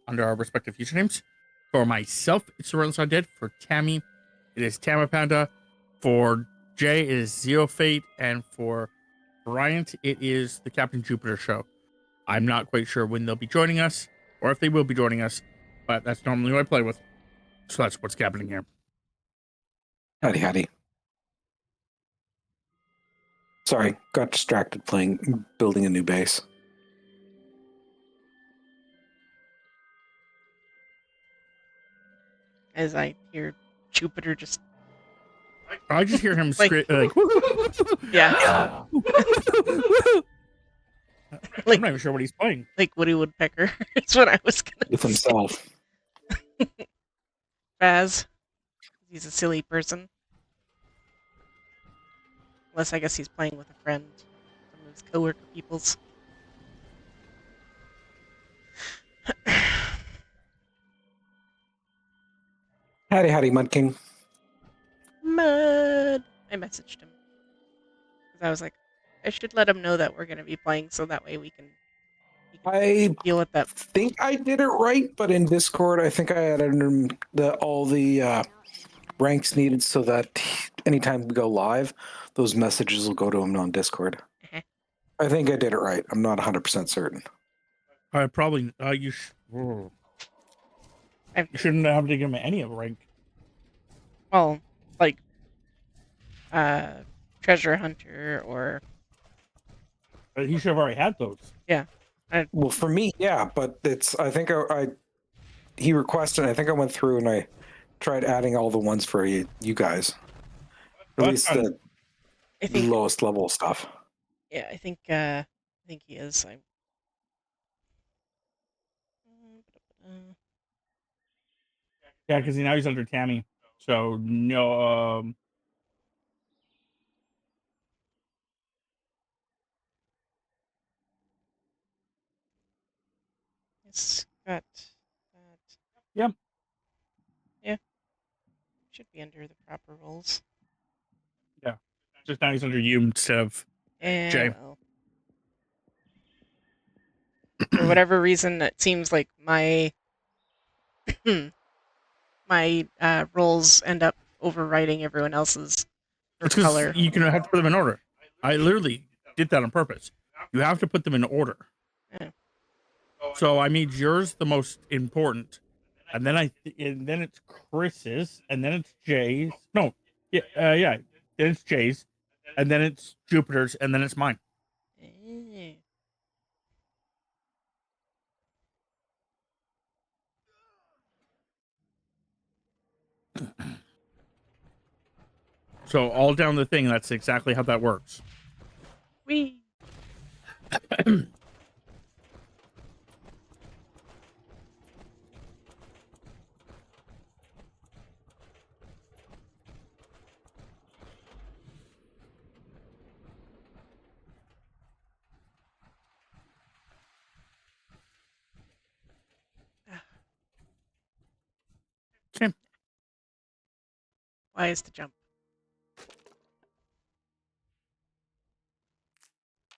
under our respective usernames. For myself, it's TheRelentlessUndead. For Tammy, it is Tamapanda. For Jay, it is Zero Fate. And for Bryant, it is the Captain Jupiter Show. I'm not quite sure when they'll be joining us or if they will be joining us, but that's normally who I play with. So that's what's happening here. Howdy, howdy. Sorry, got distracted building a new base. As I hear Jupiter just... I just hear him Like- like Yeah. I'm not even sure what he's playing. Like Woody Woodpecker. That's what I was going With to say. himself. Baz. He's a silly person. Unless I guess he's playing with a friend. Some of his coworker peoples. Howdy, howdy, Mud King. Mud. I messaged him. Because I was like, I should let him know that we're going to be playing so that way he can I deal with that. think I did it right, but in Discord, I think I added all the ranks needed so that anytime we go live, those messages will go to him on Discord. I think I did it right. I'm not 100% certain. I probably you shouldn't have to give him any of a rank. Well, like treasure hunter or He should have already had those. yeah. Well, for me, yeah, but I think he requested. I think I went through and I tried adding all the ones for you guys. At least the lowest level stuff. Yeah, I think he is. Yeah, because now he's under Tammy. So no. It's got that. Yep. Yeah. Should be under the proper roles. Yeah. Just now he's under you instead of Jay. Well, for whatever reason, it seems like my roles end up overriding everyone else's for It's because color. you can have to put them in order. I literally did that on purpose. You have to put them in order. Yeah. So I made yours the most important, and then then it's Chris's, and then it's Jay's. No, yeah. Then it's Jay's, and then it's Jupiter's, and then it's mine. So all down the thing, that's exactly how that works. Wee. Okay. Why is the jump?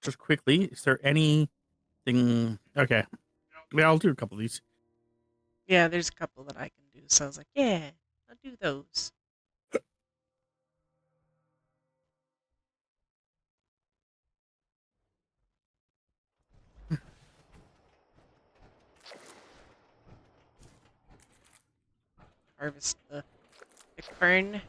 Just quickly, is there anything? Okay. Yeah, I'll do a couple of these. Yeah, there's a couple that I can do. So I was like, yeah, I'll do those. Harvest the kern. I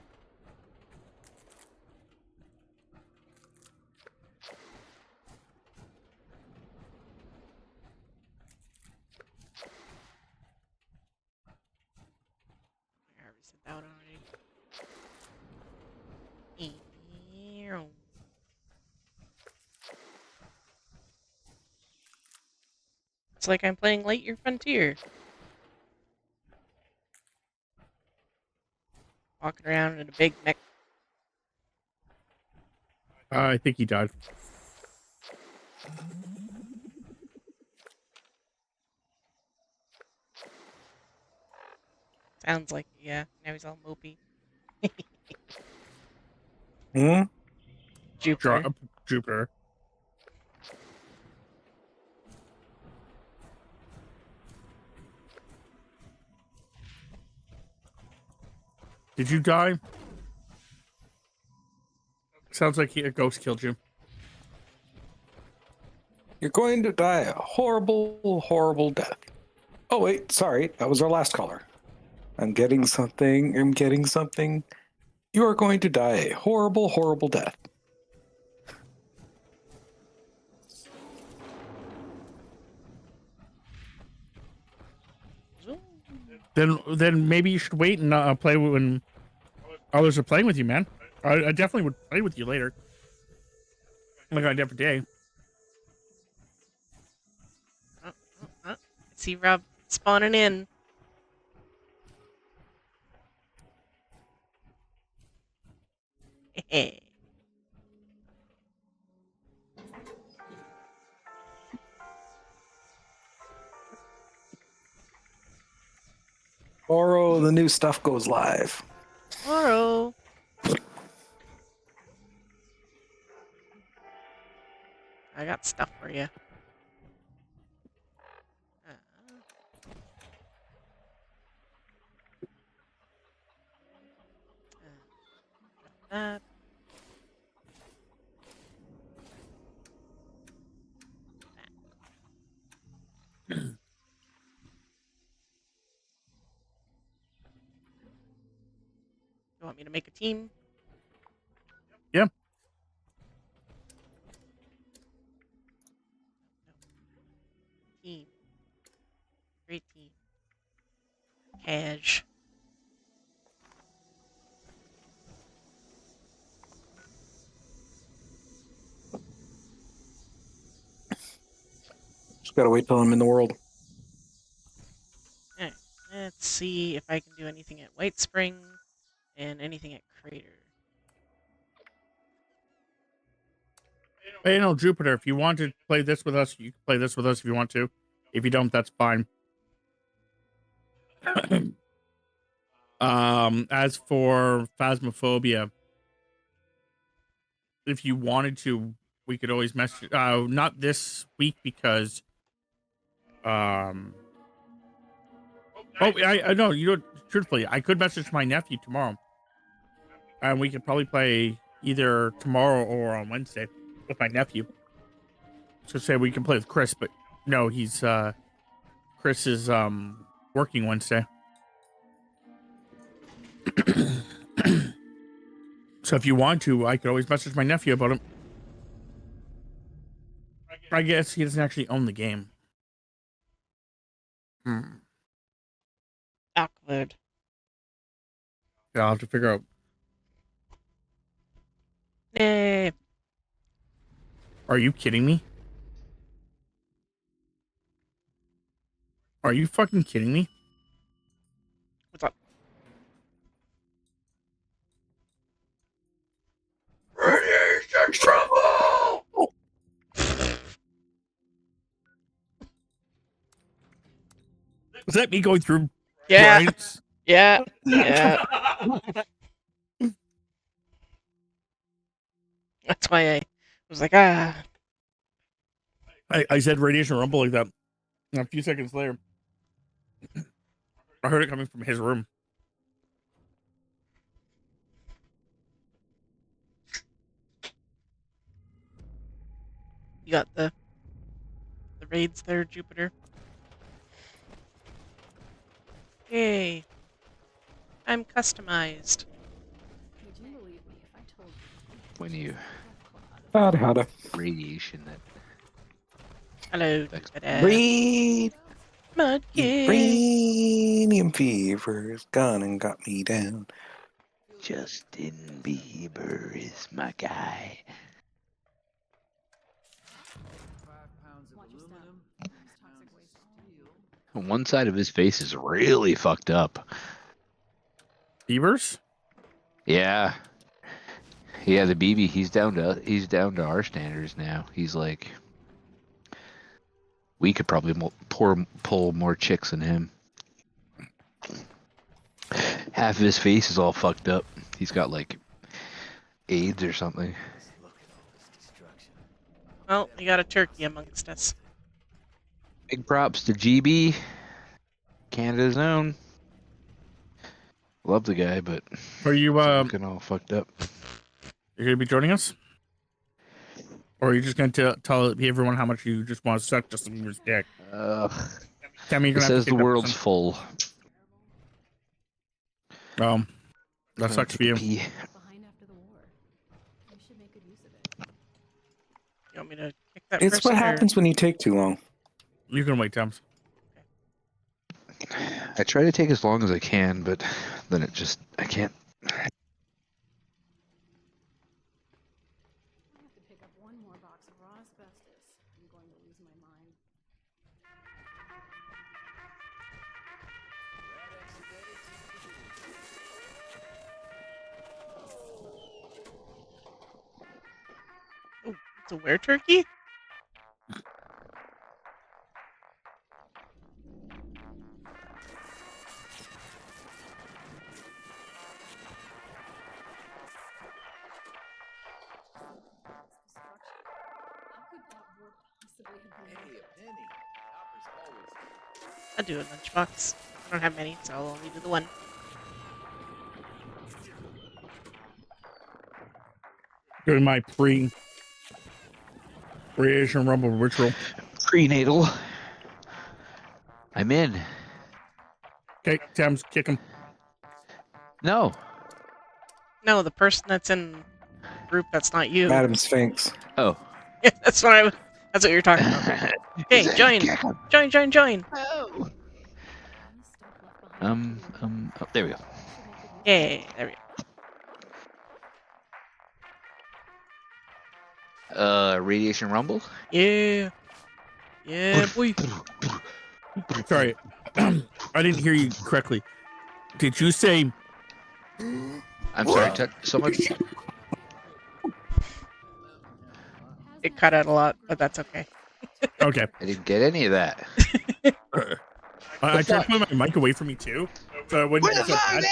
harvested that one already. It's like I'm playing Lightyear Frontier. Walking around in a big mech. I think he died. Sounds like, yeah. Now he's all mopey. Jupiter. Jupiter. Did you die? Sounds like a ghost killed you. You're going to die a horrible, horrible death. Oh, wait, sorry. That was our last caller. I'm getting something. I'm getting something. You are going to die a horrible, horrible death. Then maybe you should wait and play when others are playing with you, man. I definitely would play with you later. Like on a different day. I see Rob spawning in. Tomorrow, the new stuff goes live. Tomorrow. I got stuff for you. That. You want me to make a team? Yeah. Team. Great team. Cash. Just gotta wait till I'm in the world. Alright. Let's see if I can do anything at White Spring and anything at Crater. Hey, no, Jupiter, if you want to play this with us, you can play this with us if you want to. If you don't, that's fine. As for Phasmophobia, if you wanted to, we could always message. Not this week because, oh, I know you know. Truthfully, I could message my nephew tomorrow, and we could probably play either tomorrow or on Wednesday with my nephew. So say we can play with Chris, but no, he's Chris is working Wednesday. So if you want to, I could always message my nephew about him. I guess he doesn't actually own the game. Awkward. Yeah, I'll have to figure out. Yay. Are you kidding me? Are you fucking kidding me? What's up? Radiation trouble! Was that me going through? Yeah. Bryant's? Yeah. Yeah. That's why I was like, ah. I said radiation rumble like that. And a few seconds later, I heard it coming from his room. You got the raids there, Jupiter. Yay. I'm customized. Would you believe me if I told you? When you Howda. radiation that Hello, Thanks. Jupiter. Breed. Mudkip. Radium fever's gone and got me down. Justin Bieber is my guy. 5 pounds of aluminum, 6 pounds of steel. One side of his face is really fucked up. Beavers? Yeah. Yeah, the BB, he's down to our standards now. He's like, we could probably pull more chicks than him. Half of his face is all fucked up. He's got like AIDS or something. Well, we got a turkey amongst us. Big props to GB, Canada's own. Love the guy, but Are you fucking all fucked up. you're gonna be joining us, or are you just gonna tell everyone how much you just want to suck just some your dick? Tammy, you're It gonna have says to the take that world's person. full. That Gonna sucks take for a you. pee. Behind after the war. We should make good use of it. You want me to kick that It's person? what or- happens when you take too long. You can wait, Tams. I try to take as long as I can, but then I can't. I have to pick up one more box of raw asbestos. I'm going to lose my mind. Oh, it's a were turkey? How could that war possibly have been? Hey, a penny. Copper's always I'll do a lunchbox. I don't have many, so I'll only do the one. Doing my pre-Asian Rumble ritual. Prenatal. I'm in. Okay, Tams, kick him. No. No, the person that's in the group that's not you. Madam Sphinx. Oh. That's what you're talking about. Okay, join. Join. Oh. Any stuff left behind after the war. Oh, there we go. We should make good use of it. Yay, there we go. Radiation rumble. Yeah. Yeah, boy. Sorry, I didn't hear you correctly. Did you say? I'm sorry. Someone. It cut out a lot, but that's okay. Okay. I didn't get any of that. I tried to put my mic away from me too, so I wouldn't get so bad.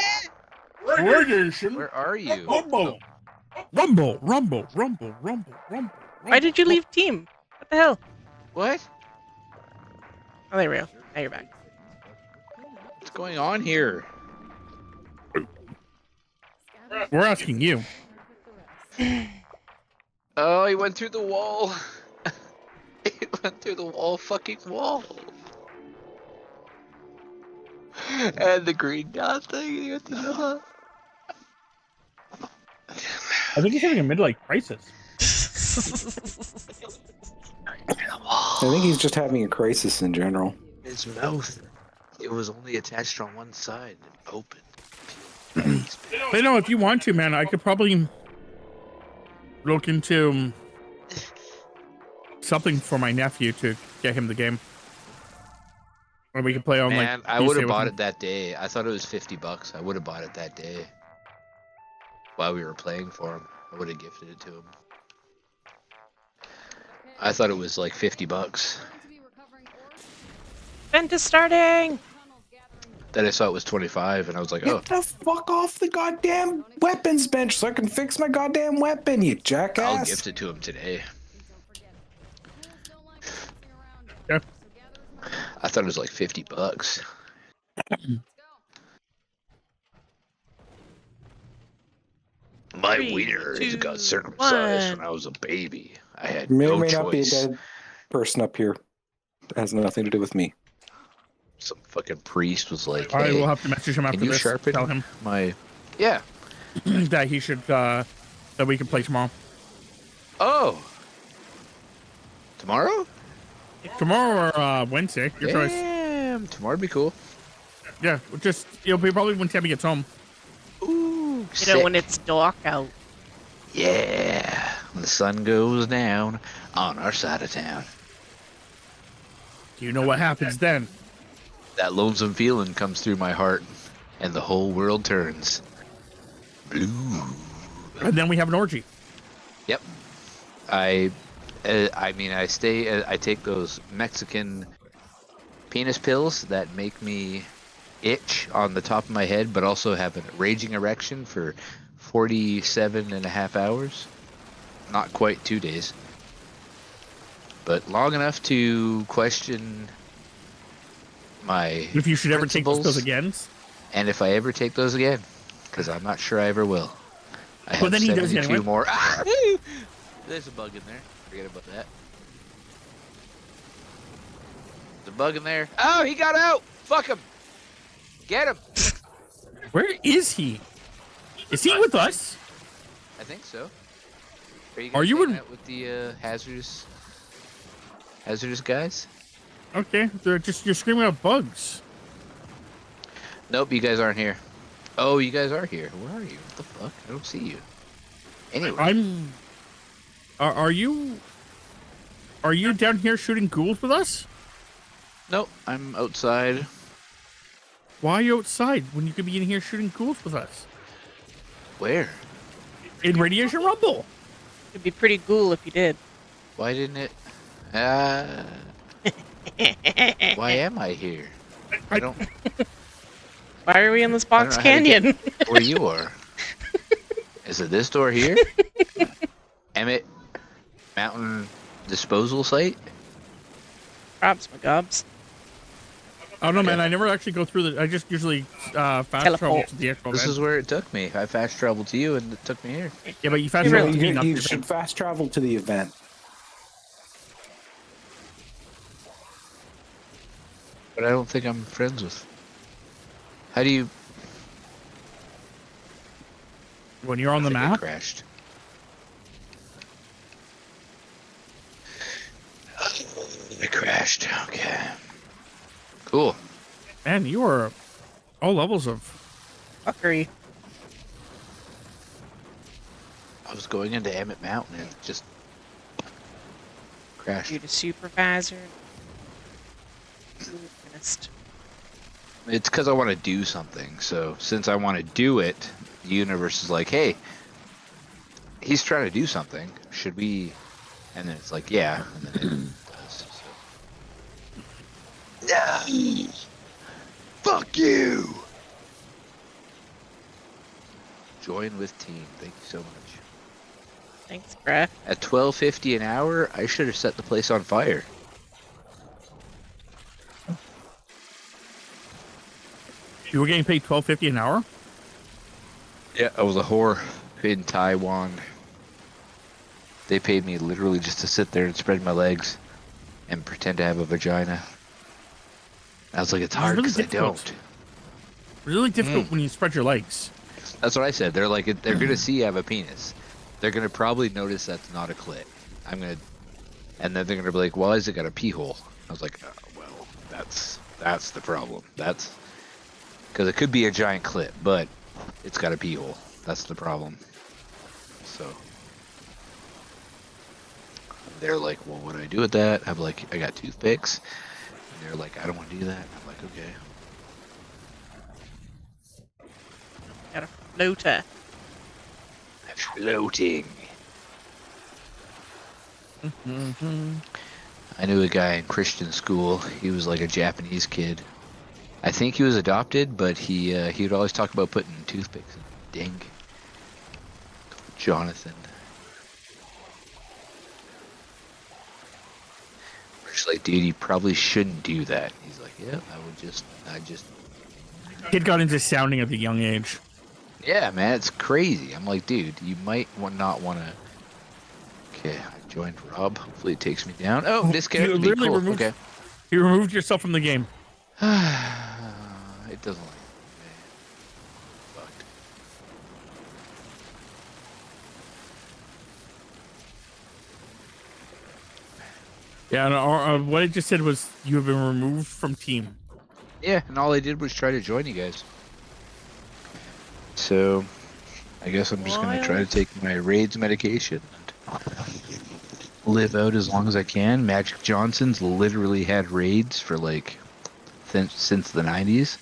Radiation. Where are you? Rumble. Why did you leave team? What the hell? What? Oh, there we go. Now you're back. What's going on here? We're asking you. Oh, he went through the wall. He went through the fucking wall. And the green dot thing. He went through the wall. I think he's having a midlife crisis. I think he's just having a crisis in general. His mouth. It was only attached on one side and open. But no, if you want to, man, I could probably look into something for my nephew to get him the game. Or we could play on Man, like. I PC would have with bought him. it that day. I thought it was $50. I would have bought it that day. While we were playing for him, I would have gifted it to him. I thought it was like $50. Going to be recovering ore. Vent is starting! Tunnels gathering. Then I saw it was 25, and I was like, oh, Get the fuck off the goddamn weapons bench so I can fix my goddamn weapon, you I'll jackass. gift it to him today. And don't forget, fools don't like bouncing around. Yeah. So gather as much I thought it was like $50. Let's go. My 3, wiener 2, got circumcised 1. when I was a baby. I had May or no may not be a choice. dead person up here. It has nothing to do with me. Some fucking priest was like, I hey, will have to message him after can you this. sharpen Tell him my... Yeah. that he should that we can play tomorrow. Oh. Tomorrow? Tomorrow or Wednesday, your choice. Damn. Tomorrow'd be cool. Yeah, just it'll be probably when Tammy gets home. Ooh, You know, when it's dark out. Yeah, when the sun goes down on our side of town. Do you know what happens then? That lonesome feeling comes through my heart, and the whole world turns blue. And then we have an orgy. Yep. I take those Mexican penis pills that make me itch on the top of my head, but also have a raging erection for 47.5 hours. Not quite 2 days. But long enough to question my If you should ever take those principles. pills again. And if I ever take those again, because I'm not sure I ever will, I Well, have then he does 72 anyway. more. There's a bug in there. Forget about that. There's a bug in there. Oh, he got out! Fuck him! Get him! Where is he? Is he with us? I think so. Are you Are guys you hanging in- out with the hazardous guys? Okay, they're just you're screaming out bugs. Nope, you guys aren't here. Oh, you guys are here. Where are you? What the fuck? I don't see you. Anyway, I'm. Are you? Are you down here shooting ghouls with us? nope, I'm outside. Why are you outside when you could be in here shooting ghouls with us? Where? In Radiation Rumble. It'd be pretty cool if you did. Why didn't it? Why am I here? I don't. Why are we in this I don't box know how to get canyon? where you are. Is it this door here? Emmett Mountain Disposal Site? Props, my gobs. Oh no, man! I never actually go through the. I just usually fast travel Teleport. to the actual This event. is where it took me. I fast traveled to you and it took me here. Yeah, but you fast You travel really- to me, not to You the should event. fast travel to the event. But I don't think I'm friends with. How do you. When you're on the I think I map. crashed. I crashed. Okay. Cool. Man, you are all levels of. Fuckery. I was going into Emmett Mountain and it just crashed. You the supervisor. Ooh, missed. It's because I want to do something. So since I want to do it, the universe is like, hey, he's trying to do something. Should we? And then it's like, yeah. And then it does. So. No. Fuck you. Join with team. Thank you so much. Thanks, bruh. At $12.50 an hour, I should have set the place on fire. You were getting paid $12.50 an hour. Yeah, I was a whore in Taiwan. They paid me literally just to sit there and spread my legs and pretend to have a vagina. I was like, it's hard really because I difficult. don't. Really difficult when you spread your legs. That's what I said. They're like, they're gonna see I have a penis. They're gonna probably notice that's not a clit. And then they're gonna be like, why has it got a pee hole? I was like, well, that's the problem. That's because it could be a giant clit, but it's got a pee hole. That's the problem. So they're like, well, what do I do with that? I'm like, I got toothpicks. And they're like, I don't want to do that. I'm like, okay. Got a floater. Floating. I knew a guy in Christian school. He was like a Japanese kid. I think he was adopted, but he would always talk about putting toothpicks in ding. Jonathan. We're just like, dude, you probably shouldn't do that. He's like, yeah, I just. Kid got into sounding at a young age. Yeah, man, it's crazy. I'm like, dude, you might not want to. Okay, I joined Rob. Hopefully it takes me down. Oh, You disconnected me. literally Cool. removed- Okay. You removed yourself from the game. It doesn't like me. Fucked. Yeah, and what it just said was you have been removed from team. Yeah, and all I did was try to join you guys. So, I guess I'm just gonna try to Wild. take my raids medication and live out as long as I can. Magic Johnson's literally had raids for like since the 90s.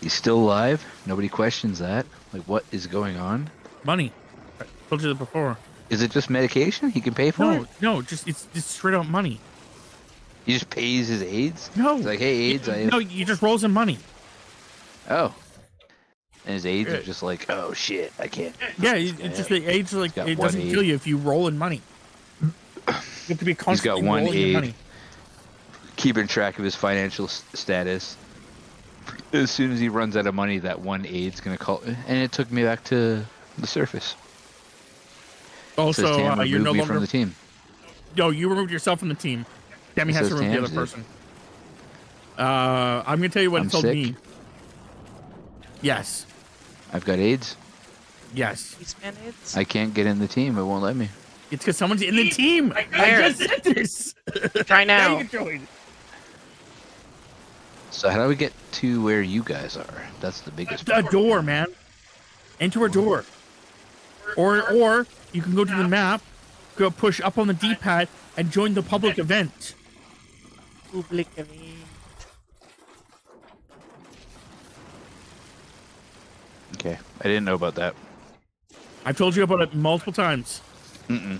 He's still alive. Nobody questions that. Like, what is going on? Money. I told you that before. Is it just medication he can pay for? No, it? no, it's straight out money. He just pays his aides? No. He's like, hey, aides, I have... No, you just rolls in money. Oh. And his aides Yeah. are just like, oh shit, I can't. Yeah, it's just the age like got it one doesn't aid. kill you if you roll in money. You have to be constantly one rolling in aid. money. Keeping track of his financial status. As soon as he runs out of money, that one aid's gonna call, and it took me back to the surface. It says Also, Tam you're removed no me longer. from the team. No, you removed yourself from the team. Demi It has to says remove the other Tam's did. person. I'm gonna tell you what I'm it told sick. me. Yes. I've got AIDS. Yes. These band-aids? I can't get in the team. It won't let me. It's because someone's in the team. I Where? just said this. Try Now now. you can join. So how do we get to where you guys are? That's the biggest A problem. door, man. Enter a door. Or you can go to the map, go push up on the D-pad, and join the public event. Public event. Okay, I didn't know about that. I've told you about it multiple times. Mm-mm.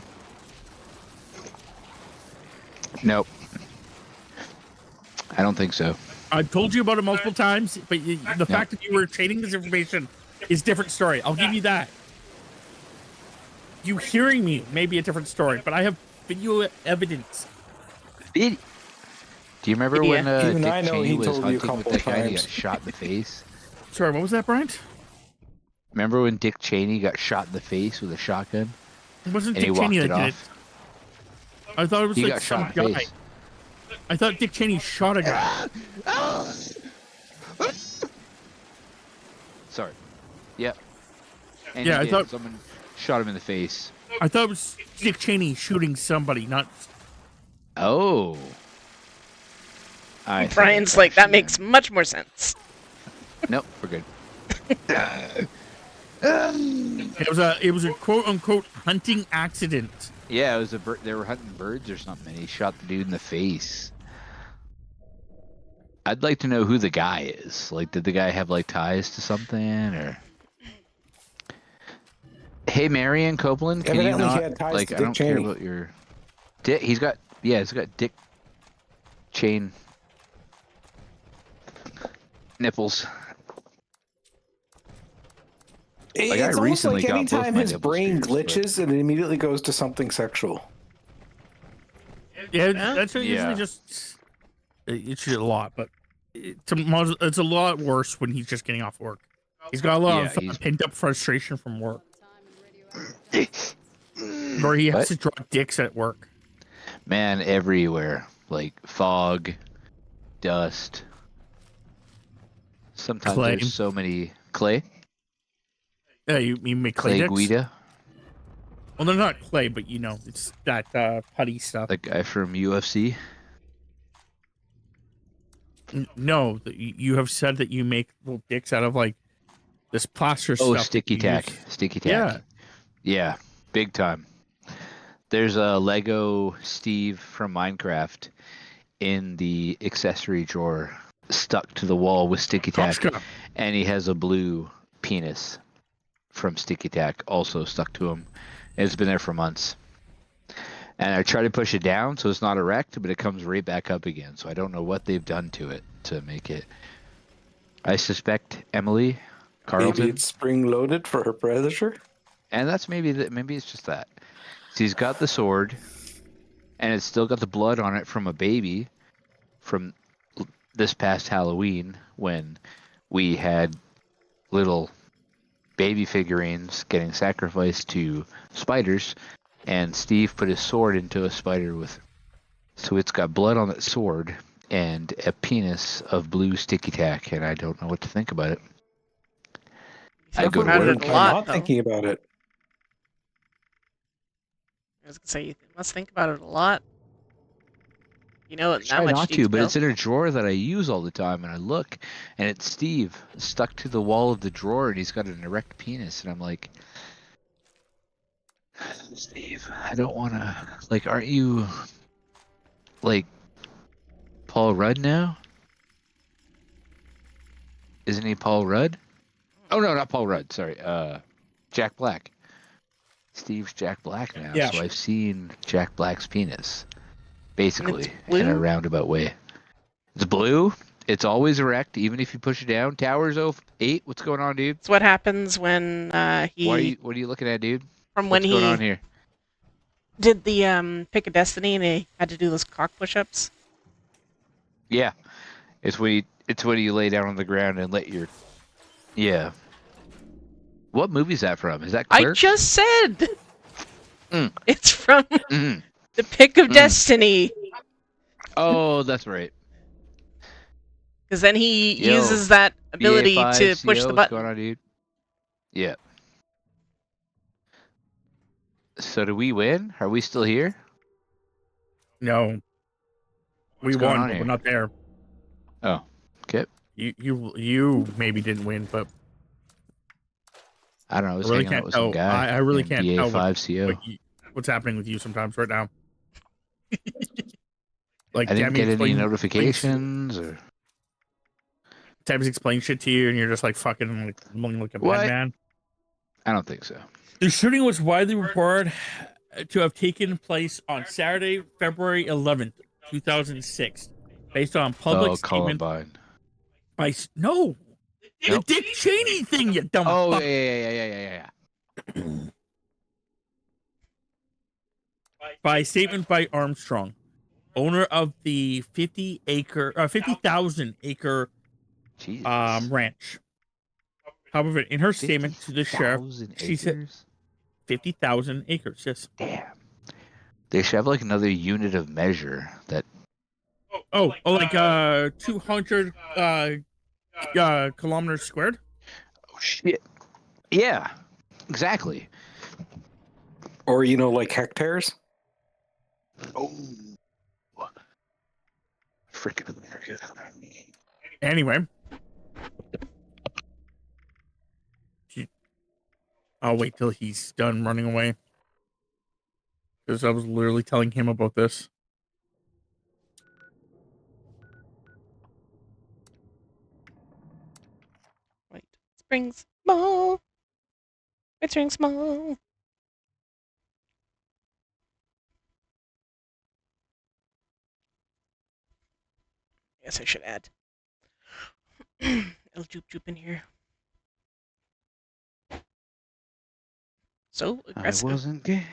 Nope. I don't think so. I've told you about it multiple times, but the fact that you were trading this information is a different story. I'll give you that. You hearing me may be a different story, but I have video evidence. Do you remember when Even Dick I know Cheney he was told you a hunting with couple that guy and he times. got shot in the face? Sorry, what was that, Bryant? Remember when Dick Cheney got shot in the face with a shotgun It wasn't and he Dick walked Cheney it that did it. off? I thought it was He like got some shot in the guy. face. I thought Dick Cheney shot a guy. Sorry. Yep. And Yeah, he I did. thought- Someone shot him in the face. I thought it was Dick Cheney shooting somebody, not. Oh. I think Brian's that's like, that actually makes him. much more sense. Nope, we're good. It was a quote unquote hunting accident. Yeah, it was a bird. They were hunting birds or something, and he shot the dude in the face. I'd like to know who the guy is. Like, did the guy have like ties to something, or? Hey, Marion Copeland, can you Evidently he not had ties like? to I Dick don't care Cheney. about your. Dick. He's got Dick chain nipples. Like, I It's almost recently like got both anytime my his nipples brain pierced, but- glitches, it immediately goes to something sexual. Yeah, that's usually Yeah. just. It's a lot, but it's a lot worse when he's just getting off work. He's got a lot Yeah, of he's- pent up frustration from work, or he has What? to draw dicks at work. Man, everywhere. Like fog, dust. Sometimes Clay. there's so many clay. Yeah, you make clay Clay dicks. Guida, Well, they're not clay, but you know, it's that putty stuff. the guy from UFC. No, you have said that you make little dicks out of like this plaster Oh, stuff. that sticky you tack. use. Sticky tack. Yeah. Yeah, big time. There's a Lego Steve from Minecraft in the accessory drawer stuck to the wall with sticky tack. Koshka. And he has a blue penis from sticky tack also stuck to him. And it's been there for months. And I try to push it down so it's not erect, but it comes right back up again. So I don't know what they've done to it to make it. I suspect Emily Carlton. Maybe it's spring loaded for her predator. And that's maybe it's just that. So he's got the sword, and it's still got the blood on it from a baby from this past Halloween when we had little baby figurines getting sacrificed to spiders, and Steve put his sword into a spider with. So it's got blood on that sword and a penis of blue sticky tack, and I don't know what to think about it. I go to About work. it a I'm lot, not though. thinking about it. I was gonna say you must think about it a lot. You know I that try much not detail. to, but it's in a drawer that I use all the time, and I look, and it's Steve stuck to the wall of the drawer, and he's got an erect penis, and I'm like, Steve, I don't want to. Like, aren't you like Paul Rudd now? Isn't he Paul Rudd? Oh no, not Paul Rudd. Sorry, Jack Black. Steve's Jack Black now, Yeah. so I've seen Jack Black's penis, basically, blue? in a roundabout way. It's blue. It's always erect, even if you push it down. Towers 08. What's going on, dude? It's what happens when he What are you looking at, dude? from when What's going on he here? did the Pick of Destiny and he had to do those cock push-ups. Yeah, it's when It's when you lay down on the ground and let your. Yeah. What movie's that from? Is that I Clerks? just said Mm. it's from Mhm. the Pick of Mm. Destiny. Oh, that's right. Because then he Yo, uses that ability to push BA5CO, the what's going button. on, dude? Yeah. So do we win? Are we still here? No, we What's going won, on but we're here? not there. Oh, okay. You maybe didn't win, but I don't know. I I was really hanging out can't with some tell. guy I really named can't tell BA5CO. what's happening with you sometimes right now. Like I didn't Tammy get any explains notifications or Tammy's explains shit to you, and you're just like fucking like a what? madman. I don't think so. The shooting was widely reported to have taken place on Saturday, February 11th, 2006, based on public Oh, statement Columbine. by no, the Nope. Dick Cheney thing, you dumb Oh, fuck. yeah. By statement by Armstrong, owner of the 50,000 acre Jesus. ranch. However, in her statement to the sheriff, 50,000 she said acres? 50,000 acres. Yes. Damn. They should have like another unit of measure that. Like 200 kilometers squared. Oh, shit. Yeah, exactly. Or like hectares. Oh. Freaking America. Anyway, I'll wait till he's done running away because I was literally telling him about this. Wait. Spring small. It's ring small. Guess I should add El Joop Joop in here. So I aggressive. wasn't gay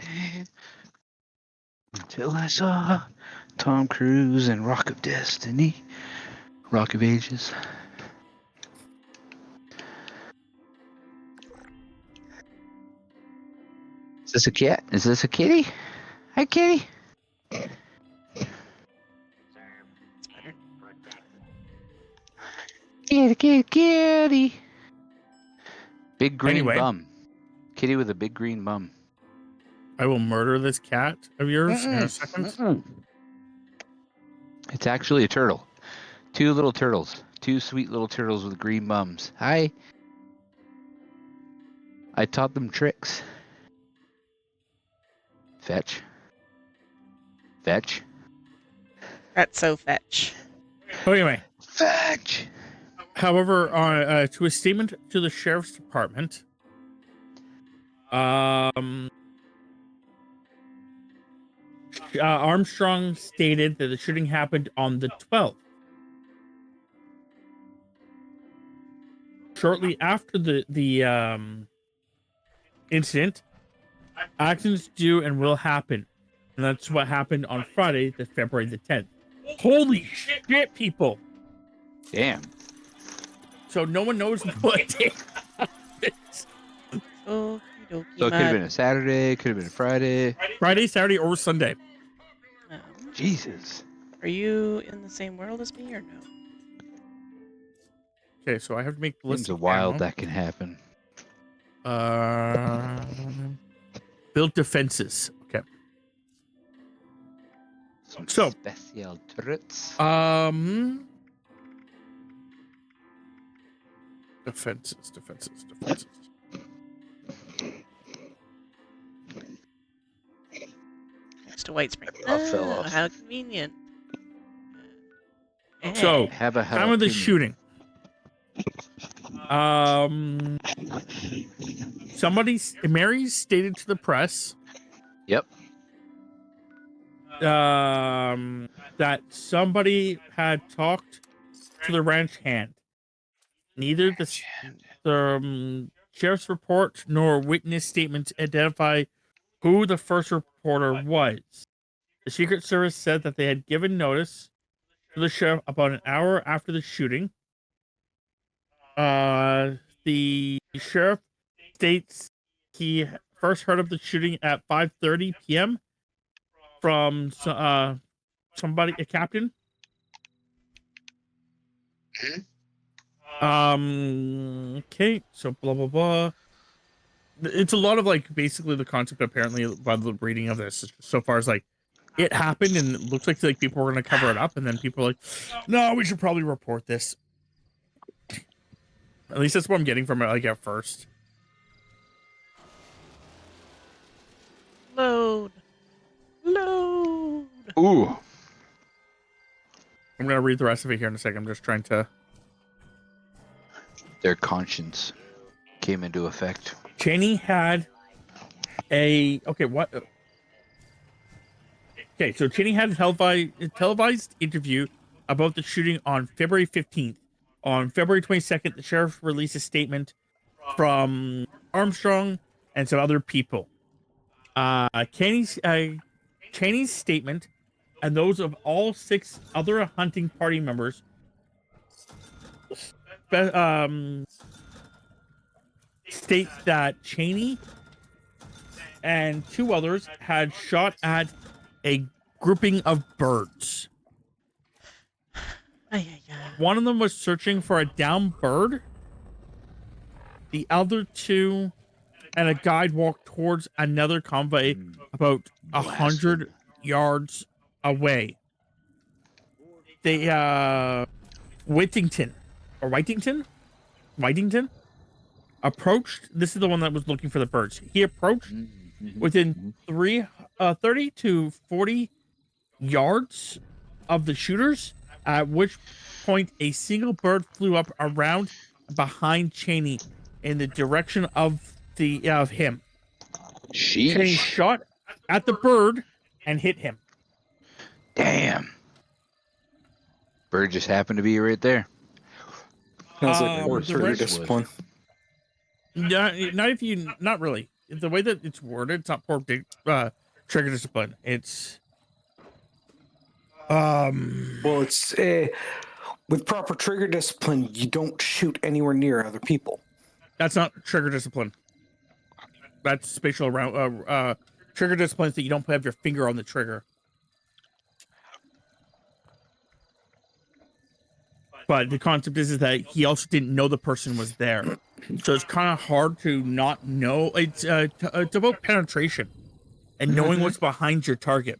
until I saw Tom Cruise and Rock of Destiny. Rock of Ages. Is this a cat? Is this a kitty? Hi, kitty. It's better. Kitty. Big green Anyway. bum. Kitty with a big green bum. I will murder this cat of yours in a second. It's actually a turtle. Two little turtles. Two sweet little turtles with green bums. Hi. I taught them tricks. Fetch. Fetch. That's so fetch. Anyway, Fetch. however, to a statement to the sheriff's department, Armstrong stated that the shooting happened on the 12th. Shortly after the incident, actions do and will happen, and that's what happened on Friday, the February the 10th. Holy shit, people! Damn. So no one knows what day happened. Okie dokie, So it could have been a Saturday, could have been a Friday. Friday, Saturday, or Sunday. Jesus. Are you in the same world as me or no? Okay, so I have to make Seems ballistic wild ammo. that can happen. Build defenses. Okay. Some So, special turrets. Defenses. Next to White Spring. I fell off. How convenient. So, Have a time of the jalapeno. shooting. Mary stated to the press. Yep. That somebody had talked to the ranch hand. Neither the sheriff's report nor witness statements identify who the first reporter was. The Secret Service said that they had given notice to the sheriff about an hour after the shooting. The sheriff states he first heard of the shooting at 5:30 p.m. from somebody, a captain. Okay, so blah blah blah. It's a lot of like basically the concept apparently by the reading of this so far as like it happened and it looks like people were going to cover it up and then people are like, no, we should probably report this. At least that's what I'm getting from it like at first. Load. Load. Ooh. I'm going to read the rest of it here in a second. I'm just trying to. Their conscience came into effect. Cheney had a Okay, so Cheney had a televised interview about the shooting on February 15th. On February 22nd, the sheriff released a statement from Armstrong and some other people. Cheney's statement and those of all 6 other hunting party members states that Cheney and 2 others had shot at a grouping of birds. One of them was searching for a downed bird. The other 2 and a guide walked towards another convoy about 100 yards away. They Whittington approached. This is the one that was looking for the birds. He approached within 30 to 40 yards of the shooters, at which point a single bird flew up around behind Cheney in the direction of him. Sheesh. Cheney shot at the bird and hit him. Damn. Bird just happened to be right there. Sounds like poor the trigger rest- discipline. Not really. The way that it's worded, it's not poor trigger discipline. It's Well, it's with proper trigger discipline, you don't shoot anywhere near other people. that's not trigger discipline. That's spatial around trigger discipline is that you don't have your finger on the trigger. But the concept is that he also didn't know the person was there. So it's kind of hard to not know. It's about penetration and knowing what's behind your target.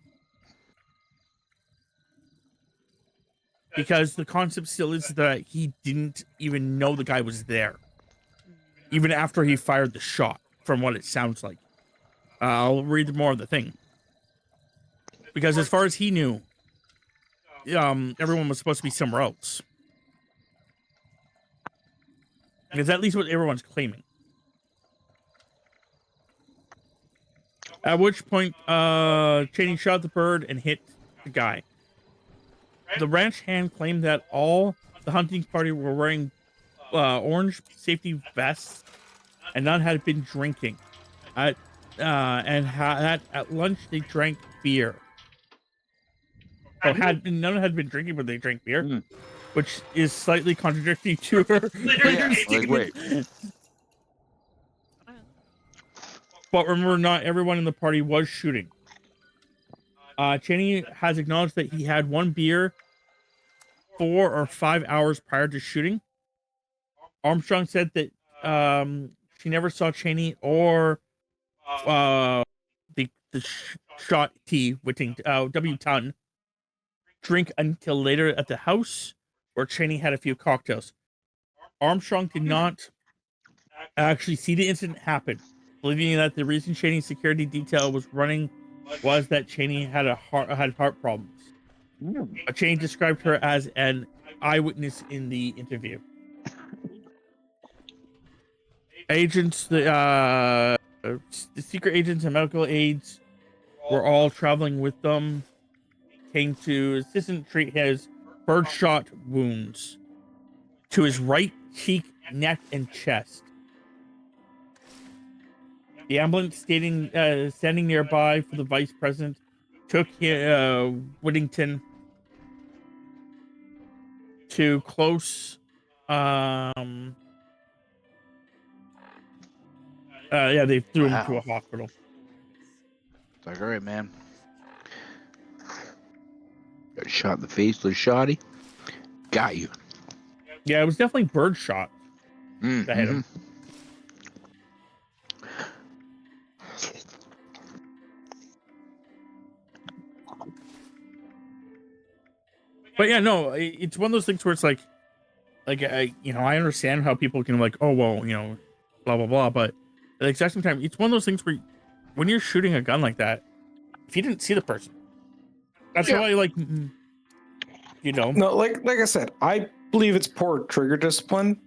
Because the concept still is that he didn't even know the guy was there. Even after he fired the shot, from what it sounds like. I'll read more of the thing. Because as far as he knew, everyone was supposed to be somewhere else. Because at least what everyone's claiming. At which point, Cheney shot the bird and hit the guy. The ranch hand claimed that all the hunting party were wearing orange safety vests, and none had been drinking. At lunch they drank beer. None had been drinking, but they drank beer, which is slightly contradictory to her. Like, wait. But remember, not everyone in the party was shooting. Cheney has acknowledged that he had 1 beer 4 or 5 hours prior to shooting. Armstrong said that she never saw Cheney or the shot T W Ton drink until later at the house where Cheney had a few cocktails. Armstrong did not actually see the incident happen, believing that the reason Cheney's security detail was running was that Cheney had heart problems. Cheney described her as an eyewitness in the interview. Agents, the secret agents and medical aides were all traveling with them. Came to assistant treat his birdshot wounds to his right cheek, neck, and chest. The ambulance standing nearby for the vice president took Whittington to close Yeah, they threw him to Wow. a hospital. It's like, all right, man. Got shot in the face with a shotty. Got you. Yeah, it was definitely bird shot that hit him. But yeah, no, it's one of those things where it's like I understand how people can like, oh well, blah blah blah, but at the exact same time, it's one of those things where when you're shooting a gun like that, if you didn't see the person, that's how I like, No, like I said, I believe it's poor trigger discipline.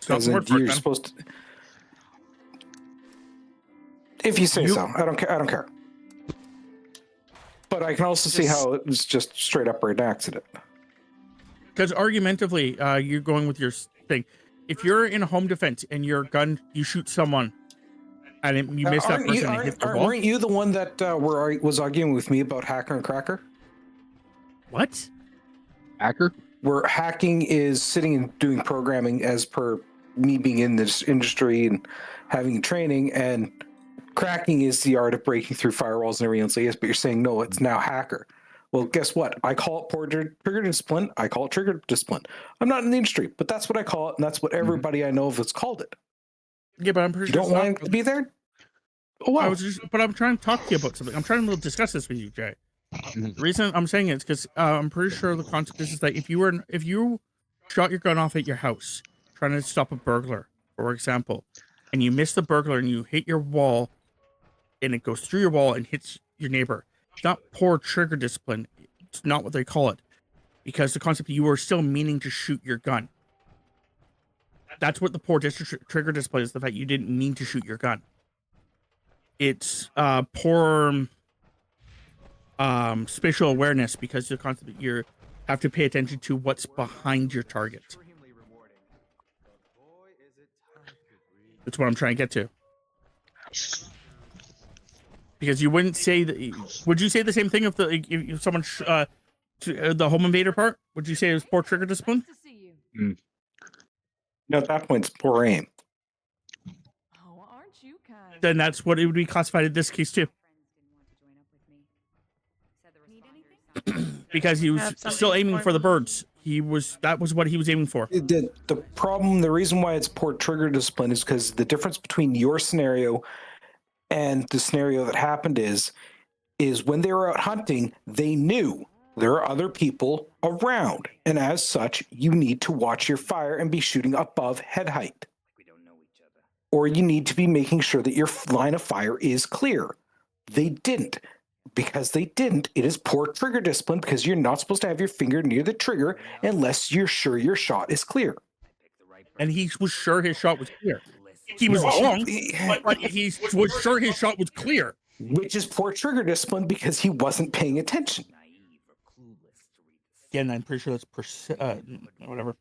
stop As the in, word for it, you're man. supposed to. If you say so, I don't care. I don't care. But I can also see how it was just straight up an accident. Because argumentatively, you're going with your thing. If you're in a home defense and your gun, you shoot someone, and you miss that person and it hits the wall. Weren't you the one that was arguing with me about hacker and cracker? What? Hacker? Where hacking is sitting and doing programming as per me being in this industry and having training, and cracking is the art of breaking through firewalls and everything else. Yes, but you're saying no, it's now hacker. Well, guess what? I call it poor trigger discipline. I call it trigger discipline. I'm not in the industry, but that's what I call it, and that's what everybody I know of has called it. Yeah, but I'm pretty You sure don't it's want not. it to be there? Oh, wow. But I'm trying to talk to you about something. I'm trying to discuss this with you, Jay. The reason I'm saying it is because I'm pretty sure the concept is that if you shot your gun off at your house trying to stop a burglar, for example, and you miss the burglar and you hit your wall, and it goes through your wall and hits your neighbor, it's not poor trigger discipline. It's not what they call it, because the concept you were still meaning to shoot your gun. That's what the poor trigger discipline is. The fact you didn't mean to shoot your gun. It's poor spatial awareness, because the concept that you have to pay attention to what's behind your target. Extremely rewarding. But boy, is it tough. That's what I'm trying to get to. Because you wouldn't say that. Would you say the same thing if someone the home invader part? Would you say it was poor trigger discipline? To see you. No, at that point, it's poor aim. Oh, aren't you kind? Then that's what it would be classified in this case too, Need anything? because he was Have something still aiming for the me. birds. That was what he was aiming for. The problem, the reason why it's poor trigger discipline is because the difference between your scenario and the scenario that happened is when they were out hunting, they knew there are other people around. And as such, you need to watch your fire and be shooting above head height. Or you need to be making sure that your line of fire is clear. They didn't. Because they didn't, it is poor trigger discipline, because you're not supposed to have your finger near the trigger unless you're sure your shot is clear. And he was sure his shot was clear. He was wrong, but he was sure his shot was clear. Which is poor trigger discipline because he wasn't paying attention. Again, I'm pretty sure that's whatever.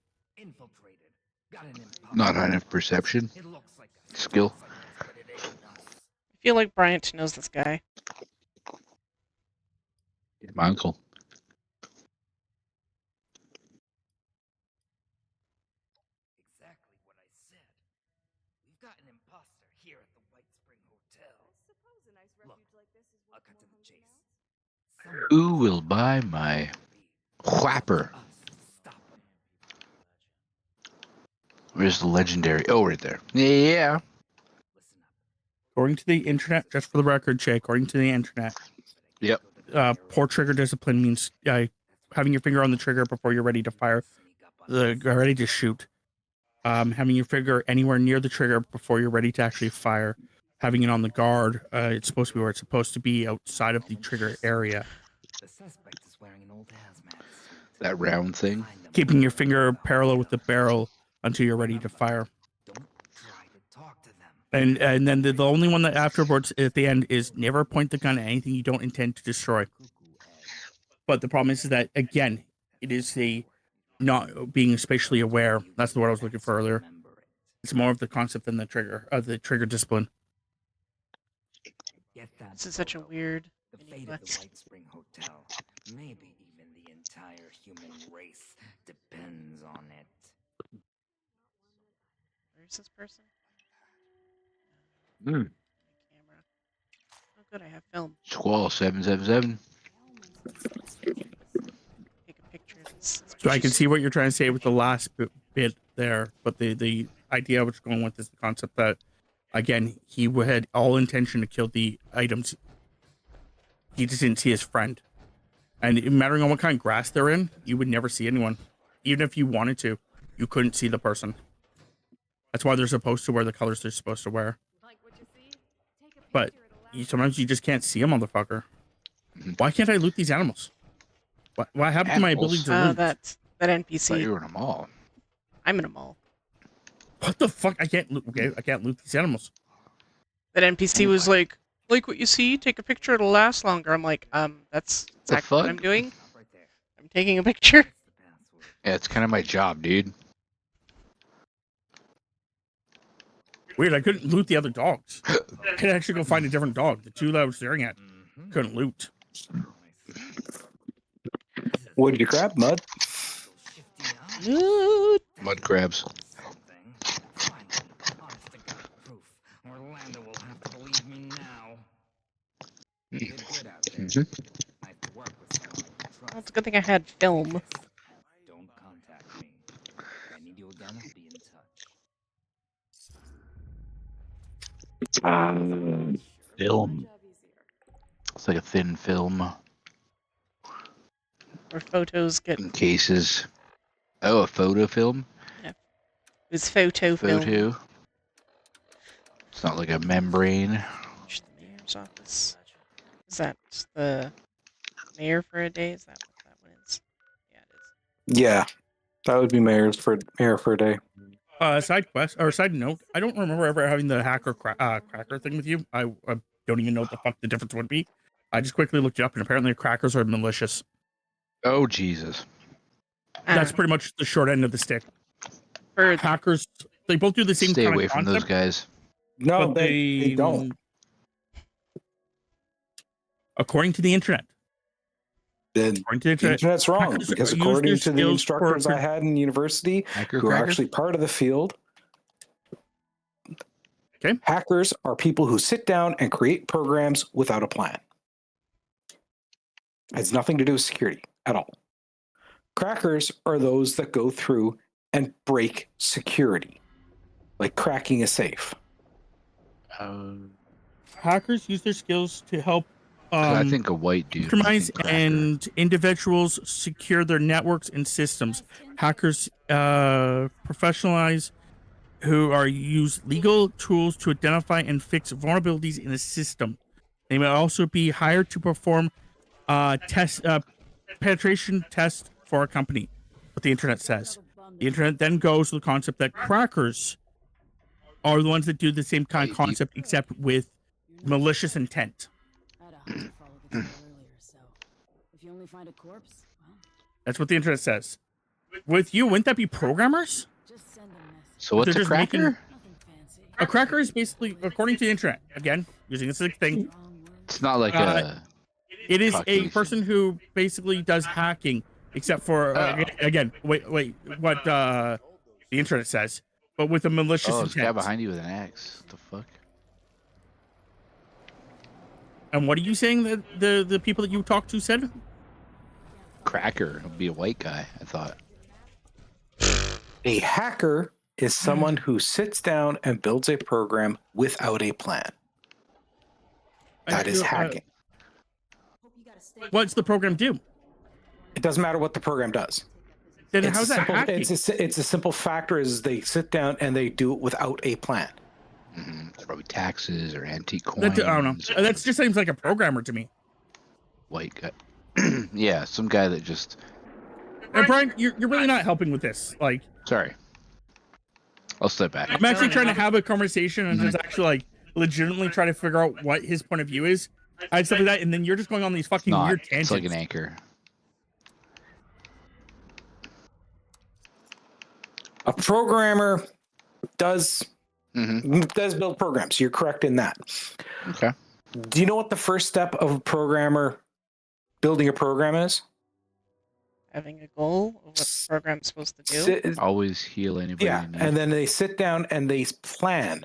Not enough perception. Skill. I feel like Bryant knows this guy. My uncle. Exactly what I said. We've got an imposter here at the White Spring Hotel. Suppose a nice Look, refuge like this is I'll worth cut to more the hunting chase. out. Who will buy my whapper? Stop him. Where's the legendary? Oh, right there. Yeah. Listen up. According to the internet, just for the record, Jay, according to the internet, Yep. poor trigger discipline means having your finger on the trigger before you're ready to fire, ready to shoot. Having your finger anywhere near the trigger before you're ready to actually fire. Having it on the guard, it's supposed to be where it's supposed to be, outside of the trigger area. The suspect is wearing an old hazmat suit. That round thing. Find them Keeping your all finger around the parallel with the hotel. barrel until you're ready to fire. Don't try to talk to them. And then the only one that afterwards at the end is never point the gun at anything you don't intend to destroy. But the problem is that, again, it is the not being spatially aware. That's the word I was looking for earlier. It's more of the concept than the trigger discipline. Get that This is such a photo. weird The mini fate of the quest. White Spring Hotel, maybe even the entire human race, depends on it. Where's this person? Mm. Camera. Oh, good. I have film. Squall 777. Take a picture of this. So I can see what you're trying to say with the last bit there, but the idea which going with is the concept that, again, he had all intention to kill the items. He just didn't see his friend. And mattering on what kind of grass they're in, you would never see anyone. Even if you wanted to, you couldn't see the person. That's why they're supposed to wear the colors they're supposed to wear. But sometimes you just can't see a motherfucker. Why can't I loot these animals? What happened to my ability to loot? That But NPC. you're in a mall. I'm in a mall. What the fuck? I can't loot. Okay, I can't loot these animals. That NPC was like what you see, take a picture, it'll last longer. I'm like, that's The exactly what fuck? I'm doing. Right there. I'm taking a picture. That's the password. Yeah, it's kind of my job, dude. Weird, I couldn't loot the other dogs. I had to actually go find a different dog. The two that I was staring at Mm-hmm. couldn't loot. What did you grab? Mud? Loot. Mud crabs. Finally, honest to God proof. Orlando will have to believe me now. You did good out there. Mhm. Nice to work with someone I can trust. Well, it's a good thing I had film. Don't contact me. If I need you again, I'll be in touch. Film. It's like a thin film Where photos get in cases. Oh, a photo film? it's photo film. Photo. It's not like a membrane. The mayor's office. Is that the mayor for a day? Is that what that one is? Yeah, it is. Yeah, that would be mayor for a day. Side quest or side note, I don't remember ever having the hacker cracker thing with you. I don't even know what the fuck the difference would be. I just quickly looked it up, and apparently crackers are malicious. Oh, Jesus. That's pretty much the short end of the stick. For Hackers, they both do the same Stay kind away of from those concept, guys. No, but they don't. According to the internet. Then According to the the internet, internet's wrong hackers because use according their to the skills instructors for- I had in university, Hacker who are cracker? actually part of the field, Okay. hackers are people who sit down and create programs without a plan. It has nothing to do with security at all. Crackers are those that go through and break security, like cracking a safe. hackers use their skills to help 'Cause I think a white dude. would compromise think cracker. and individuals secure their networks and systems. Hackers professionalize who are use legal tools to identify and fix vulnerabilities in a system. They may also be hired to perform penetration tests for a company. What the internet says. The internet then goes to the concept that crackers are the ones that do the same kind of Hey, deep- concept, except with malicious intent. I had a hunter follow the trail earlier, so if you only find a corpse, well, That's what the internet says. With you, wouldn't that be programmers? just send a message. So what's they're a just making- cracker? Nothing fancy. A cracker is basically, according to the internet, again, using this as a thing, Strong words. It's not like it is a Caucasian. person who basically does hacking, except for, again, wait, what the internet says, but with a malicious Oh, there's a guy intent. behind you with an axe. What the fuck? And what are you saying that the people that you talked to said? Cracker would be a white guy, I thought. A hacker is someone who sits down and builds a program without a plan. That is hacking. What's the program do? It doesn't matter what the program does. Then It's how's a that simple, hacking? it's a simple factor is they sit down and they do it without a plan. It's probably taxes or antique coins. I don't know. That just seems like a programmer to me. White guy. Yeah, some guy that just. And Brian, you're really not helping with this. Like, Sorry. I'll step back. I'm actually trying to have a conversation and just actually like legitimately try to figure out what his point of view is. I had stuff like that, and then you're just going on these fucking Not. weird It's tangents. like an anchor. A programmer does Mm-hmm. build programs. You're correct in that. Okay. Do you know what the first step of a programmer building a program is? having a goal of what the program's supposed to do. Sit- Always heal anybody. yeah, in need. and then they sit down and they plan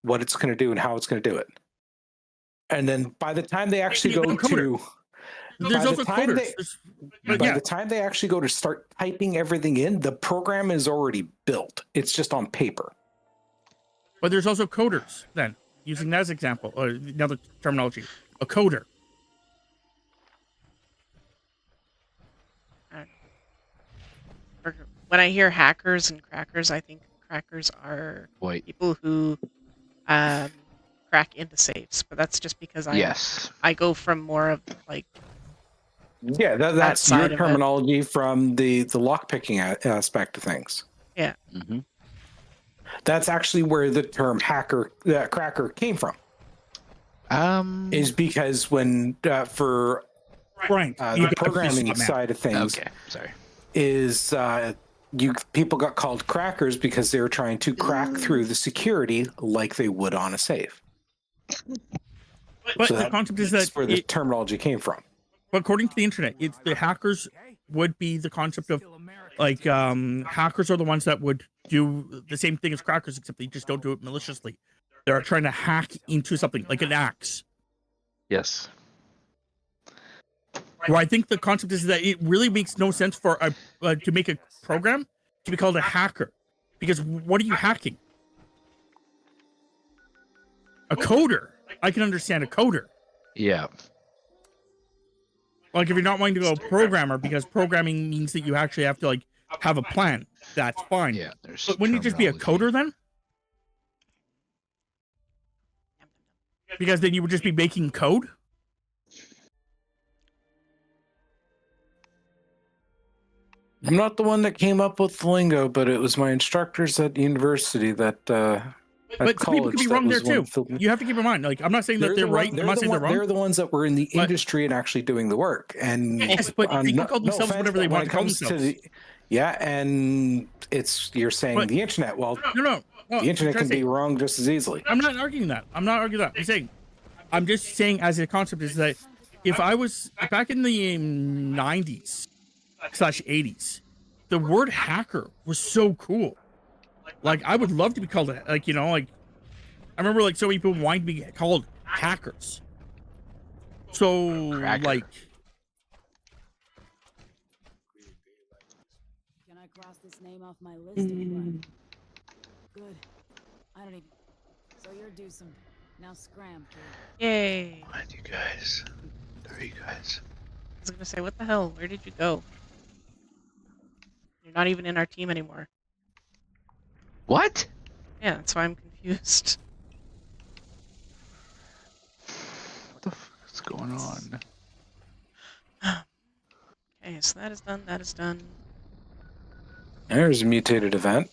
what it's going to do and how it's going to do it. And then by the time they actually Yeah, go no, coder. to There's by also the time coders. they- But by yeah, the time they actually go to start typing everything in, the program is already built. It's just on paper. but there's also coders. Then using that as example, or another terminology, a coder. When I hear hackers and crackers, I think crackers are Wait. people who crack into safes. But that's just because Yes. I go from more of like Yeah, that's your side of it. terminology from the lockpicking aspect of things. Mm-hmm. That's actually where the term cracker came from. Is because when for Right. the programming side of things, Okay. Sorry. is people got called crackers because they were trying to crack through the security like they would on a safe. But So the concept is that's that where the terminology came from. but according to the internet, it's the hackers would be the concept of like hackers are the ones that would do the same thing as crackers, except they just don't do it maliciously. They're trying to hack into something like an axe. Yes. Where I think the concept is that it really makes no sense for a to make a program to be called a hacker, because what are you hacking? A coder. I can understand a coder. Yeah. Like if you're not wanting to go programmer, because programming means that you actually have to like have a plan. That's fine. Yeah. There's. But wouldn't you just be a coder then? Because then you would just be making code. I'm not the one that came up with the lingo, but it was my instructors at university that But some people could be wrong there too. You have to keep in mind, like I'm not saying that they're right. I'm not saying they're wrong. They're the ones that were in the But- industry and actually doing the work. And Yes, but they can call themselves whatever they when want it to call comes themselves. yeah, and you're saying But- the internet. Well, No. the internet can be wrong just as easily. I'm not arguing that. I'm just saying as a concept is that if I was back in the 90s / 80s, the word hacker was so cool. Like I would love to be called like I remember like so many people wanting to be called hackers. So Cracker. like Can I cross this name off my list or what? Good. I don't even. So you're due some. Now scram, kid. yay. Come on, you guys. There you guys. I was gonna say, what the hell? Where did you go? You're not even in our team anymore. What? Yeah, that's why I'm confused. What the fuck is going on? Okay, so that is done. That is done. There's a mutated event.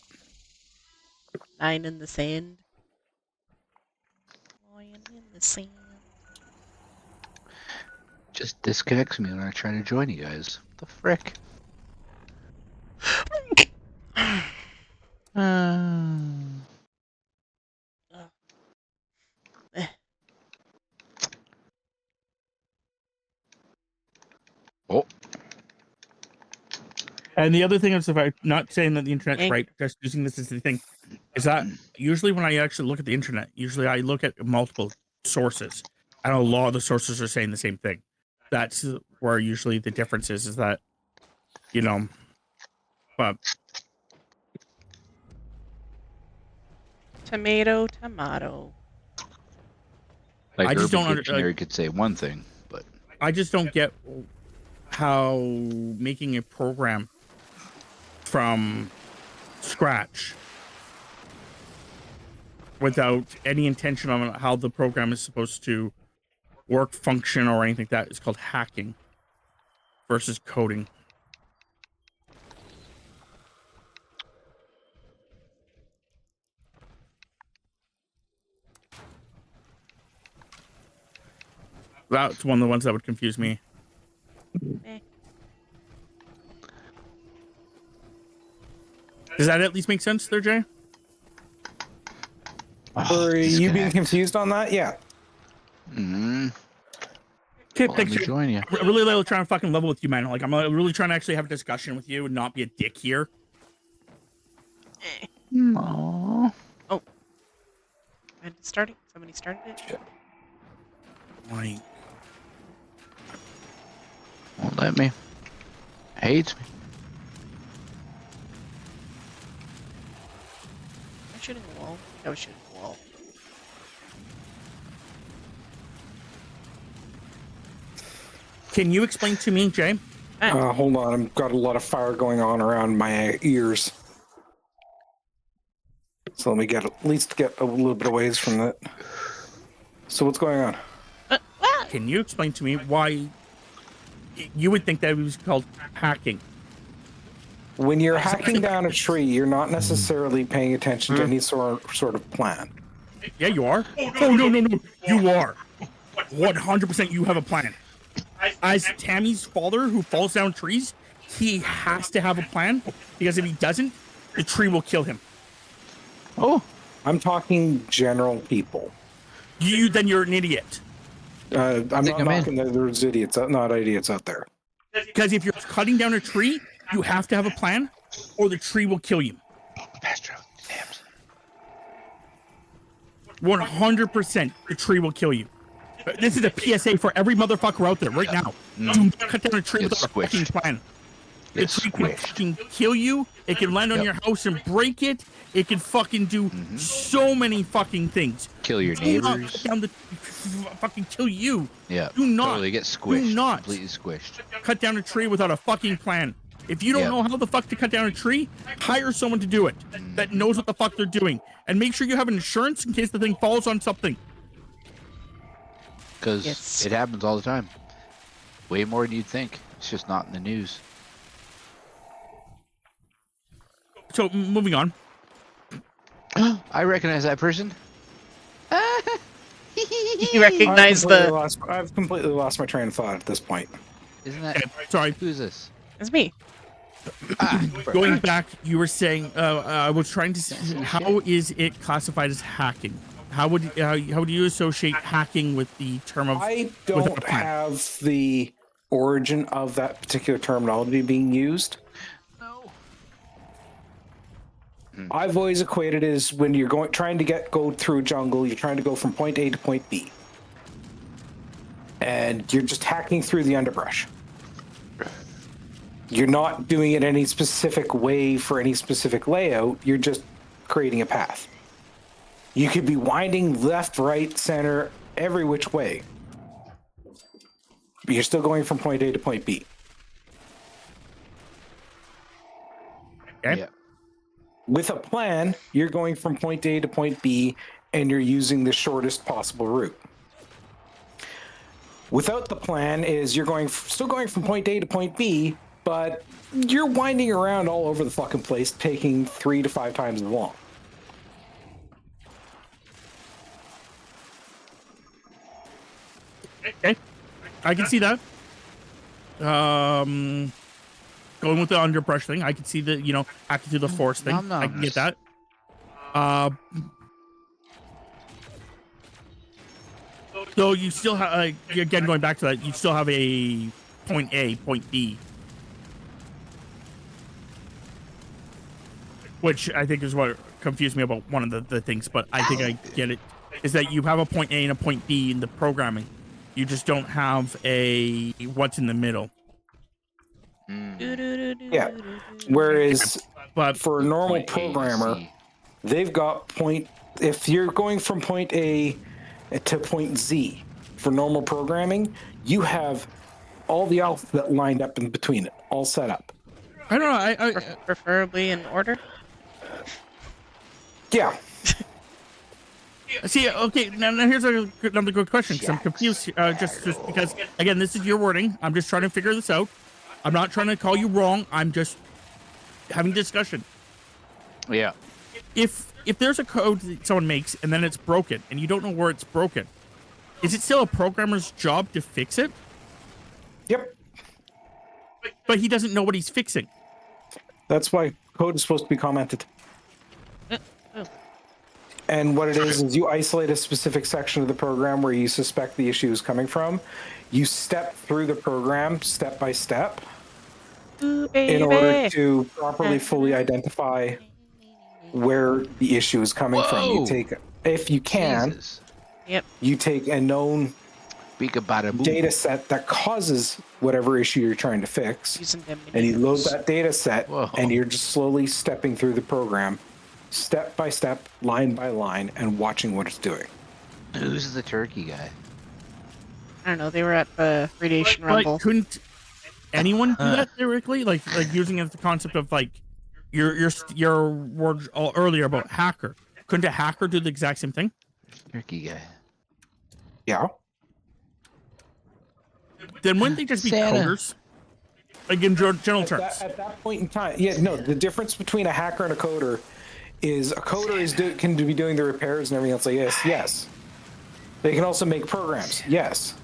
9 in the sand. Lion in the sand. Just disconnects me when I try to join you guys. What the frick? Oh, and the other thing is, if I'm not saying that the internet's right, just using this as the thing, is that usually when I actually look at the internet, usually I look at multiple sources, and a lot of the sources are saying the same thing. That's where usually the difference is that, but Tomato, tomato. like I just Urban don't Dictionary could say one thing, but I just don't get how making a program from scratch without any intention on how the program is supposed to work, function, or anything like that is called hacking versus coding. That's one of the ones that would confuse me. Eh. Does that at least make sense there, Jay? Are you being confused on that? Yeah. Okay, Well, let me picture. join you. I'm really trying to fucking level with you, man. Like I'm really trying to actually have a discussion with you and not be a dick here. Aww. Oh. And it's starting. Somebody started it. Like, Won't let me. Hates me. Am I shooting a wall? I was shooting a wall. can you explain to me, Jay? Hold on, I've got a lot of fire going on around my ears. So let me at least get a little bit away from that. So what's going on? Can you explain to me why you would think that it was called hacking? When you're hacking down a tree, you're not necessarily paying attention to any sort of plan. Yeah, you are. Oh, no. You are. 100% you have a plan. As Tammy's father who falls down trees, he has to have a plan because if he doesn't, the tree will kill him. Oh, I'm talking general people. Then you're an idiot. I'm not knocking that there's idiots, not idiots out there. Because if you're cutting down a tree, you have to have a plan or the tree will kill you. Pastor, 100% the tree will kill you. This is a PSA for every motherfucker out there right now. Do not cut down a tree without a fucking plan. The tree can fucking kill you. It can land on your house and break it. It can fucking do so many fucking things. Kill your Do not neighbors. cut down the fucking kill you. Yeah. Do not. Totally get squished. Do not Completely squished. cut down a tree without a fucking plan. If you don't know how the fuck to cut down a tree, hire someone to do it that knows what the fuck they're doing. And make sure you have insurance in case the thing falls on something. Because it happens all the time. Way more than you'd think. It's just not in the news. So, moving on. I recognize that person. You recognize I've completely lost my train of thought at this point. Isn't that? Sorry. Who's this? It's me. Going back, you were saying, I was trying to see, how is it classified as hacking? How would you associate hacking with the term of... I don't have the origin of that particular terminology being used. No. I've always equated it as when you're trying to go through a jungle, you're trying to go from point A to point B. And you're just hacking through the underbrush. You're not doing it any specific way for any specific layout, you're just creating a path. You could be winding left, right, center, every which way. But you're still going from point A to point B. Okay. Yeah. With a plan, you're going from point A to point B, and you're using the shortest possible route. Without the plan, is you're still going from point A to point B, but you're winding around all over the fucking place, taking 3 to 5 times as long. Okay, I can see that. Going with the underbrush thing, I can see the, hacking through the forest thing. I can get that. So you still have, again, going back to that, you still have a point A, point B. Which I think is what confused me about one of the things, but I think I get it. Is that you have a point A and a point B in the programming. You just don't have a what's in the middle. Yeah. Whereas But for a normal Point A to programmer, C. they've got if you're going from point A to point Z for normal programming, you have all the alphabet lined up in between it, all set up. I don't know. Preferably in order. Yeah. See, okay, now here's another good question, because I'm confused, just because, again, this is your wording. I'm just trying to figure this out. I'm not trying to call you wrong. I'm just having discussion. Yeah. If there's a code that someone makes and then it's broken and you don't know where it's broken, is it still a programmer's job to fix it? Yep. But he doesn't know what he's fixing. That's why code is supposed to be commented. And what it is you isolate a specific section of the program where you suspect the issue is coming from. You step through the program step by step in order to properly fully identify where the issue is coming from. You take if you can, Jesus. Yep. you take a known Bika bada boom. data set that causes whatever issue you're trying to fix, Using them and you load minions. that data set, Whoa. and you're just slowly stepping through the program, step by step, line by line, and watching what it's doing. Who's the turkey guy? I don't know. They were at the Radiation Rumble. Like, couldn't anyone do that theoretically? Like using it as the concept of like your words all earlier about hacker. Couldn't a hacker do the exact same thing? Turkey guy. Yeah. Then wouldn't they just be Santa. coders? Like in general terms. At that point in time, yeah, no. The difference between a hacker and a coder is a coder can be doing the repairs and everything else like this. Yes. They can also make programs. Yes.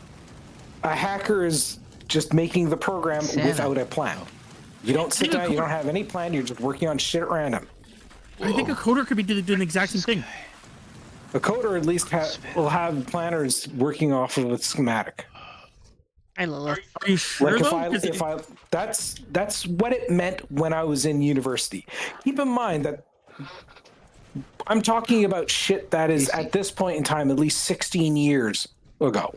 A hacker is just making the program without a plan. You don't sit down. You don't have any plan. You're just working on shit at random. I think a coder could be doing the exact same thing. A coder at least will have planners working off of a schematic. Hi, Lilith. Are you sure Like though? if I that's what it meant when I was in university. Keep in mind that I'm talking about shit that is at this point in time at least 16 years ago.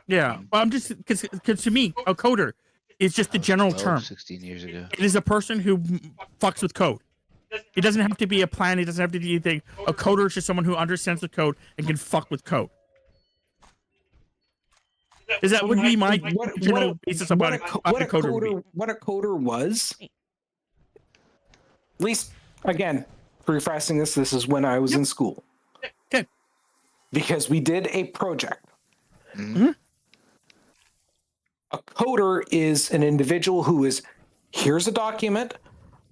Yeah, well, I'm just because to me a coder is just the general 12, term. 16 years ago. It is a person who fucks with code. It doesn't have to be a plan. It doesn't have to be anything. A coder is just someone who understands the code and can fuck with code. Is that would be my general basis about a coder would be. What a coder was, at least again, prefacing this is when I was in school. Okay. Because we did a project. Mm-hmm. A coder is an individual who is, here's a document.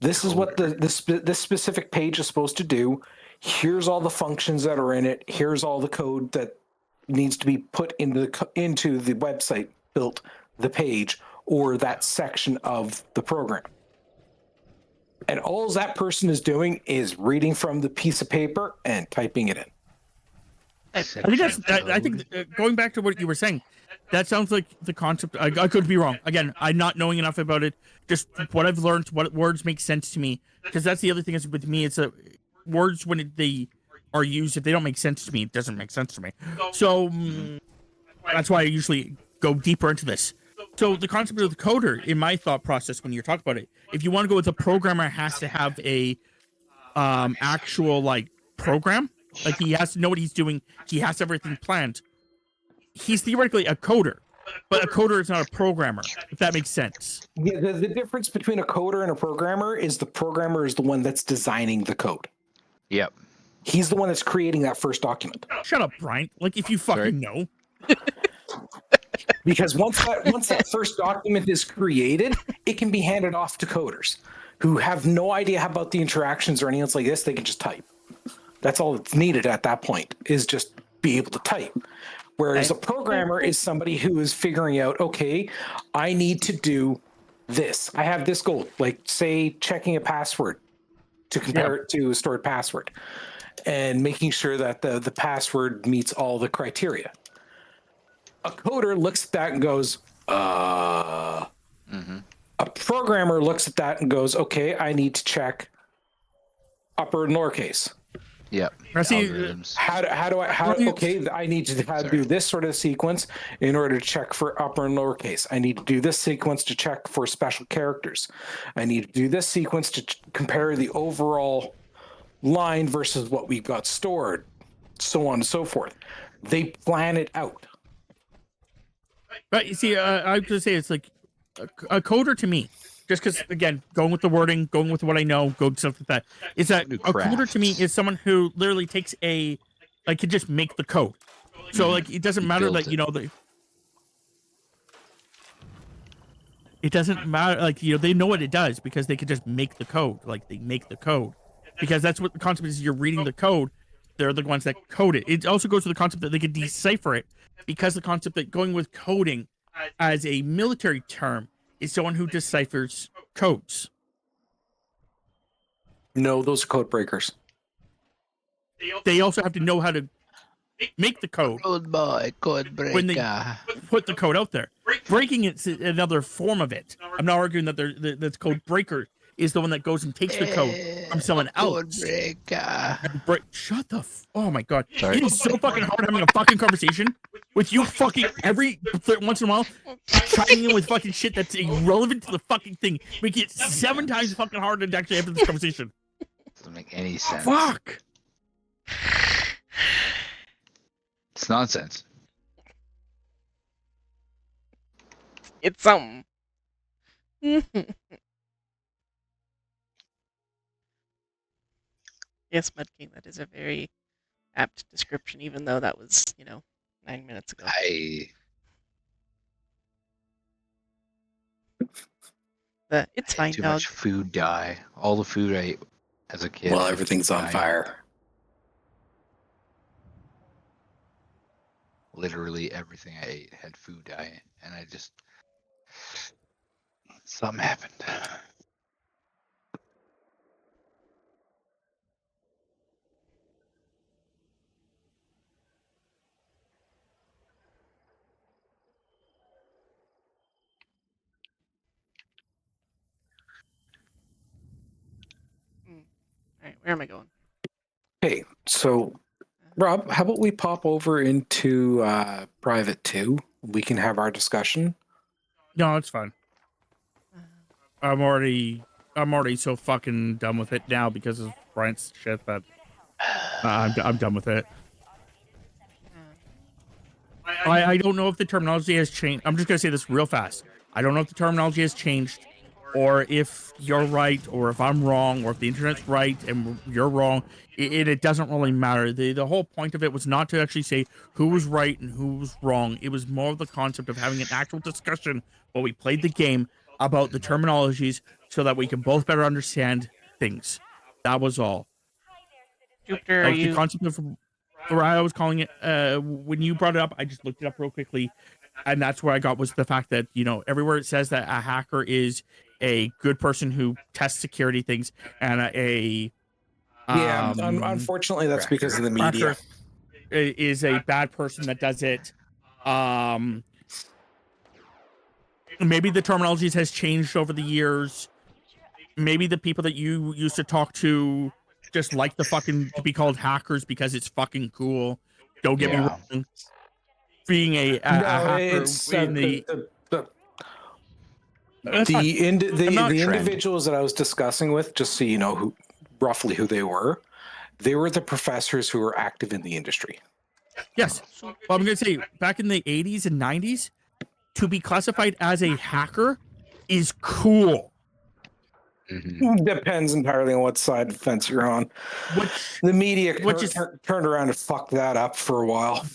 This is what this specific page is supposed to do. Here's all the functions that are in it. Here's all the code that needs to be put into the website built the page or that section of the program. And all that person is doing is reading from the piece of paper and typing it in. I think going back to what you were saying, that sounds like the concept. I could be wrong. Again, I'm not knowing enough about it. Just what I've learned, what words make sense to me. Because that's the other thing is with me, it's words when they are used, if they don't make sense to me, it doesn't make sense to me. So that's why I usually go deeper into this. So the concept of the coder, in my thought process, when you're talking about it, if you want to go with a programmer, has to have a actual like program. Like he has to know what he's doing. He has everything planned. He's theoretically a coder, but a coder is not a programmer, if that makes sense. Yeah, the difference between a coder and a programmer is the programmer is the one that's designing the code. Yep. He's the one that's creating that first document. Shut up, Brian. Like if you fucking know. Because once that first document is created, it can be handed off to coders who have no idea about the interactions or anything else like this. They can just type. That's all that's needed at that point is just be able to type. Whereas a programmer is somebody who is figuring out, okay, I need to do this. I have this goal, like say checking a password to compare it to a stored password and making sure that the password meets all the criteria. A coder looks at that and goes, A programmer looks at that and goes, okay, I need to check upper and lowercase. Yep. I see. Algorithms. I need to do this sort of sequence in order to check for upper and lowercase. I need to do this sequence to check for special characters. I need to do this sequence to compare the overall line versus what we got stored, so on and so forth. They plan it out. But you see, I was going to say it's like a coder to me, just because, again, going with the wording, going with what I know, go stuff like that, is that a coder to me is someone who literally takes can just make the code. So, like, it doesn't matter that, it doesn't matter, like, they know what it does because they can just make the code. Like, they make the code. Because that's what the concept is. You're reading the code. They're the ones that code it. It also goes to the concept that they can decipher it because the concept that going with coding as a military term is someone who deciphers codes. No, those are code breakers. They also have to know how to make the code. Code boy, code breaker. When they put the code out there. Breaking it's another form of it. I'm not arguing that that's code breaker is the one that goes and takes the code from someone else. Shut the oh my god. Sorry. It is so fucking hard having a fucking conversation with you fucking every once in a while chiming in with fucking shit that's irrelevant to the fucking thing, making it 7 times fucking harder to actually have this conversation. Doesn't make any sense. Fuck. It's nonsense. It's something. Yes, Mud King, that is a very apt description, even though that was, 9 minutes ago. It's fine, Too dog. much food die. All the food I ate as a kid. Well, had everything's food on dye. fire. Literally everything I ate had food dye, and I just something happened. All right, where am I going? Hey, so Rob, how about we pop over into private 2? We can have our discussion. No, it's fine. Uh, I'm already so fucking done with it now because of Bryant's shit that I'm done with it. I don't know if the terminology has changed. I'm just gonna say this real fast. I don't know if the terminology has changed, or if you're right, or if I'm wrong, or if the internet's right and you're wrong. It doesn't really matter. The whole point of it was not to actually say who was right and who was wrong. It was more of the concept of having an actual discussion while we played the game about the terminologies so that we can both better understand things. That was all. Jupiter, are Like the you? concept of, or I was calling it, when you brought it up, I just looked it up real quickly, and that's where I got was the fact that, everywhere it says that a hacker is a good person who tests security things, and Unfortunately, that's because of the media. cracker is a bad person that does it. Maybe the terminologies has changed over the years. Maybe the people that you used to talk to just like the fucking to be called hackers because it's fucking cool. Don't get me wrong. Being a hacker It's in that's fine. the I'm not individuals that I was discussing with, just so you know roughly who they were the professors who were active in the industry. Yes. Well, I'm going to say back in the 80s and 90s, to be classified as a hacker is cool. Depends entirely on what side of the fence you're on. The media turned around and fucked that up for a while.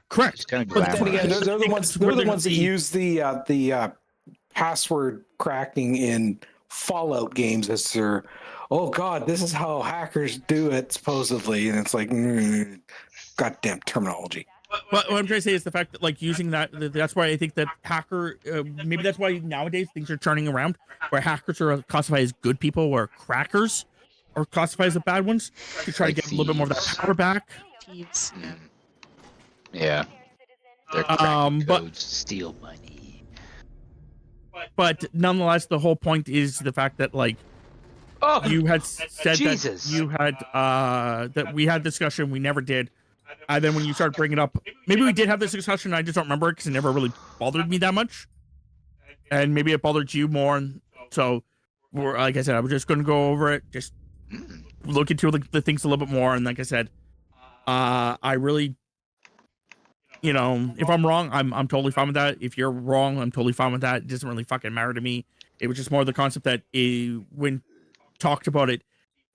Correct. Kind of But then again, they're the ones that use the password cracking in Fallout games as their, oh god, this is how hackers do it supposedly, and it's like, goddamn terminology. What I'm trying to say is the fact that, like, using that's why I think that hacker, maybe that's why nowadays things are turning around, where hackers are classified as good people, where crackers are classified as the bad ones, to try to get a little bit more of that power back. Thieves. Yeah. They're cracking codes to steal money. But nonetheless, the whole point is the fact that, like, you had said that you had that we had discussion, we never did. And then when you start bringing up, maybe we did have this discussion, I just don't remember it because it never really bothered me that much. And maybe it bothered you more. And so, like I said, I was just going to go over it, just look into the things a little bit more. And like I said, I really, if I'm wrong, I'm totally fine with that. If you're wrong, I'm totally fine with that. It doesn't really fucking matter to me. It was just more the concept that when talked about it,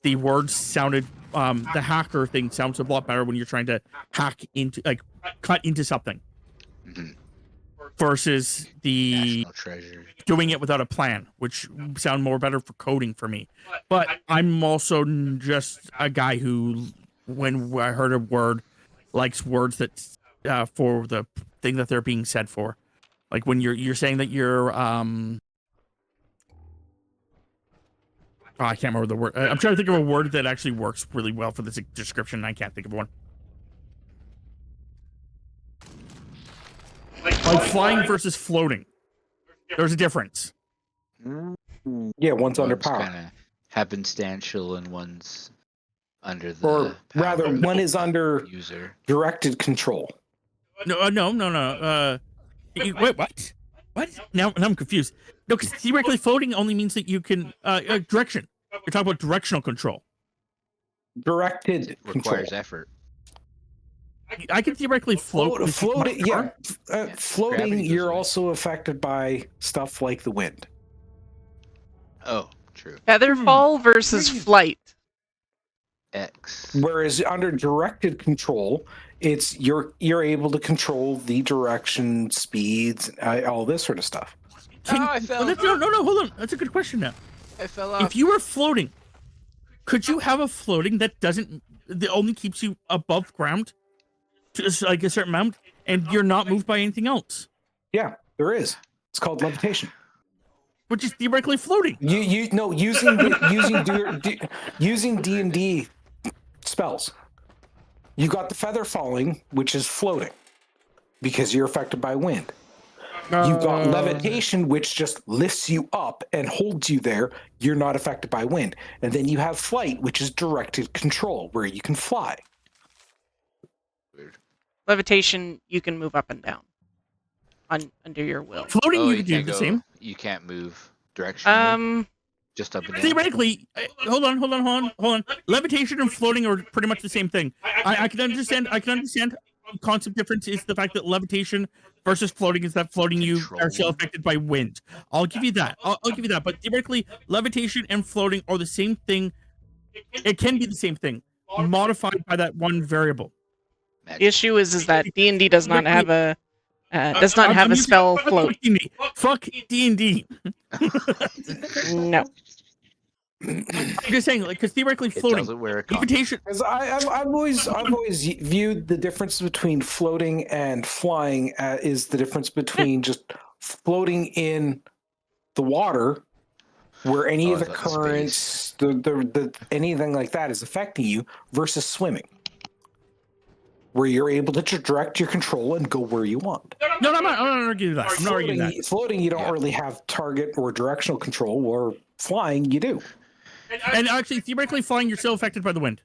the words sounded, the hacker thing sounds a lot better when you're trying to hack into, like, cut into something, versus the doing it without a plan, which sound more better for coding for me. But I'm also just a guy who, when I heard a word, likes words that for the thing that they're being said for. Like when you're saying that you're I can't remember the word. I'm trying to think of a word that actually works really well for this description, and I can't think of one. Like flying versus floating. There's a difference. Yeah, one's under One's power. kind of happenstantial and one's under the Or rather, power one is under user. directed control. No. Wait, what? What? Now I'm confused. No, because theoretically floating only means that you can direction. You're talking about directional control. Directed control. Requires effort. I can theoretically float. Floating, yeah. Floating, Gravity goes you're away. also affected by stuff like the wind. Oh, true. Featherfall versus flight. X. Whereas under directed control, it's you're able to control the direction, speeds, all this sort of stuff. I fell. No, hold on. That's a good question now. I fell off. If you were floating, could you have a floating that only keeps you above ground, just like a certain amount, and you're not moved by anything else? Yeah, there is. It's called levitation. Which is theoretically floating. Using D&D spells. You got the feather falling, which is floating because you're affected by wind. You've got levitation, which just lifts you up and holds you there. You're not affected by wind. And then you have flight, which is directed control, where you can fly. Weird. Levitation, you can move up and down under your will. Floating, Oh, you can do can't the go- same. You can't move directionally. Just up and down. Theoretically, hold on. Levitation and floating are pretty much the same thing. I can understand. The concept difference is the fact that levitation versus floating is that floating you are still affected by wind. I'll give you that. I'll give you that. But theoretically, levitation and floating are the same thing. It can be the same thing, modified by that one variable. The issue is that D&D does not have a spell float. Fuck D&D. No. I'm just saying, like, because theoretically, It floating, doesn't wear a levitation. Because I've always viewed the difference between floating and flying is the difference between just floating in the water, where any of the currents, the anything like that is affecting you, versus swimming, where you're able to direct your control and go where you want. No, I'm not arguing that. I'm not arguing that. Floating, you don't really have target or directional control, or flying, you do. And actually, theoretically, flying, you're still affected by the wind.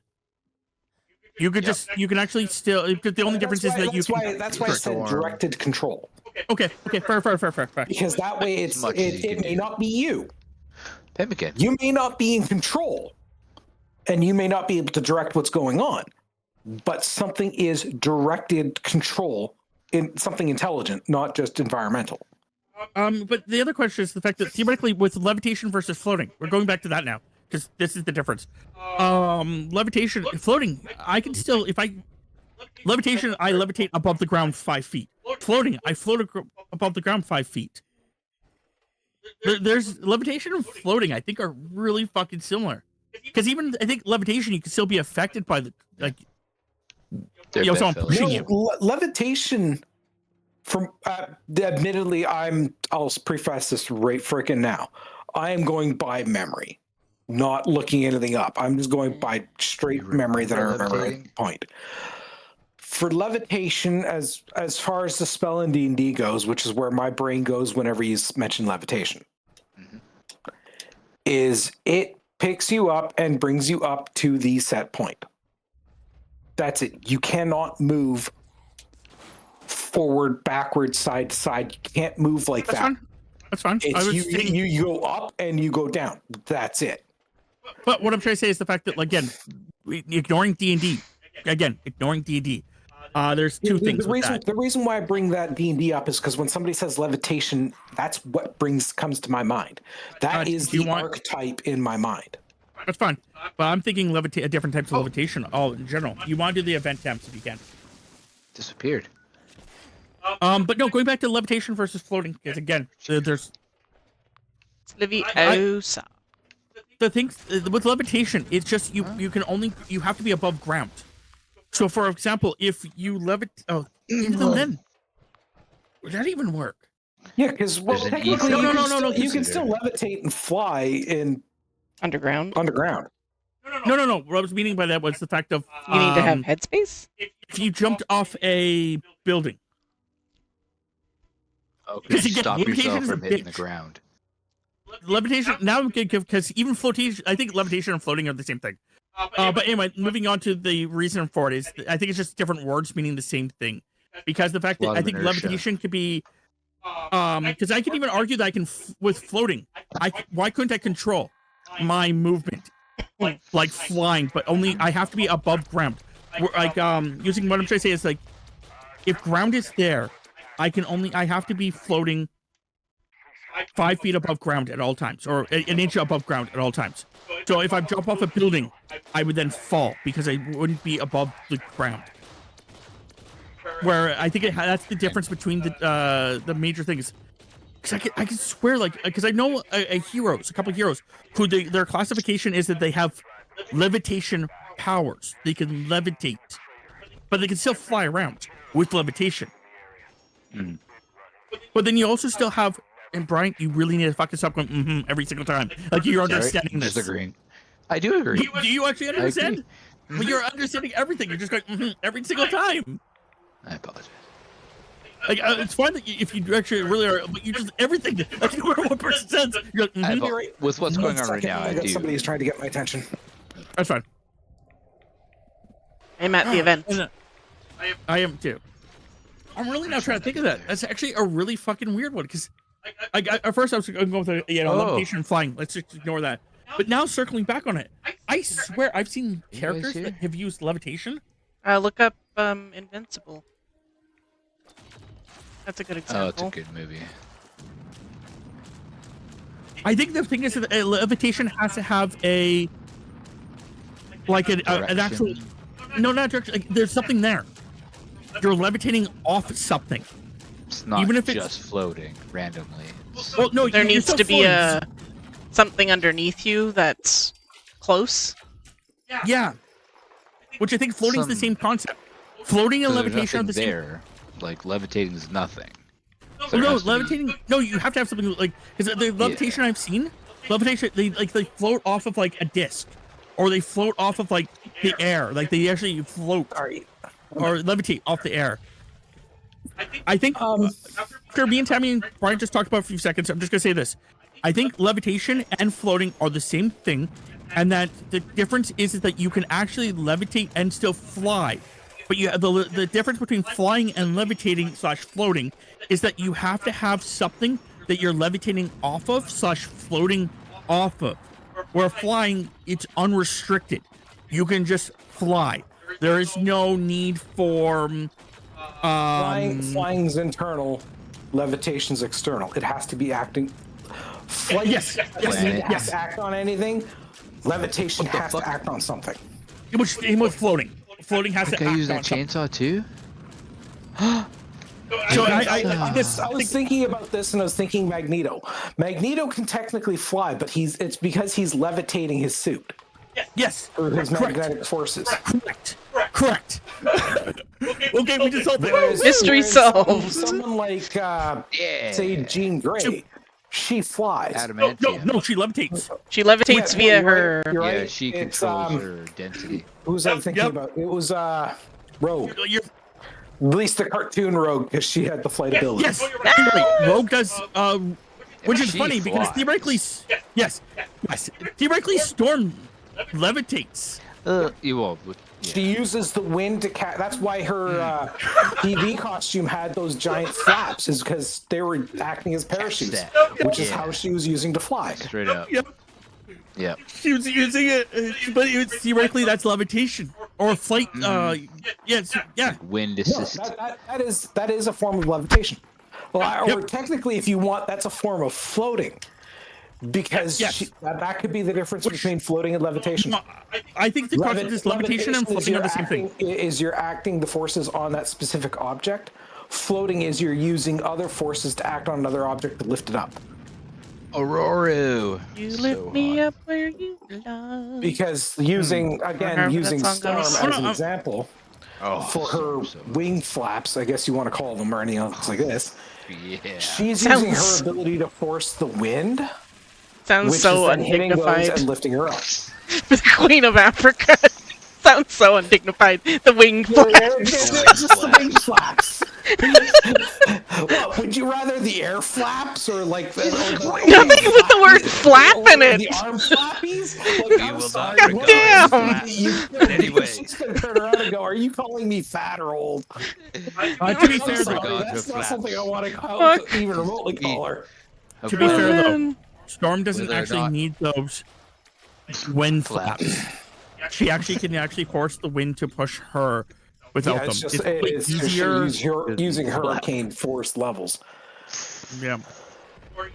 You could you can actually still. The only difference is that you can. That's why I said directed control. Okay, fair. Because that way, it may not be you. Pemmican. You may not be in control, and you may not be able to direct what's going on, but something is directed control in something intelligent, not just environmental. But the other question is the fact that theoretically, with levitation versus floating, we're going back to that now because this is the difference. Levitation, floating, I can still levitation, I levitate above the ground 5 feet. Floating, I float above the ground 5 feet. There's levitation and floating, I think, are really fucking similar. Because even I think levitation, you can still be affected by the someone pushing you. Levitation. From admittedly, I'll preface this right freaking now. I am going by memory, not looking anything up. I'm just going by straight memory that I remember at the point. For levitation, as far as the spell in D&D goes, which is where my brain goes whenever you mention levitation, is it picks you up and brings you up to the set point. That's it. You cannot move forward, backward, side to side. You can't move like that. That's fine. It's you go up and you go down. That's it. But what I'm trying to say is the fact that, again, ignoring D&D, there's two things with that. The reason why I bring that D&D up is because when somebody says levitation, that's what comes to my mind. That is the archetype in my mind. That's fine. But I'm thinking different types of levitation all in general. You want to do the event temps if you can. Disappeared. But no, going back to levitation versus floating, because again, there's Leviosa. the things with levitation. It's just you have to be above ground. So, for example, if you even then, would that even work? Yeah, because technically, you can still levitate and fly Underground. No. What I was meaning by that was the fact of You need to have headspace. if you jumped off a building. Okay, stop yourself levitation is a from hitting the bitch. ground. levitation. Now I'm good because even flotation. I think levitation and floating are the same thing. But anyway, moving on to the reason for it is I think it's just different words meaning the same thing. Because the fact A lot that I of think inertia. levitation could be, because I can even argue that I can with floating. Why couldn't I control my movement like flying, but only I have to be above ground. Like using what I'm trying to say is like if ground is there, I have to be floating 5 feet above ground at all times, or an inch above ground at all times. So if I jump off a building, I would then fall because I wouldn't be above the ground. Where I think that's the difference between the major things. Because I can swear, like, because I know a couple of heroes, who their classification is that they have levitation powers. They can levitate, but they can still fly around with levitation. Mm. But then you also still have, and Brian, you really need to fucking stop going every single time. Like you're understanding this. Just agreeing. I do agree. Do you actually understand? agree. But you're understanding everything. You're just going every single time. I apologize. Like it's fine that if you actually really are, but you just everything. Like no matter what person says, you're like, With what's going on right Second, now, I got do. Somebody's trying to get my attention. That's fine. I'm at the event. And, I am too. I'm really now trying to think of that. That's actually a really fucking weird one because at first I was going with levitation and flying. Let's just ignore that. But now circling back on it, I swear I've seen characters that have used levitation. Look up Invincible. That's a good example. Oh, it's a good movie. I think the thing is that levitation has to have an actual. No, not direction. Like, there's something there. You're levitating off something. It's not Even if just floating randomly. Well, no, There you're needs still to be floating. something underneath you that's close. Yeah. Which I think floating is the same concept. Floating and So there's levitation are the nothing same. there. Like levitating is nothing. Oh, There no, has to be- levitating. No, you have to have something like because the levitation I've seen, levitation they float off of like a disc, or they float off of like the air. Like they actually float or levitate off the air. I think after me and Tammy and Brian just talked about for a few seconds, I'm just gonna say this. I think levitation and floating are the same thing, and that the difference is that you can actually levitate and still fly. But you have the difference between flying and levitating / floating is that you have to have something that you're levitating off of / floating off of. Where flying, it's unrestricted. You can just fly. There is no need for Flying's internal, levitation's external. It has to be acting. Flight yes, has to act on anything. Levitation has to act on something. Which floating. Floating has Can to I act use on that something. chainsaw too? So I was thinking about this, and I was thinking Magneto. Magneto can technically fly, but it's because he's levitating his suit yes, or his correct. magnetic forces. Correct. Okay, we just solved it. Mystery solved. Someone like, say, Jean Grey, she flies. Adamantium. No, she levitates. She levitates via her. You're Yeah, right. she It's, controls her density. Who was I thinking Yep. about? It was Rogue. You're, At least the cartoon Rogue, because she had the flight ability. yes, you're right. Rogue does, which is She funny because flies. theoretically, yes, theoretically Storm levitates. You won't. She uses the wind to catch. That's why her TV costume had those giant flaps, is because they were acting as parachutes, which is how she was using to fly. Straight up. Yep. Yep. She was using it, but theoretically that's levitation or flight. Yes, yeah. Wind No, assist. that is a form of levitation. Well, or technically, if you want, that's a form of floating, because Yes. that could be the difference between floating and levitation. I think the concept is levitation and floating are the same thing. Is you're acting the forces on that specific object. Floating is you're using other forces to act on another object to lift it up. Aurora. You lift me up where you belong. Because using However using that song Storm goes. as an example for her wing flaps, I guess you want to call them, or anything else like this. Yeah. She's using her Sounds- ability to force the wind, Sounds which so is then hitting those undignified. and lifting her up. The Queen of Africa. Sounds so undignified. The wing flaps. It's just the wing flaps. What would you rather, the air flaps or like the, Nothing with the word flap in it. The arm flappies? Look, You I'm will sorry. not what regard are you- flaps you- in any way. She's gonna turn around and go, "Are you calling me fat or old?" To be I'm fair, sorry, regard that's her not something I flaps. want to call, Fuck. even remotely call her. To be fair, though, Man. Storm doesn't Whether or actually not- need those wind Flaps. flaps. She actually can force the wind to push her without Yeah, them. it's just way it's just easier. using hurricane force levels. Yeah.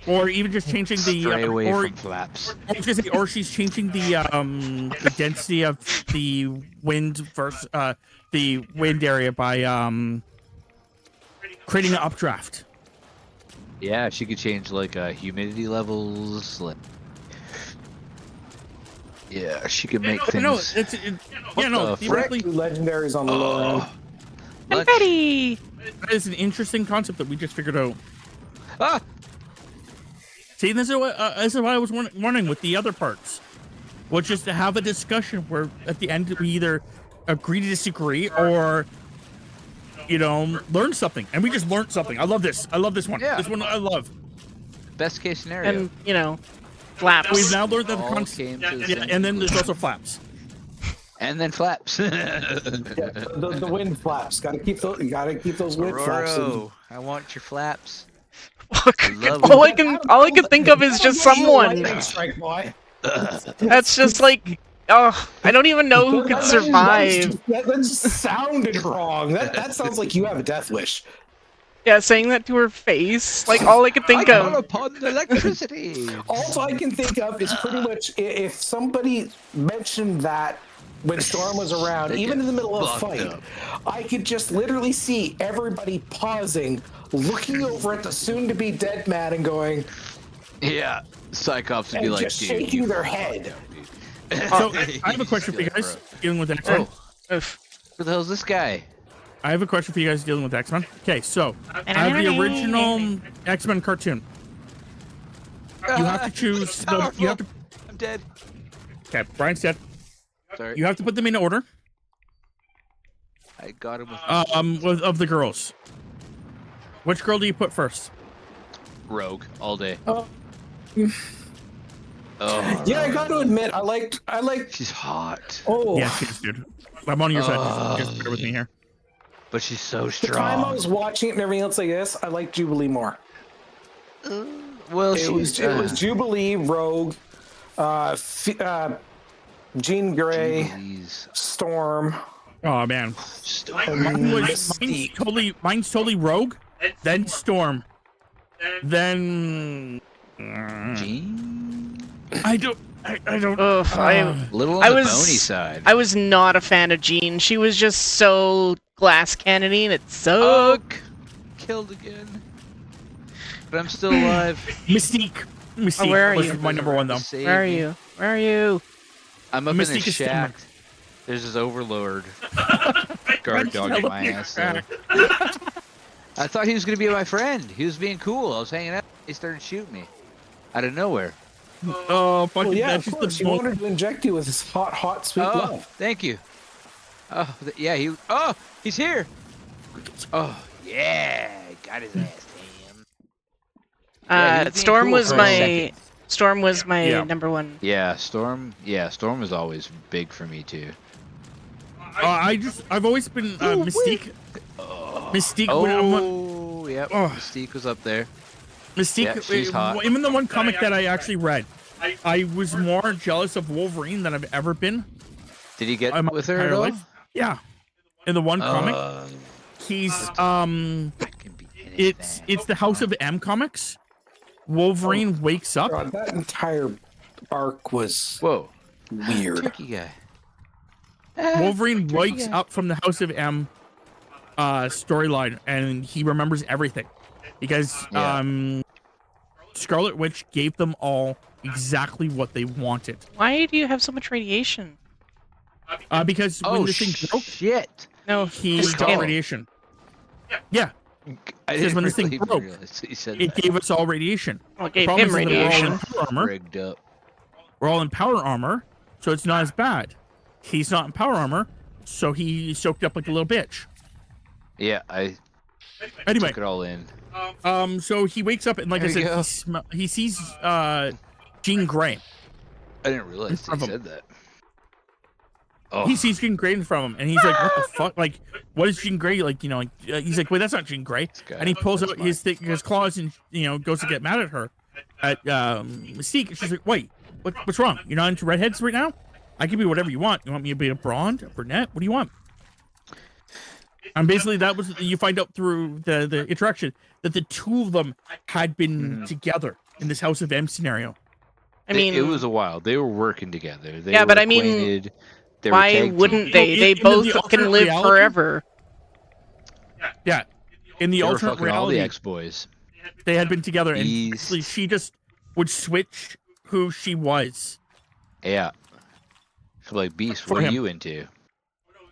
Or even just changing the Stray away or, from flaps. I was gonna say, or she's changing the density of the wind versus the wind area by creating an updraft. Yeah, she could change like humidity levels. Like, yeah, she could make things. No, yeah, no, the frick? theoretically, Two legendaries on the lower end. Look. Confetti. that is an interesting concept that we just figured out. Ah! See, this is what I was wondering with the other parts, was just to have a discussion where at the end we either agree to disagree or, learn something. And we just learned something. I love this. I love this one. Yeah. This one I love. Best case scenario. And, flaps. We've now learned that the All concept. came to the Yeah, same and then there's conclusion. also flaps. And then flaps. Yeah, the wind flaps. Gotta keep those wind flaps. Aurora, I want your flaps. Fuck. love all it. I can think of is just someone. Lightning strike, boy. That's just like, I don't even know who could survive. That just sounded wrong. That sounds like you have a death wish. Yeah, saying that to her face. Like, all I could think I call of. upon electricity. All I can think of is pretty much if somebody mentioned that when Storm was around, They even get in the middle of a fucked fight, up. I could just literally see everybody pausing, looking over at the soon-to-be dead man and going, Yeah, Cyclops would be and like, just dude, shaking you their fucked head. up, dude. So I have a question for you guys dealing with X-Men. Oh, who the hell's this guy? I have a question for you guys dealing with X-Men. Okay, so I have the original X-Men cartoon. You have to choose. You have to. I'm dead. Okay, Brian's dead. Sorry. You have to put them in order. I got him with Of the girls. Which girl do you put first? Rogue all day. Oh. Oh, Yeah, I got to admit, I like. she's hot, Oh, Yeah, she is, dude. I'm on your side. Just bear with me here. but she's so the time I strong. was watching it and everything else like this, I like Jubilee more. Well, It was Jubilee, Rogue, Jean Grey, Jeez. Storm. Oh man, mine's totally Rogue, then Storm, then Jean? I don't. Ugh, Little on I the was- bony side. I was not a fan of Jean. She was just so glass cannony, and it sucked. Killed again. But I'm still alive. Mystique. Mystique where are was you? my number one though. Save Where are me. you? Where are you? I'm up in a Mystique is shack. There's this overlord. Guard dogging my ass. Though. I thought he was gonna be my friend. He was being cool. I was hanging out. He started shooting me out of nowhere. Oh, fucking Well, yeah, that's of just course. the He most. wanted to inject you with his hot, sweet Oh, love. thank you. Oh, yeah. He's here. Oh, yeah. Got his ass. Damn. Yeah, he was being Storm cool was for a my second. Storm was my Yeah. number one. Yeah, Storm. Yeah, Storm was always big for me too. I've always been Mystique. Mystique. Oh, yep. Oh. Mystique was up there. Mystique. Yeah, she's hot. Even the one comic that I actually read, I was more jealous of Wolverine than I've ever been. Did he get my with her at entire all? life. Yeah. In the one comic, he's That can be anything. it's the House of M comics. Wolverine wakes up. God, that entire arc was Whoa, weird. tricky guy. Wolverine wakes up from the House of M storyline, and he remembers everything because Yeah. Scarlet Witch gave them all exactly what they wanted. Why do you have so much radiation? Because when Oh this thing broke, shit! No, he just got kidding. radiation. Yeah, I Because when this thing really even broke, realize he said it that. gave us all radiation. Well, it gave Problem him is that we're all in radiation. power armor. Rigged up. We're all in power armor, so it's not as bad. He's not in power armor, so he soaked up like a little bitch. Yeah, Anyway, Took it all in. so he wakes up and like There I you said, go. he sees Jean Grey. I didn't realize front he of him. said that. Oh, He sees Jean Grey from him, and he's like, "What the fuck? Like, what is Jean Grey like? You know, like he's like, wait, that's not Jean Grey." this guy, And he pulls that's out his his claws and goes to get mad at her, at Mystique. And she's like, "Wait, what's wrong? You're not into redheads right now? I can be whatever you want. You want me to be a blonde, a brunette? What do you want?" And basically, that was you find out through the interaction that the two of them had been together in this House of M scenario. I mean, it was a while. They were working together. They Yeah, were but I mean, acquainted. They were why tag wouldn't teaming. they? They in the both alternate can live reality- forever. Yeah, in the They were alternate fucking all the reality, ex-boys. they had been together, and Beast. basically she just would switch who she was. Yeah. So like, Beast, For what are him. you into?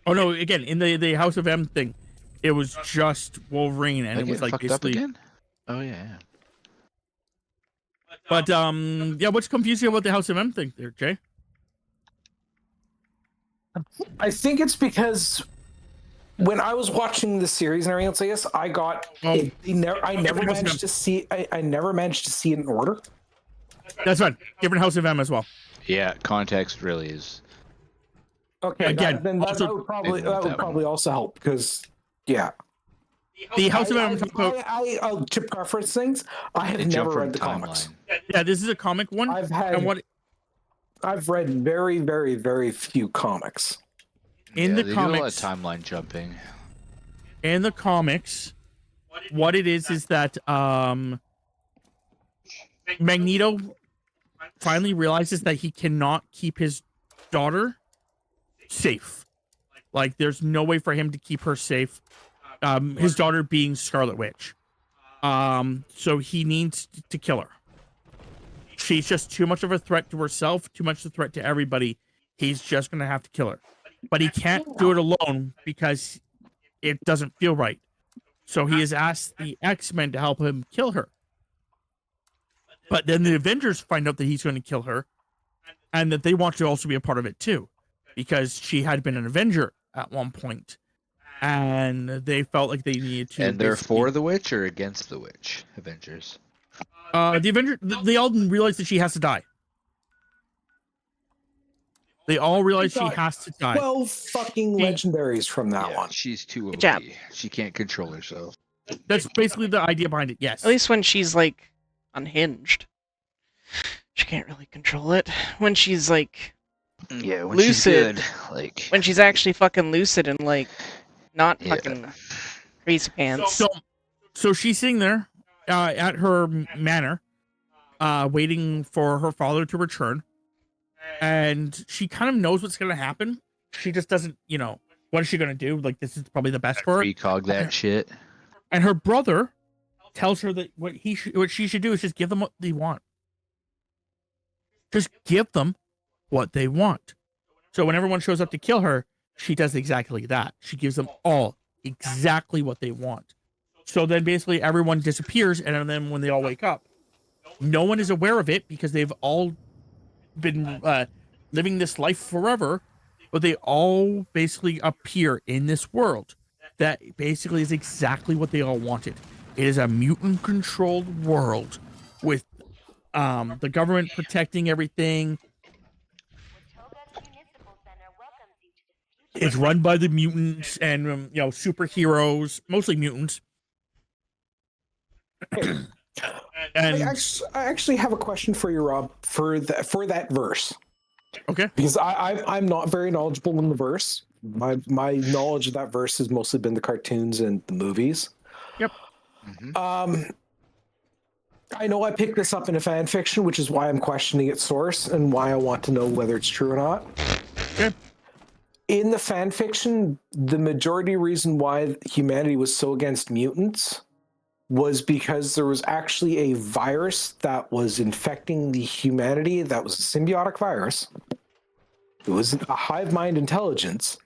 Oh no! Again, in the House of M thing, it was just Wolverine, and I it was get like fucked up basically. again? Oh yeah. But yeah, what's confusing about the House of M thing, there, Jay? I think it's because when I was watching the series and everything else like this, I got Oh. I never managed to see I never managed to see it in order. That's fine. Different House of M as well. Yeah, context really is. Okay, Again, then that also- would probably Didn't want that one. also help because yeah. The House of M. To preference things, I have They jump never from read the comics. timeline. Yeah, this is a comic one, and I've read very, very, very few comics. in Yeah, the they do a lot of comics, timeline jumping. in the comics, what it is that Magneto finally realizes that he cannot keep his daughter safe. Like, there's no way for him to keep her safe. His daughter being Scarlet Witch. So he needs to kill her. She's just too much of a threat to herself, too much of a threat to everybody. He's just gonna have to kill her. But he can't do it alone because it doesn't feel right. So he has asked the X-Men to help him kill her. But then the Avengers find out that he's going to kill her, and that they want to also be a part of it too, because she had been an Avenger at one point, and they felt like they needed to. And they're basically- for the witch or against the witch? Avengers. the Avenger. They all realize that she has to die. They all realize she got has to die. 12 fucking legendaries from that Yeah, one. she's too Good OP. job. She can't control herself. That's basically the idea behind it. Yes. At least when she's like unhinged, she can't really control it. When she's like, Yeah, when Lucid. she's good, like when she's actually fucking lucid and like not Yeah. fucking crazy pants. So she's sitting there at her manor, waiting for her father to return, and she kind of knows what's going to happen. She just doesn't, what is she going to do? Like, this is probably the best for her. precog that shit. And her brother tells her that what she should do is just give them what they want. Just give them what they want. So when everyone shows up to kill her, she does exactly that. She gives them all exactly what they want. So then basically everyone disappears, and then when they all wake up, no one is aware of it because they've all been living this life forever, but they all basically appear in this world that basically is exactly what they all wanted. It is a mutant-controlled world with the government protecting everything. It's run by the mutants and superheroes, mostly mutants. And I actually have a question for you, Rob, for that verse. okay, Because I'm not very knowledgeable in the verse. My knowledge of that verse has mostly been the cartoons and the movies. Yep. Mhm. I know I picked this up in a fan fiction, which is why I'm questioning its source and why I want to know whether it's true or not. okay. In the fan fiction, the majority reason why humanity was so against mutants was because there was actually a virus that was infecting the humanity. That was a symbiotic virus. It was a hive mind intelligence,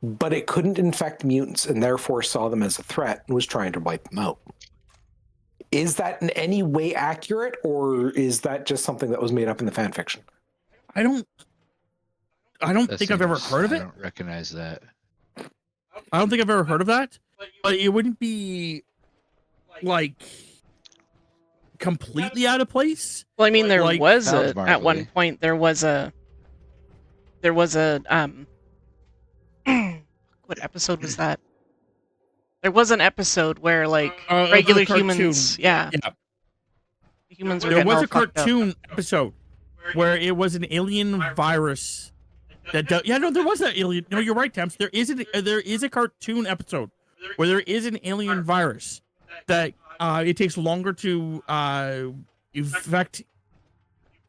but it couldn't infect mutants and therefore saw them as a threat and was trying to wipe them out. Is that in any way accurate, or is that just something that was made up in the fan fiction? I don't That think I've ever seems- heard of I it. don't recognize that. I don't think I've ever heard of that. but it wouldn't be like completely out of place. Well, I mean, there Like, was sounds at one marvelly. point there was a what episode was that? There was an episode where like of the regular cartoon. humans, yeah, Yeah, humans were there getting was all a fucked up. cartoon episode where it was an alien virus that yeah, no, there was an alien. No, you're right, Temps. There is a cartoon episode where there is an alien virus that it takes longer to infect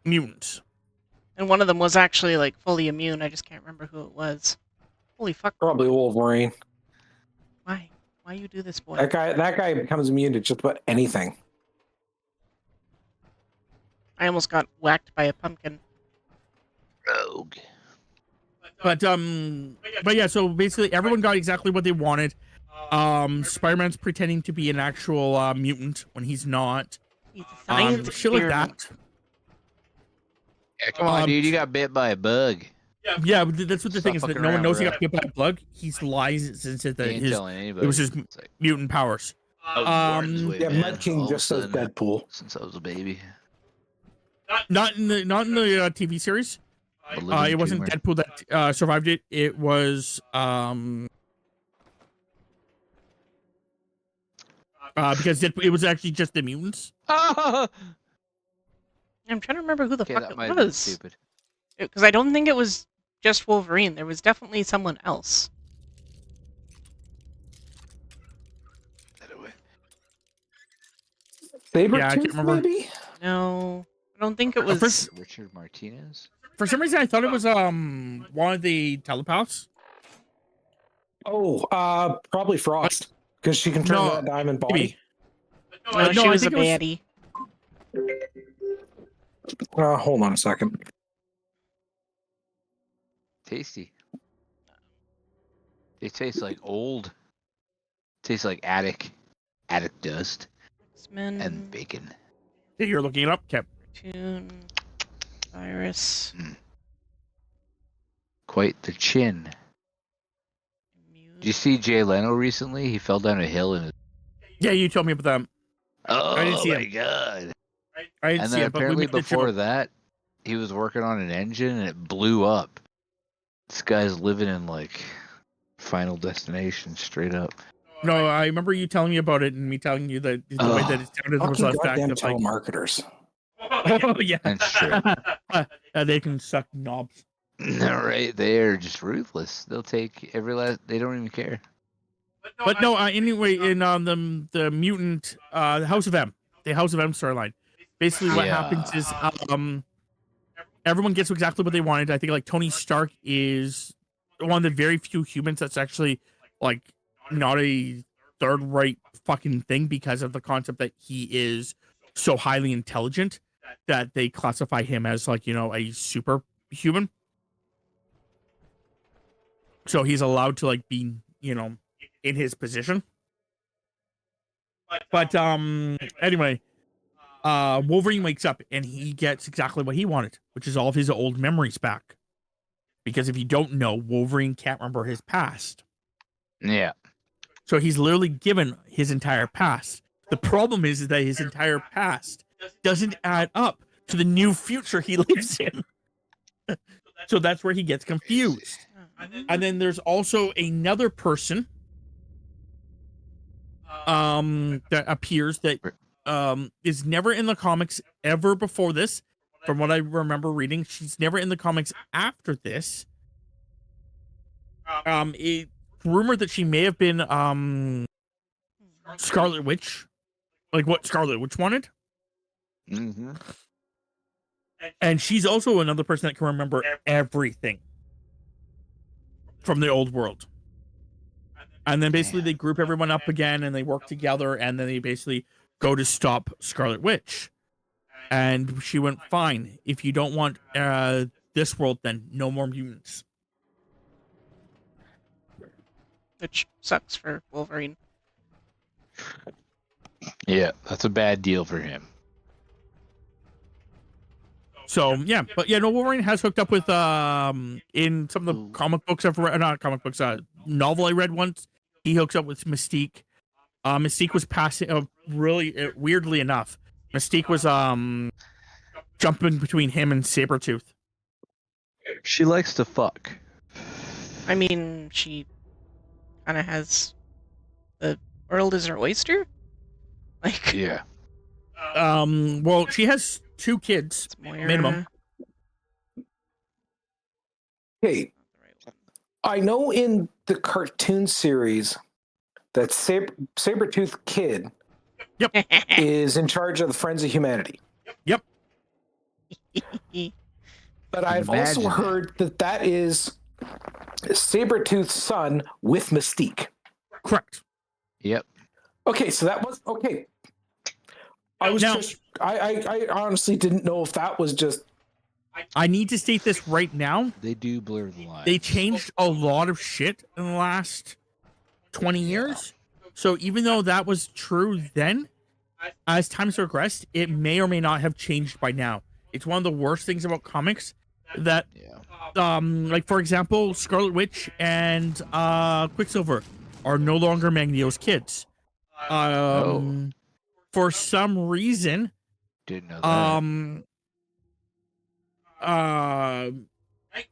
mutants. And one of them was actually like fully immune. I just can't remember who it was. Holy fuck! Probably Wolverine. Why? Why you do this, boy? That guy becomes immune to just about anything. I almost got whacked by a pumpkin. Rogue. But yeah, so basically everyone got exactly what they wanted. Spider-Man's pretending to be an actual mutant when he's not. He's a science Shit like experiment. that. Yeah, come on, dude. You got bit by a bug. Yeah, but that's what the Stop thing is, that fucking no one around, knows he bro. got bit by a bug. He lies and says that He ain't his telling anybody. was his It's like, mutant powers. I was born this way, Yeah, man. Mud King All of a just says sudden, Deadpool. Since I was a baby. Not in the TV series. A living It wasn't tumor. Deadpool that survived it. It was because Deadpool, it was actually just the mutants. I'm trying to remember who the Okay, fuck that it might have been was. stupid. Because I don't think it was just Wolverine. There was definitely someone else. That away. Sabretooth, Yeah, I can't remember. maybe? No, I don't think it was. first- Richard Martinez? For some reason, I thought it was one of the telepaths. Oh, probably Frost. Because she can turn No, that diamond body. maybe. No, no, she I was a think it was- baddie. Hold on a second. Tasty. They taste like old. Tastes like attic dust X-Men, and bacon. Hey, you're looking it up, Kev. Cartoon, Virus, Quite the chin. Immune. Did you see Jay Leno recently? He fell down a hill and. Yeah, you told me about them. Oh didn't see my him. god! I didn't And see then it, but we apparently made the before joke. that, he was working on an engine and it blew up. This guy's living in like Final Destination, straight up. No, I remember you telling me about it and me telling you that the way that it sounded was Fucking less goddamn active. Like, telemarketers. oh yeah, That's true. They can suck knobs. No, right? They're just ruthless. They'll take every last. They don't even care. But no, anyway, in the mutant the House of M storyline, basically what Yeah. happens is everyone gets exactly what they wanted. I think like Tony Stark is one of the very few humans that's actually like not a third-rate fucking thing because of the concept that he is so highly intelligent that they classify him as like, you know, a superhuman. So he's allowed to like be, you know, in his position. But anyway, Wolverine wakes up and he gets exactly what he wanted, which is all of his old memories back. Because if you don't know, Wolverine can't remember his past. Yeah. So he's literally given his entire past. The problem is that his entire past doesn't add up to the new future he lives in. So that's where he gets confused. And then there's also another person that appears that is never in the comics ever before this. From what I remember reading, she's never in the comics after this. It rumored that she may have been Scarlet Witch, like what Scarlet Witch wanted. Mm-hmm. And she's also another person that can remember everything from the old world. And then basically they group everyone up again and they work together and then they basically go to stop Scarlet Witch. And she went, fine, if you don't want this world, then no more mutants. Which sucks for Wolverine. Yeah, that's a bad deal for him. So yeah, but yeah, no, Wolverine has hooked up with in some of the comic books I've read, not comic books, novel I read once. he hooks up with Mystique. Mystique was passing. Really weirdly enough, Mystique was jumping between him and Sabretooth. She likes to fuck. I mean, she kind of has the world as her oyster. Like, Yeah. Well, she has 2 kids it's Moira. minimum. Okay, I know in the cartoon series that Sabretooth Kid is in charge of the Friends of Humanity. Yep. But I've also Imagine heard that is Sabretooth's son with Mystique. Correct. Yep. Okay, so that was okay. I was Now- just I honestly didn't know if that was just I need to state this right now. They do blur the lines. They changed a lot of shit in the last 20 years. So even though that was true then, as time's progressed, it may or may not have changed by now. It's one of the worst things about comics that, Yeah. like for example, Scarlet Witch and Quicksilver are no longer Magneto's kids. For some reason, Didn't know that.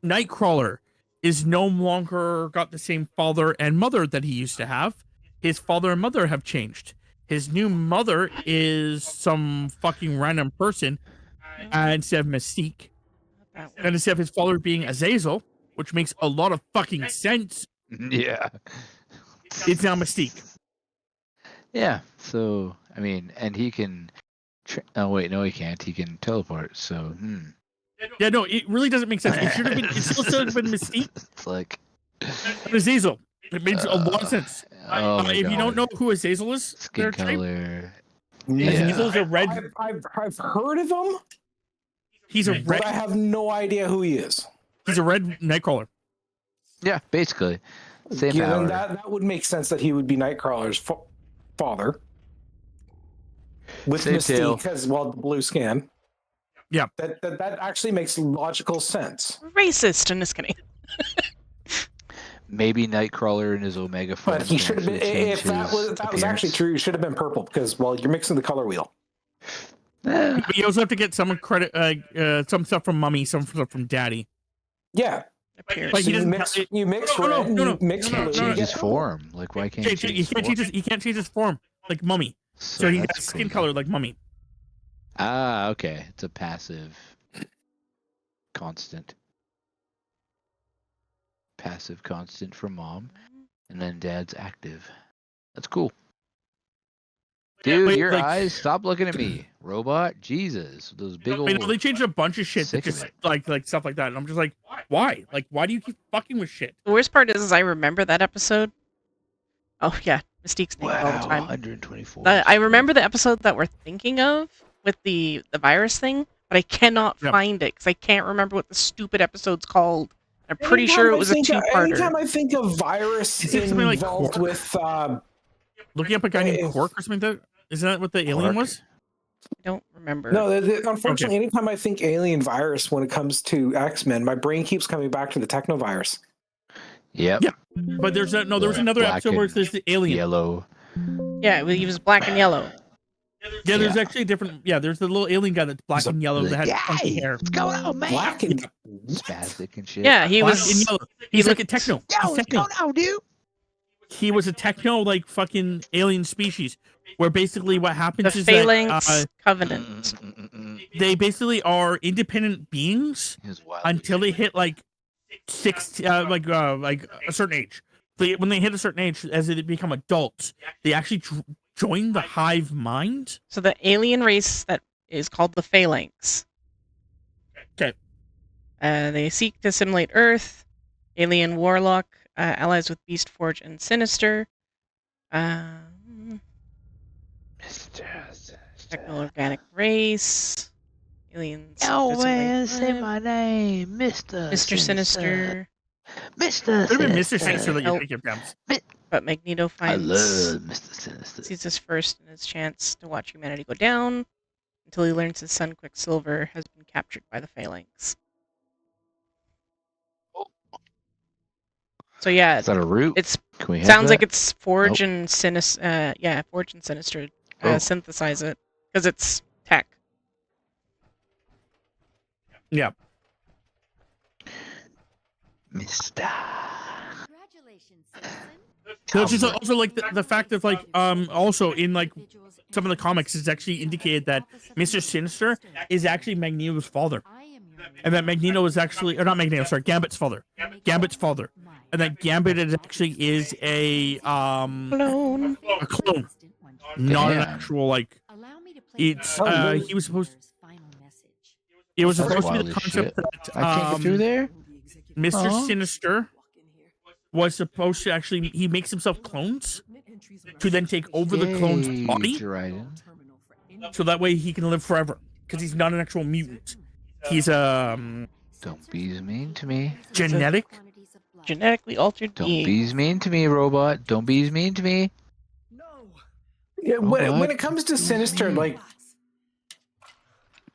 Nightcrawler is no longer got the same father and mother that he used to have. His father and mother have changed. His new mother is some fucking random person instead of Mystique. And instead of his father being Azazel, which makes a lot of fucking sense, Yeah. it's now Mystique. Yeah. So I mean, and he can. Oh wait, no, he can't. He can teleport. So. Yeah, no, it really doesn't make sense. It should have been. It still should have been Mystique, It's like. but Azazel. It makes a lot of sense. Oh my If you don't God. know who Azazel is, Skin their type, color. Azazel's a red. I've heard of him, He's a red. but I have no idea who he is. He's a red Nightcrawler. Yeah, basically. Same Given power. that would make sense that he would be Nightcrawler's father. With Same tail. Mystique as well, the blue skin. Yeah. That actually makes logical sense. Racist. I'm just kidding. Maybe Nightcrawler in his Omega form. But he should have been. If that was actually true, he should have been purple because you're mixing the color wheel. But you also have to get some credit, some stuff from Mummy, some stuff from Daddy. Yeah. Appears. Like, So he you doesn't mix No, no, red, no, you mix no, no, blue, no, you Change get his form. Like, why can't He he change his form? can't change his form like Mummy. So he that's has skin crazy. color like Mummy. Ah, okay. It's a passive constant. Passive constant from mom, and then dad's active. That's cool. Dude, but, your like- eyes, stop looking at me. Robot, Jesus. Those big old. I know they changed a bunch of shit, Sick that of just it. like stuff like that, and I'm just like, why? Like, why do you keep fucking with shit? The worst part is I remember that episode. Oh yeah, Mystique's name all the Wow, time. 124. I remember the episode that we're thinking of with the virus thing, but I cannot Yep. find it because I can't remember what the stupid episode's called. I'm pretty sure it was a two-parter. Anytime I think of virus Is it something like involved Quark? with Looking up a guy named If- Quark or something like that? Isn't that what the alien Quark? was? I don't remember. no, unfortunately, anytime I think alien virus when it comes to X-Men, my brain keeps coming back to the technovirus. Yep. Yeah. But there was another Black episode where and there's the alien. Yellow. Yeah, he was black and yellow. Yeah, there's Yeah. actually a different. Yeah, there's the little alien guy that's black He's a- and yellow that had funky hair. What's going on, man? Black and Spastic and shit. Yeah, he Black was. and yellow. He's like a looked- techno. Yo, He's what's techno. going on, dude? He was a techno like fucking alien species, where basically what The happens is Phalanx that Covenant. they basically are independent beings He's wild. until they hit like like a certain age. When they hit a certain age, as they become adults, they actually join the hive mind. So the alien race that is called the Phalanx. Okay. They seek to assimilate Earth. Alien warlock allies with Beast Forge and Sinister. Techno-organic race. Aliens. Oh assimilate man, say Earth. my name, Mr. Mr. Sinister. Mr. Could have been Mr. Sinister. Sinister that you Oh. think of Dams. But Magneto I finds love Mr. Sinister. sees this first in his chance to watch humanity go down until he learns his son Quicksilver has been captured by the Phalanx. So yeah, Is that a root? it's Can we have Sounds that? like it's Forge and Sinister. Yeah, Forge and Sinister Oh. synthesize it because it's tech. Yeah. Mister. Congratulations, citizen. No, it's just also like the fact of like also in like some of the comics, it's actually indicated that Mr. Sinister is actually Magneto's father, and that Magneto is actually, or not Magneto, sorry, Gambit's father. Gambit's father, and that Gambit is actually is a Clone. clone, not an Damn. actual like. It's Oh, no. he was supposed. It was That's supposed to be wild the as concept shit. that I can't get through there? Mr. Aw. Sinister was supposed to actually, he makes himself clones to then take over the clone's Yay, body, Dryden. so that way he can live forever, because he's not an actual mutant. He's Don't be mean to me. genetic. Genetically altered Don't being. be mean to me, robot. Don't be mean to me. Yeah, when Robot, it comes to don't be Sinister, mean. like,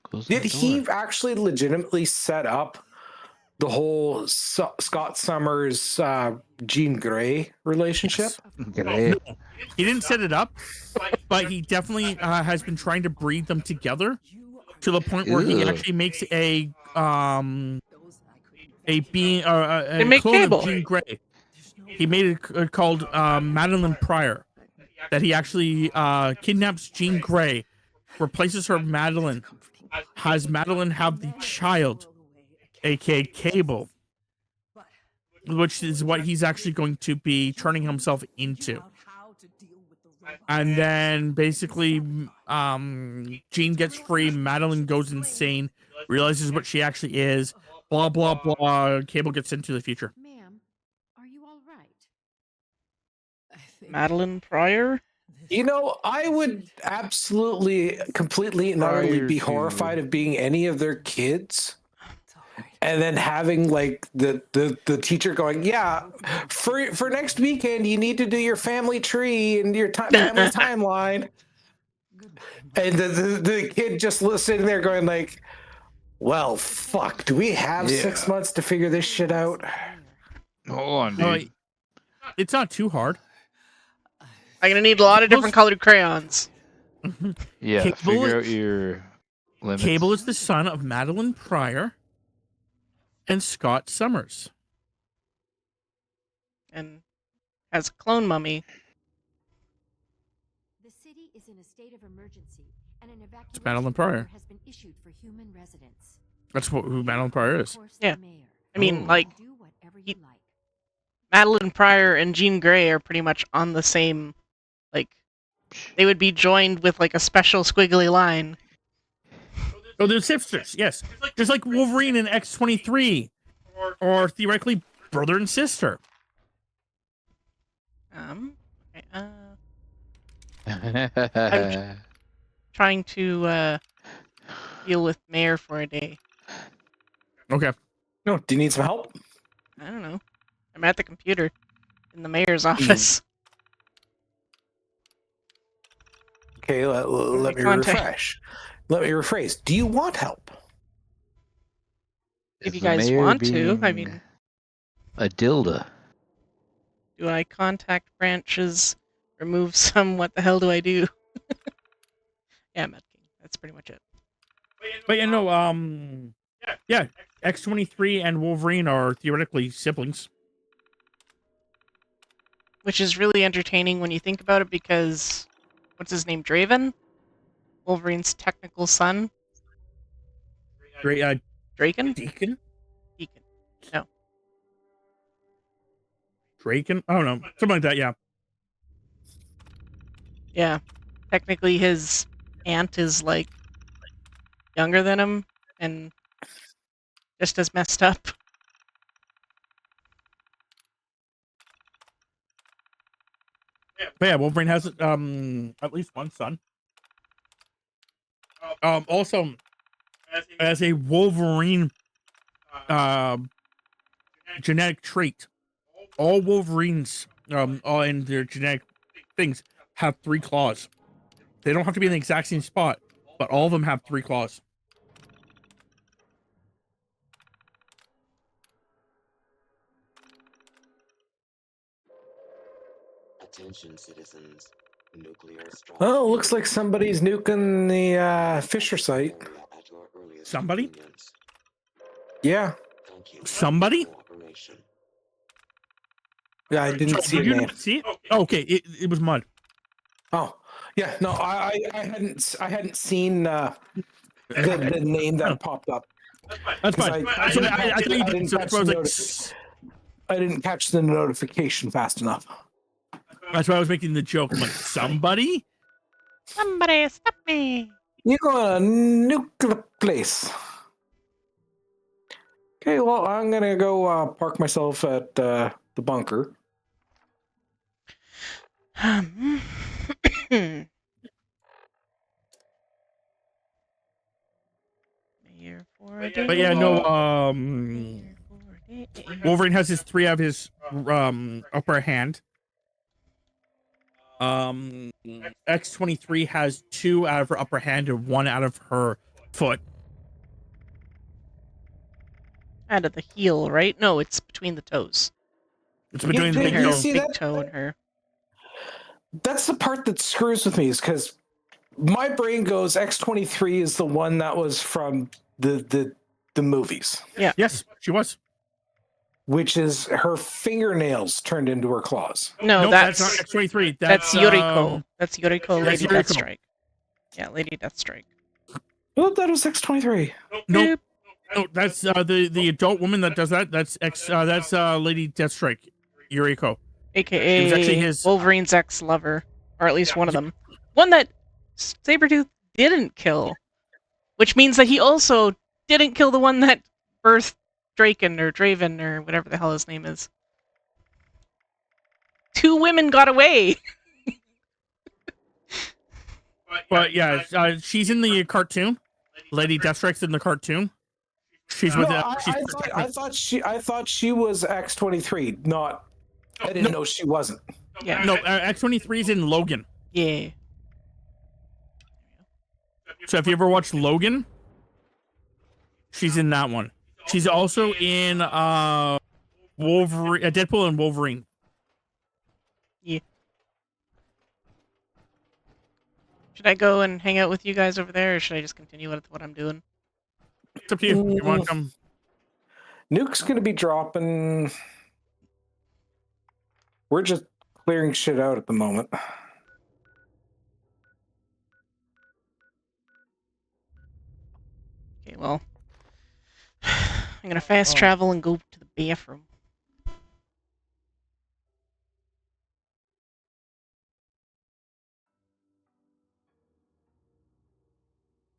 Close did the he door. actually legitimately set up the whole Scott Summers Jean Grey relationship? Great. No, he didn't set it up, but he definitely has been trying to breed them together to the point where he Ew. actually makes a being They a make clone Cable. of Jean Grey. He made it called Madeline Pryor. That he actually kidnaps Jean Grey, replaces her Madeline, has Madeline have the child, aka Cable, which is what he's actually going to be turning himself into. And then basically, Jean gets free, Madeline goes insane, realizes what she actually is, blah blah blah. Cable gets into the future. Ma'am, are you all right? Madeline Pryor. You know, I would absolutely, completely, and utterly Prior be to- horrified of being any of their kids, and then having like the teacher going, "Yeah, for next weekend, you need to do your family tree and your family timeline," and the kid just sitting there going like, "Well, fuck, do we have 6 months to figure this shit out?" Hold on, No, dude. it's not too hard. I'm gonna need a lot of different colored crayons. Yeah, Cable- figure out your limits. Cable is the son of Madeline Pryor and Scott Summers. And has a clone mummy. The city is in a state of emergency, and an evacuation Madeline Pryor. order has been issued for human residents. That's who Madeline Pryor is. Of course, Yeah. the mayor. I mean, Oh. like, Do whatever he- you like. Madeline Pryor and Jean Grey are pretty much on the same, like, they would be joined with like a special squiggly line. Oh, they're sisters, yes. Just like Wolverine and X-23, or theoretically brother and sister. Okay, trying to deal with Mayor for a day. Okay. No, do you need some help? I don't know. I'm at the computer in the mayor's office. Okay, let me Contact. refresh. Let me rephrase. Do you want help? If you Is the guys mayor want to, I being mean, a dildo. do I contact branches, remove some? What the hell do I do? Yeah, Mad King. That's pretty much it. But yeah, no, yeah, X-23 and Wolverine are theoretically siblings. Which is really entertaining when you think about it, because what's his name? Draven? Wolverine's technical son? Great, Draken? Deacon? Deacon. No. Draken? I don't know. Something like that, yeah. Yeah. Technically, his aunt is, like, younger than him, and just as messed up. But yeah, Wolverine has at least one son. Also, as a Wolverine genetic trait, all Wolverines all in their genetic things have 3 claws. They don't have to be in the exact same spot, but all of them have 3 claws. Attention, citizens. Nuclear strike. Oh, looks like somebody's nuking the Fisher site. At your earliest Somebody? convenience. Yeah. Thank you. Somebody? Cooperation. Yeah, I didn't see a Did you name. not see it? Oh, okay, it was mud. Oh, yeah. No, I hadn't seen the name that popped up. That's 'Cause fine. I So didn't catch I thought it- you I did. didn't So catch that's why I was the like, notice. I didn't catch the notification fast enough. that's why I was making the joke. I'm like, somebody? Somebody stop me! You're gonna nuke the place. Okay, well, I'm gonna go park myself at the bunker. Here for a day. But yeah, no. Here for a day. Wolverine has his 3 out of his upper hand. X-23 has 2 out of her upper hand and 1 out of her foot. Out of the heel, right? No, it's between the toes. It's between the Yeah, big you toes. see Big that? toe and her. That's the part that screws with me, is because my brain goes X-23 is the one that was from the movies, Yes, she was. which is her fingernails turned into her claws. No, Nope, that's not X-23. that's Yuriko. That's Yuriko, that's Lady Yuriko. Deathstrike. Yeah, Lady Deathstrike. Well, that was X-23. Nope. No, that's the adult woman that does that. That's Lady Deathstrike, Yuriko. AKA It was actually his- Wolverine's ex-lover, or at least one of them. One that Sabretooth didn't kill, which means that he also didn't kill the one that birthed Draken or Draven or whatever the hell his name is. 2 women got away. But yeah, she's in the cartoon. Lady Deathstrike's in the cartoon. She's with. She's I thought she was X-23. Not. I didn't know she wasn't. Yeah. no, X-23 is in Logan. Yeah. So if you ever watched Logan, she's in that one. She's also in Wolverine, Deadpool and Wolverine. Should I go and hang out with you guys over there, or should I just continue with what I'm doing? It's up to you. You want to come? Nuke's gonna be dropping. We're just clearing shit out at the moment. Okay, well, I'm gonna fast travel and go to the bathroom.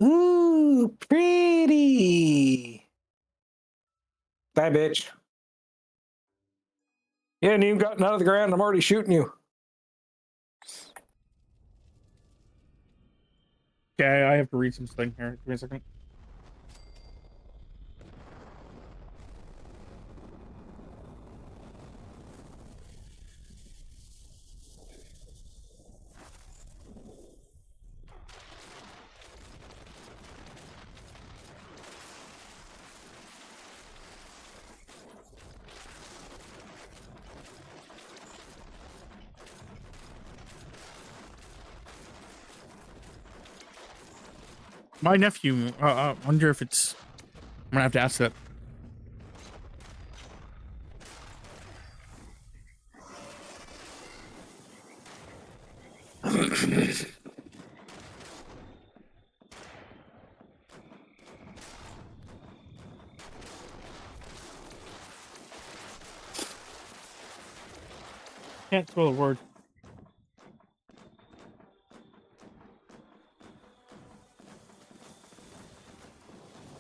Ooh, pretty. Bye, bitch. Yeah, and you've gotten out of the ground. I'm already shooting you. Okay, I have to read some thing here. Give me a second. My nephew, wonder if it's. I'm gonna have to ask that. Can't spell a word.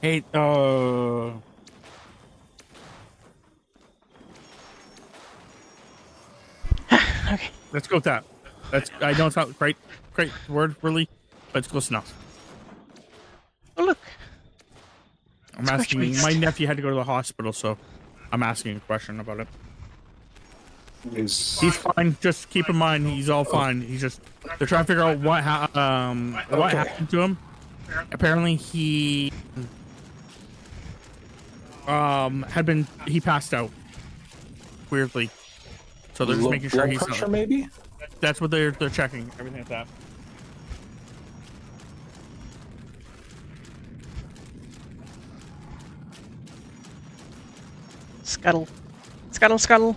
Hey, Okay. let's go with that. That's. I know it's not great word really, but it's close enough. Oh, look. I'm Scratch asking. beast. My nephew had to go to the hospital, so I'm asking a question about it. Is He's fine. Just keep in mind, he's all fine. He's just they're trying to figure out what happened to him. Apparently, he he passed out weirdly. So they're just making sure blood he's pressure, maybe? That's what they're checking. Everything like that. Scuttle. Scuttle, scuttle.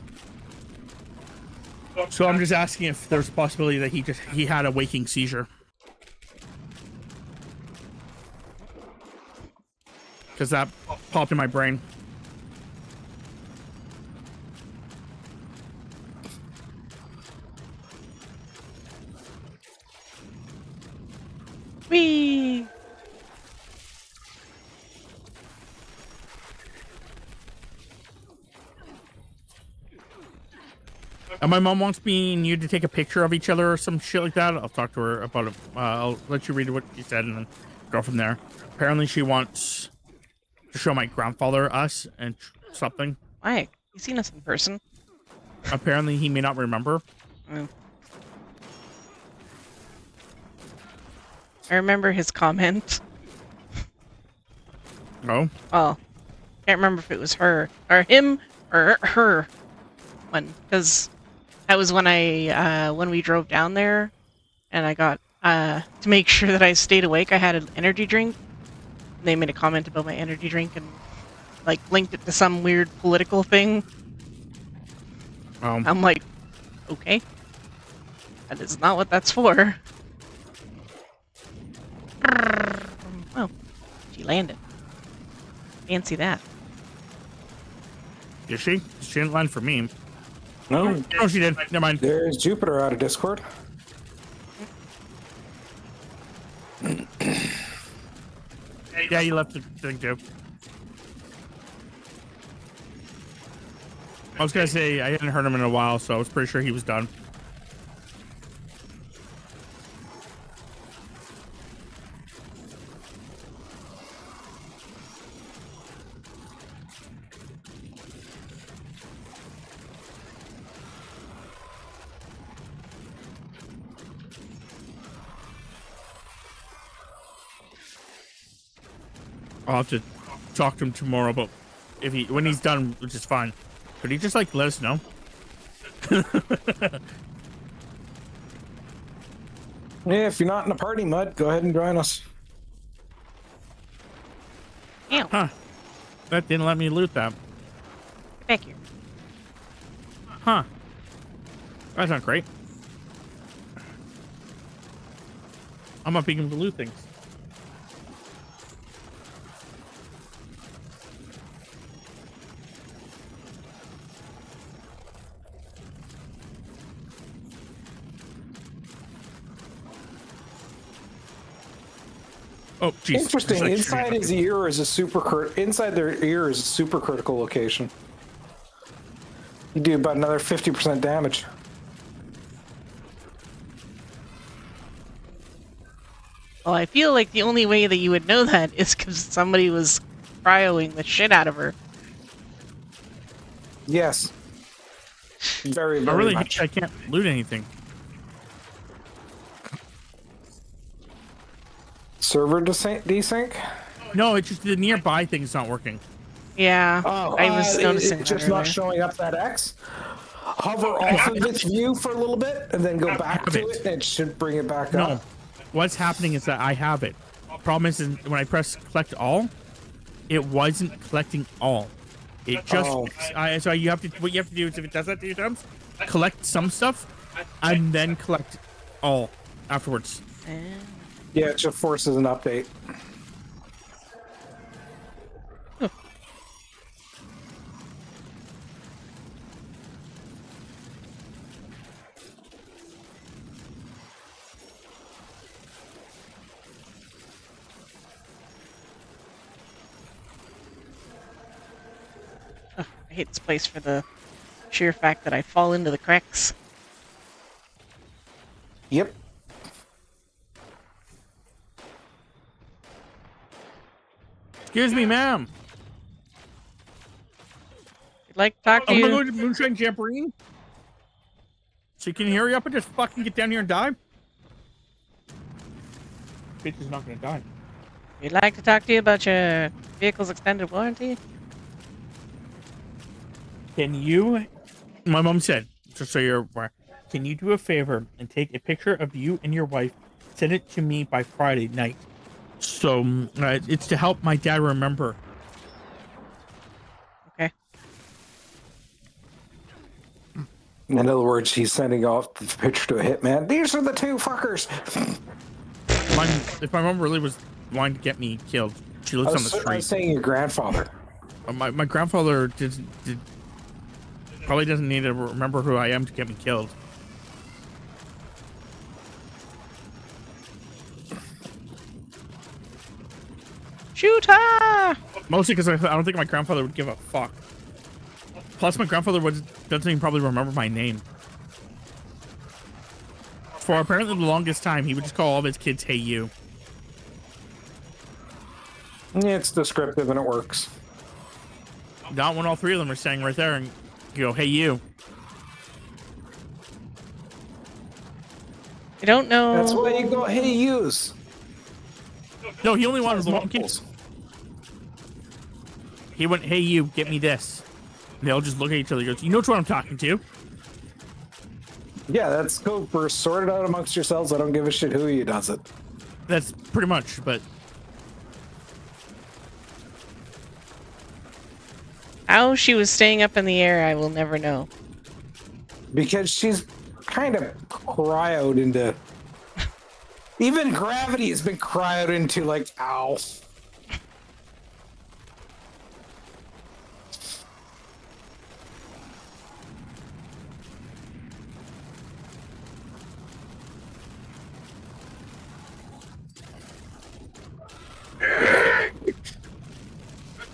So I'm just asking if there's a possibility that he had a waking seizure. Because that popped in my brain. Whee! And my mom wants me and you to take a picture of each other or some shit like that. I'll talk to her about it. I'll let you read what she said and then go from there. Apparently she wants to show my grandfather us and something. Why? You've seen us in person. Apparently he may not remember. Mm. I remember his comment. Oh? Well, can't remember if it was her or him or her one, because that was when when we drove down there, and I got to make sure that I stayed awake. I had an energy drink. They made a comment about my energy drink and like linked it to some weird political thing. I'm like, okay, that is not what that's for. Oh, she landed. Fancy that. Did she? She didn't land for me. No, Oh, she did. Never mind. there's Jupiter out of Discord. Yeah, you left the thing too. I was gonna say I hadn't heard him in a while, so I was pretty sure he was done. I'll have to talk to him tomorrow about when he's done, which is fine. Could he just like let us know? Yeah, if you're not in a party, Mud, go ahead and join us. Ew. Huh? That didn't let me loot that. Get back here. Huh? That's not great. I'm not being able to loot things. Oh, jeez. Interesting. Like Inside his ear is a inside their ear is a super critical location. You do about another 50% damage. Well, I feel like the only way that you would know that is because somebody was cryoing the shit out of her. Yes. Very, I very really much. I can't loot anything. Server desync? No, it's just the nearby thing's not working. Yeah, Oh, I was noticing it's that just not earlier. showing up that X. Hover off of its view for a little bit and then go back to it, and it should bring it back No, up. what's happening is that I have it. Problem is when I press collect all, it wasn't collecting all. It just so you have to what you have to do is if it does that 2 times, collect some stuff and then collect all afterwards. Yeah, it just forces an update. Ugh, I hate this place for the sheer fact that I fall into the cracks. Yep. Excuse me, ma'am. I'd like to talk to I'm you. gonna go to Moonshine Jamboree. So you can hurry up and just fucking get down here and die? Bitch is not gonna die. We'd like to talk to you about your vehicle's extended warranty. Can you? My mom said, just so you're aware, can you do a favor and take a picture of you and your wife, send it to me by Friday night? So it's to help my dad remember. Okay. In other words, he's sending off the picture to a hitman. These are the two fuckers. If my mom really was wanting to get me killed, she lives on the I street. was saying your grandfather. My grandfather probably doesn't need to remember who I am to get me killed. Shoot her! Mostly because I don't think my grandfather would give a fuck. Plus, my grandfather doesn't even probably remember my name. For apparently the longest time, he would just call all of his kids, "Hey, you." Yeah, it's descriptive and it works. Not when all three of them are standing right there and you go, "Hey, you." I don't know. That's why you go, "Hey, use." No, he only wanted the one kid. He went, "Hey, you, get me this." And they'll just look at each other. He goes, "You know what I'm talking to?" Yeah, that's code for sort it out amongst yourselves. I don't give a shit who you does it. That's pretty much, but How she was staying up in the air, I will never know. Because she's kind of cryoed into... Even gravity has been cryoed into, like, ow.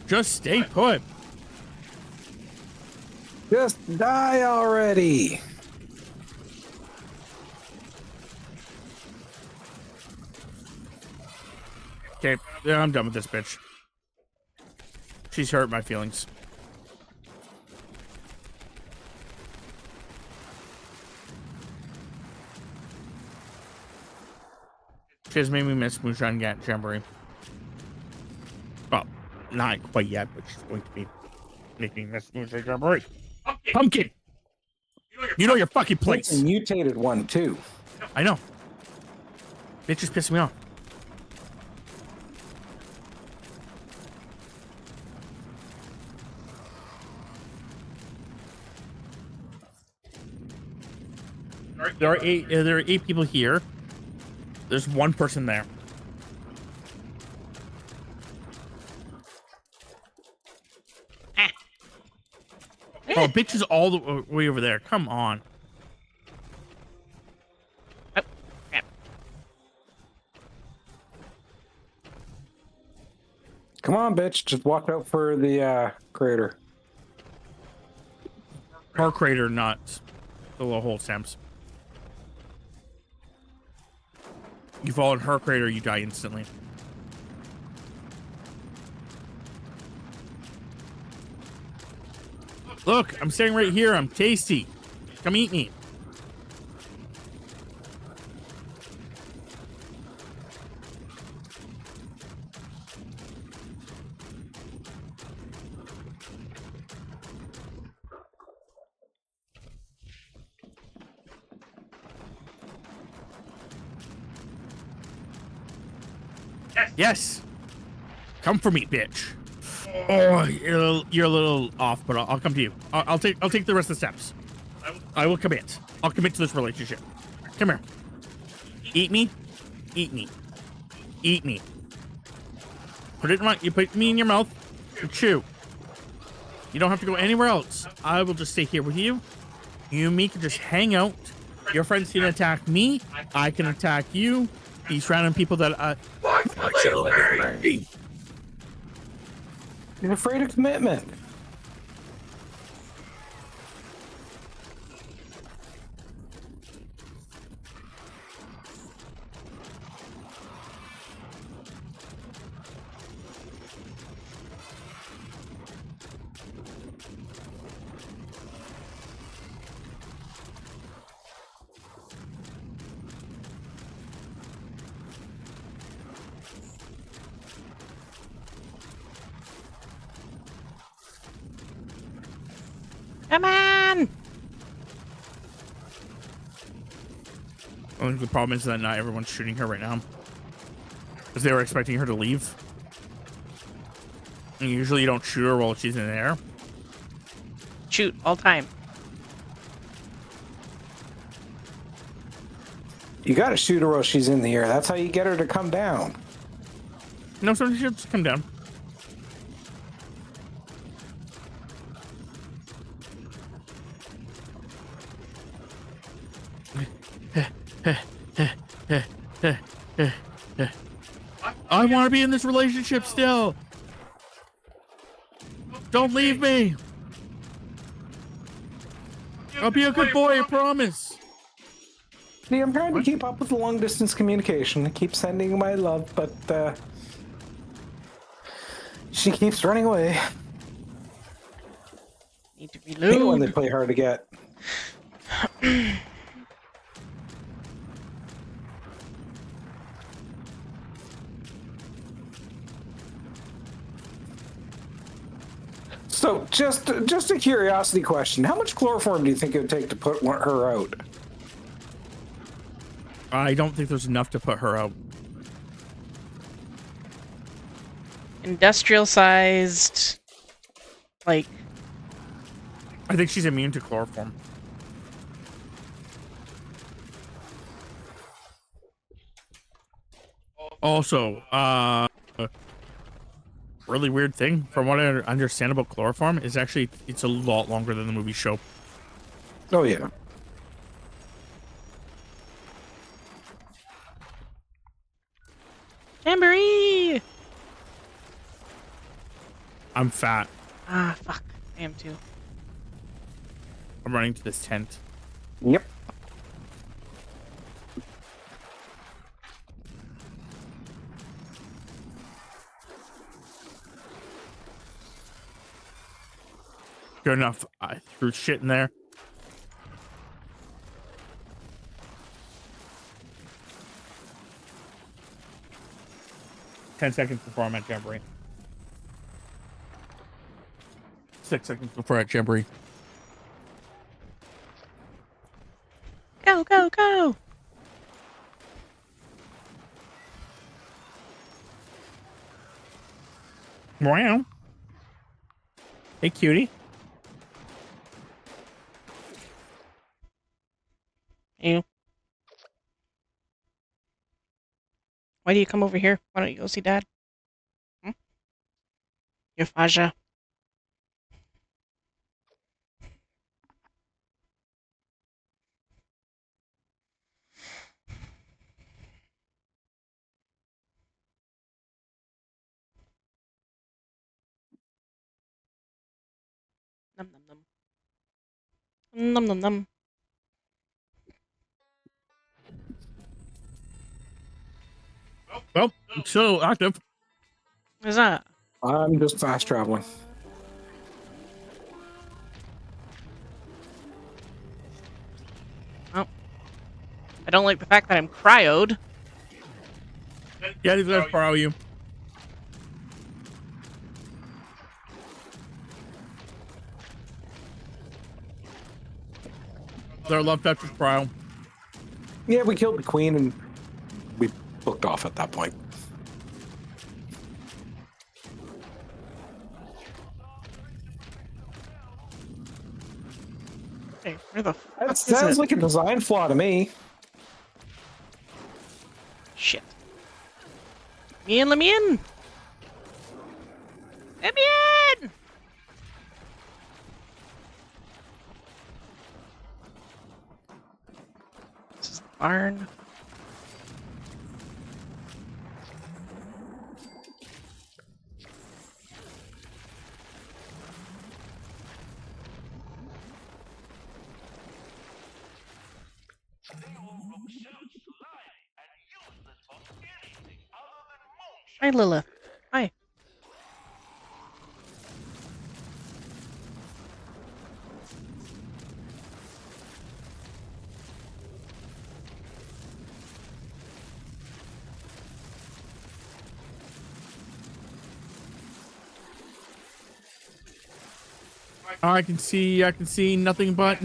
just stay put. Just die already. Okay, yeah, I'm done with this bitch. She's hurt my feelings. She has made me miss Moonshine Jamboree. Well, not quite yet, but she's going to be making me miss Moonshine Jamboree. Pumpkin! You know your fucking place. It's a mutated one, too. I know. Bitch just pissed me off. There are eight people here. There's one person there. Oh, bitch is all the way over there. Come on. Oh, crap. Come on, bitch. Just watch out for the crater. Her crater, not the little hole stamps. You fall in her crater, you die instantly. Look, I'm standing right here. I'm tasty. Come eat me. Yes. Come for me, bitch. Oh, you're a little off, but I'll come to you. I'll take the rest of the steps. I will commit. I'll commit to this relationship. Come here. Eat me. Eat me. Eat me. You put me in your mouth. And chew. You don't have to go anywhere else. I will just stay here with you. You and me can just hang out. Your friends can attack me. I can attack you. These random people that You're afraid of commitment. Come on! I think the problem is that not everyone's shooting her right now. Because they were expecting her to leave. And usually you don't shoot her while she's in the air. Shoot, all time. You got to shoot her while she's in the air. That's how you get her to come down. No, sometimes she'll just come down. I want to be in this relationship still. Don't leave me. I'll be a good boy, I promise. See, I'm trying to keep up with the long distance communication. I keep sending my love, but she keeps running away. Need to I hate when reload. they play hard to get. So, just a curiosity question: how much chloroform do you think it would take to put her out? I don't think there's enough to put her out. Industrial sized, like, I think she's immune to chloroform. Also, really weird thing, from what I understand about chloroform, is actually it's a lot longer than the movie show. Oh yeah. Jamboree! I'm fat. Ah, fuck. I am too. I'm running to this tent. Yep. Good enough. I threw shit in there. Ten seconds before I'm at Jamboree. 6 seconds before at Jamboree. Go, go, go! Wow. Hey, cutie. You. Why do you come over here? Why don't you go see Dad? Hmm? Your Faja. Num num num. Num num num. Well, it's still active. What is that? I'm just fast traveling. Oh. I don't like the fact that I'm cryoed. Yeah, he's gonna borrow you. Their love touch is cryo. Yeah, we killed the queen and we booked off at that point. Hey, where the fuck That is sounds it? like a design flaw to me. Shit. Let me in, let me in! Let me in! This is the barn. Hi, Lilith. Hi. I can see nothing but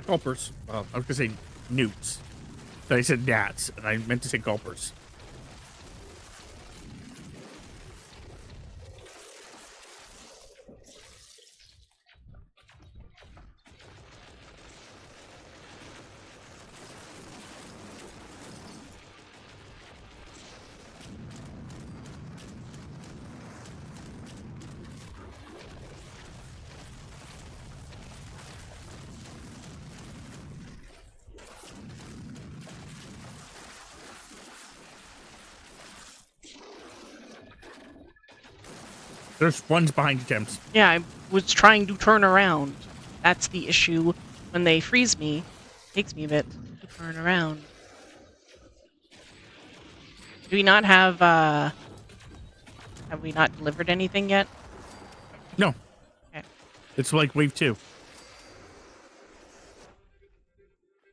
culpers. Well, I was gonna say newts. I said gnats, and I meant to say gulpers. There's ones behind you, Tim's. Yeah, I was trying to turn around. That's the issue. When they freeze me, it takes me a bit to turn around. Do we not have we not delivered anything yet? No. Okay. It's like wave 2.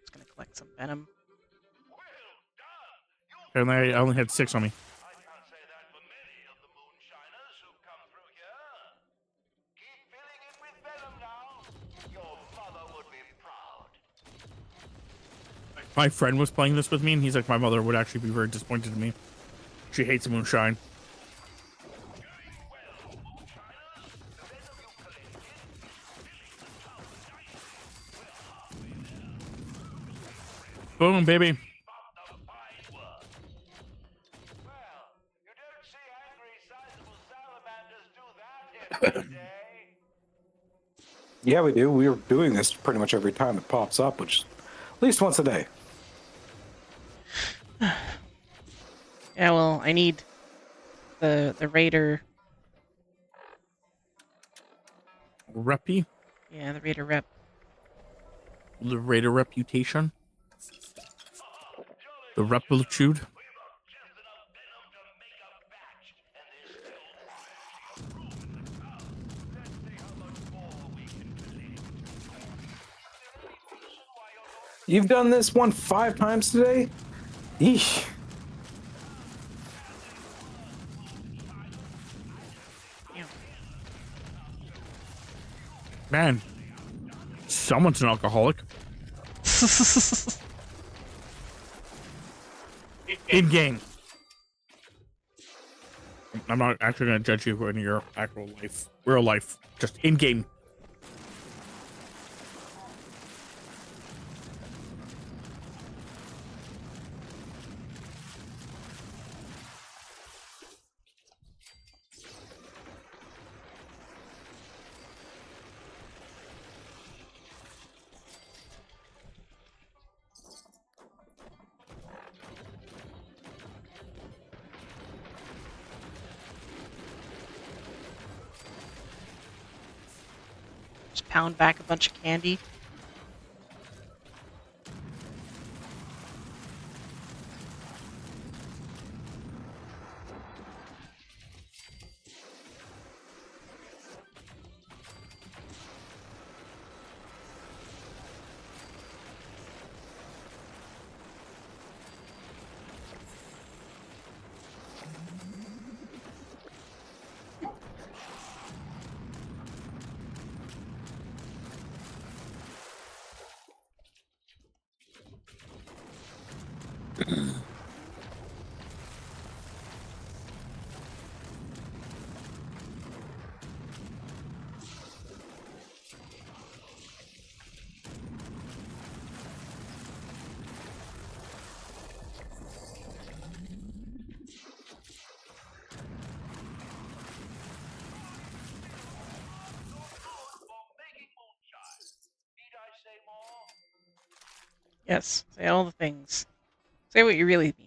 Just gonna collect some venom. And I only had 6 on me. My friend was playing this with me, and he's like, my mother would actually be very disappointed in me. She hates moonshine. Boom, baby. Yeah, we do. We are doing this pretty much every time it pops up, which at least once a day. Yeah, well, I need the raider. Reppy? Yeah, the raider rep. The Raider reputation? The repitude? You've done this one 5 times today? Yeesh. Man, someone's an alcoholic. In game. I'm not actually going to judge you in your actual life, real life, just in game. Just pound back a bunch of candy. Yes, say all the things. Say what you really mean.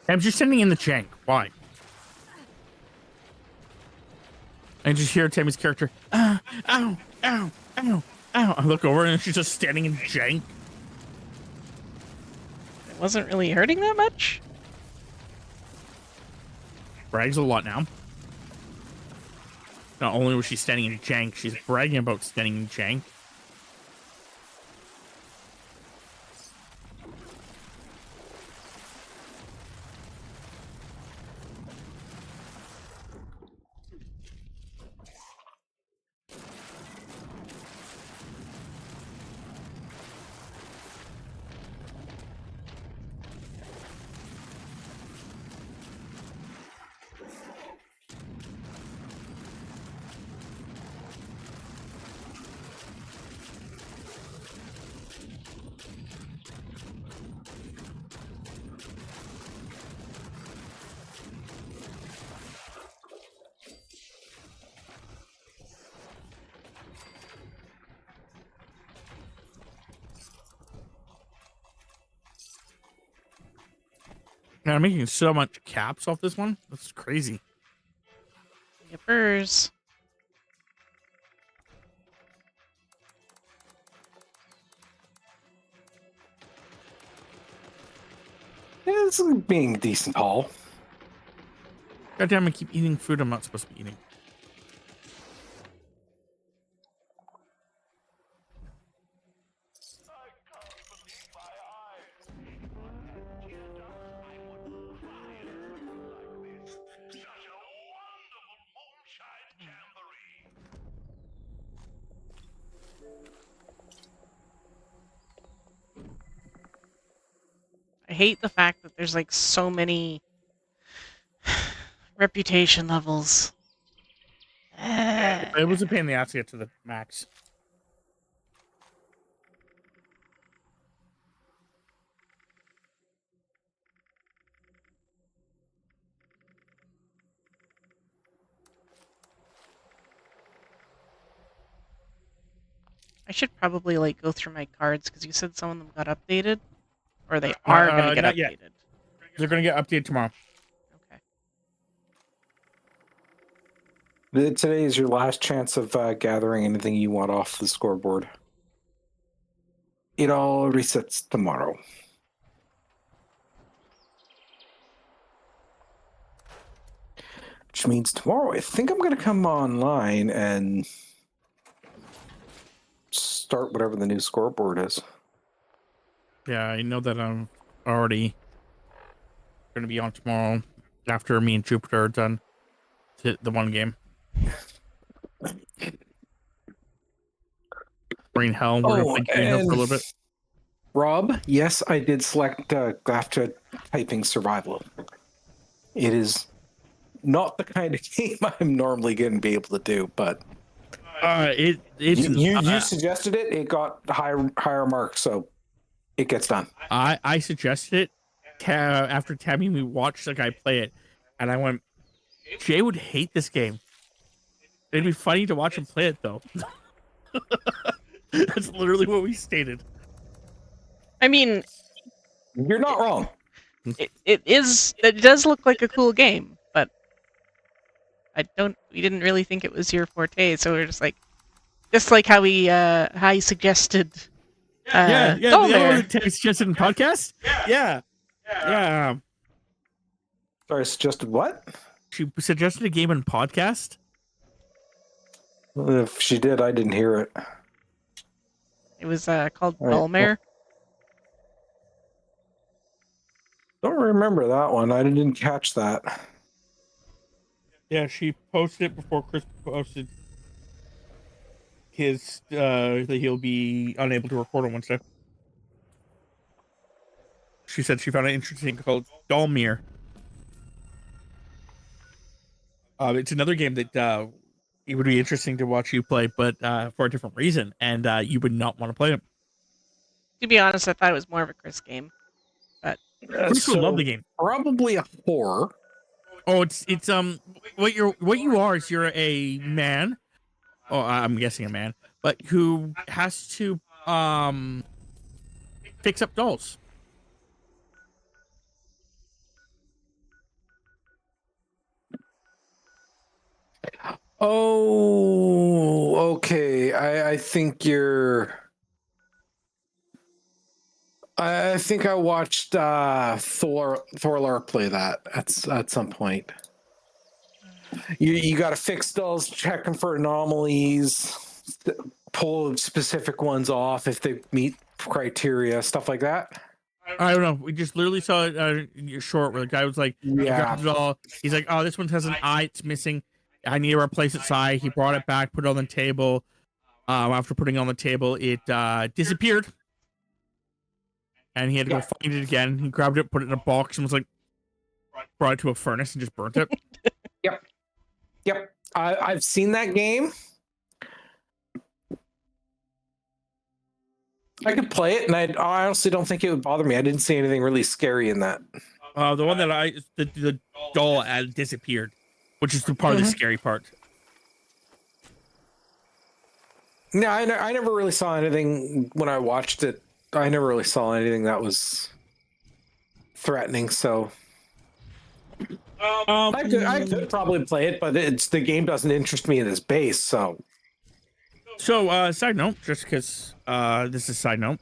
I'm just sending in the jank. Why? I just hear Tammy's character. Ow, ow, ow, ow. I look over and she's just standing in jank. It wasn't really hurting that much. Brags a lot now. Not only was she standing in jank, she's bragging about standing in jank. Man, I'm making so much caps off this one. That's crazy. Yippers. Yeah, this is being a decent haul. God damn, I keep eating food I'm not supposed to be eating. I hate the fact that there's like so many reputation levels. It was a pain in the ass to get to the max. I should probably like go through my cards because you said some of them got updated, or they are gonna get not yet. updated. They're gonna get updated tomorrow. Okay. Today is your last chance of gathering anything you want off the scoreboard. It all resets tomorrow. Which means tomorrow, I think I'm going to come online and start whatever the new scoreboard is. Yeah, I know that I'm already gonna be on tomorrow after me and Jupiter are done to the one game. Green Hell, we're gonna play Green Hell for a little bit. Rob, yes, I did select after typing survival. It is not the kind of game I'm normally going to be able to do, but you suggested it. It got higher marks, so it gets done. I suggested it after Tammy. We watched the guy play it, and I went, Jay would hate this game. It'd be funny to watch him play it, though. That's literally what we stated. I mean, you're not wrong. It does look like a cool game, but we didn't really think it was your forte, so we're just like how he suggested. Tammy suggested in podcast. Yeah. Sorry, suggested what? She suggested a game in podcast. If she did, I didn't hear it. It was called All right, Dullmare. Don't remember that one. I didn't catch that. Yeah, she posted it before Chris posted his that he'll be unable to record on Wednesday. She said she found it interesting called Dalmir. It's another game that it would be interesting to watch you play, but for a different reason, and you would not want to play it. To be honest, I thought it was more of a Chris game, but Chris would love the game. Probably a horror. Oh, it's what you are is you're a man. Oh, I'm guessing a man, but who has to fix up dolls. Oh, okay. I think you're. I think I watched Thorlar play that at some point. You got to fix those, check them for anomalies, pull specific ones off if they meet criteria, stuff like that. I don't know. We just literally saw it short where the guy was like, he Yeah. grabbed it all. He's like, oh, this one has an eye. It's missing. I need to replace its eye. He brought it back, put it on the table. After putting it on the table, it disappeared. And he had to go find it again. He grabbed it, put it in a box, and was like, brought it to a furnace and just burnt it. Yep. I've seen that game. I could play it, and I honestly don't think it would bother me. I didn't see anything really scary in that. The one that the doll had disappeared, which is the part of the scary part. No, I never really saw anything when I watched it. I never really saw anything that was threatening. So I could probably play it, but the game doesn't interest me in its base. So Side note, just because this is side note.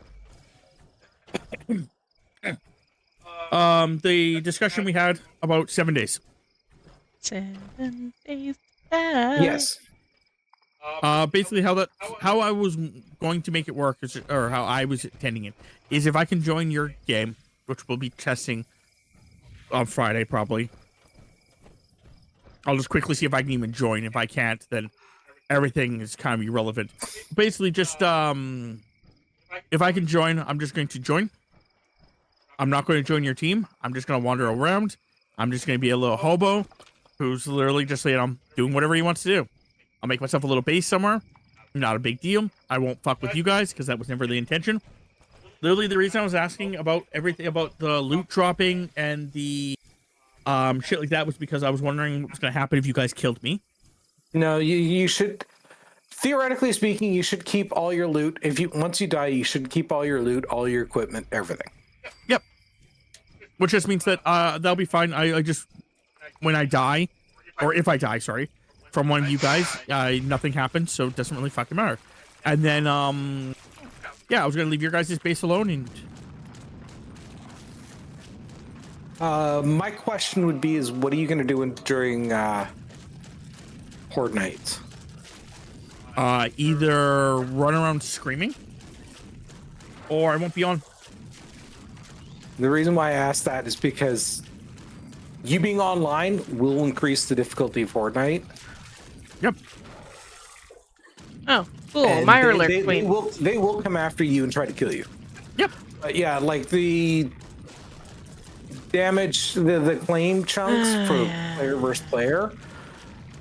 The discussion we had about 7 days. 7 days. yes. Basically how I was going to make it work or how I was intending it is if I can join your game, which we'll be testing on Friday probably. I'll just quickly see if I can even join. If I can't, then everything is kind of irrelevant. Basically just if I can join, I'm just going to join. I'm not going to join your team. I'm just going to wander around. I'm just going to be a little hobo who's literally just, doing whatever he wants to do. I'll make myself a little base somewhere. Not a big deal. I won't fuck with you guys because that was never the intention. Literally, the reason I was asking about everything about the loot dropping and the shit like that was because I was wondering what was going to happen if you guys killed me. No, you should. Theoretically speaking, you should keep all your loot. Once you die, you should keep all your loot, all your equipment, everything. Yep. Which just means that that'll be fine. I just when I die, or if I die, sorry, from one of you guys, nothing happens, so it doesn't really fucking matter. And then yeah, I was gonna leave your guys' base alone and my question would be is what are you gonna do during Horde nights? either run around screaming or I won't be on. The reason why I asked that is because you being online will increase the difficulty of Fortnite. Yep. Oh, cool. And Myra they will come after you and try to kill you. Yep. Yeah, like the damage, the claim chunks for player versus player,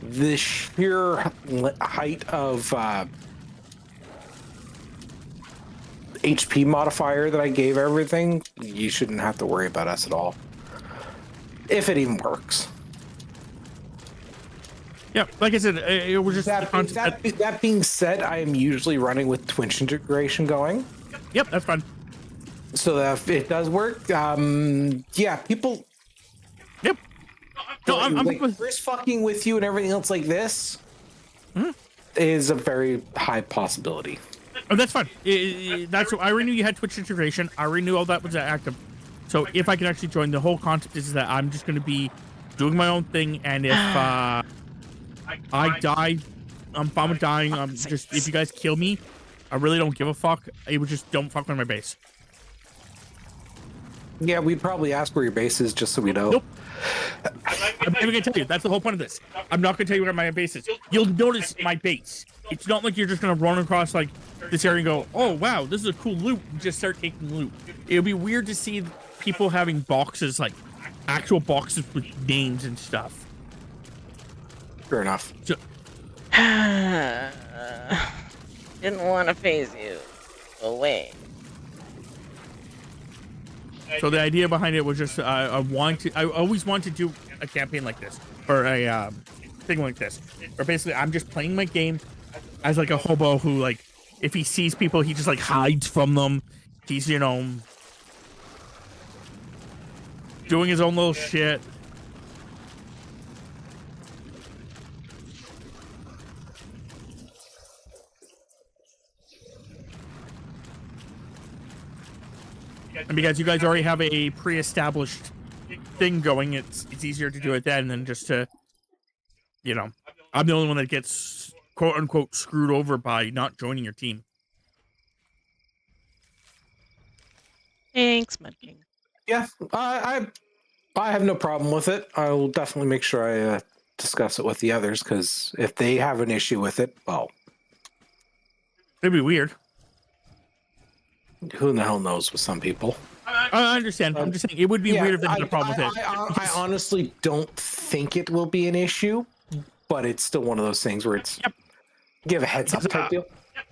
the sheer height of HP modifier that I gave everything, you shouldn't have to worry about us at all. If it even works. Yeah, like I said, it was just That being said, I am usually running with Twitch integration going. Yep, that's fine. So that if it does work, yeah, people. Yep. No, I'm like, Chris fucking with you and everything else like this is a very high possibility. Oh, that's fine. That's I already knew you had Twitch integration. I already knew all that was active. So if I can actually join, the whole concept is that I'm just going to be doing my own thing, and if I die, I'm fine with dying. I'm just if you guys kill me, I really don't give a fuck. It would just don't fuck with my base. Yeah, we'd probably ask where your base is just so we know. Nope. I'm not even gonna tell you. That's the whole point of this. I'm not gonna tell you where my base is. You'll notice my base. It's not like you're just gonna run across like this area and go, "Oh wow, this is a cool loot." And just start taking loot. It would be weird to see people having boxes, like actual boxes with names and stuff. Fair enough. So, didn't want to phase you away. So the idea behind it was just I always wanted to do a campaign like this or a thing like this, where basically I'm just playing my game as like a hobo who like if he sees people he just like hides from them. He's doing his own little shit. And because you guys already have a pre-established thing going, it's easier to do it then than just to, I'm the only one that gets quote unquote screwed over by not joining your team. Thanks, Mud King. Yeah, I have no problem with it. I will definitely make sure I discuss it with the others, because if they have an issue with it, well, It'd be weird. who the hell knows with some people. I understand. I'm just saying it would be weird if they had a problem with it. I honestly don't think it will be an issue, but it's still one of those things where it's give a heads up type deal.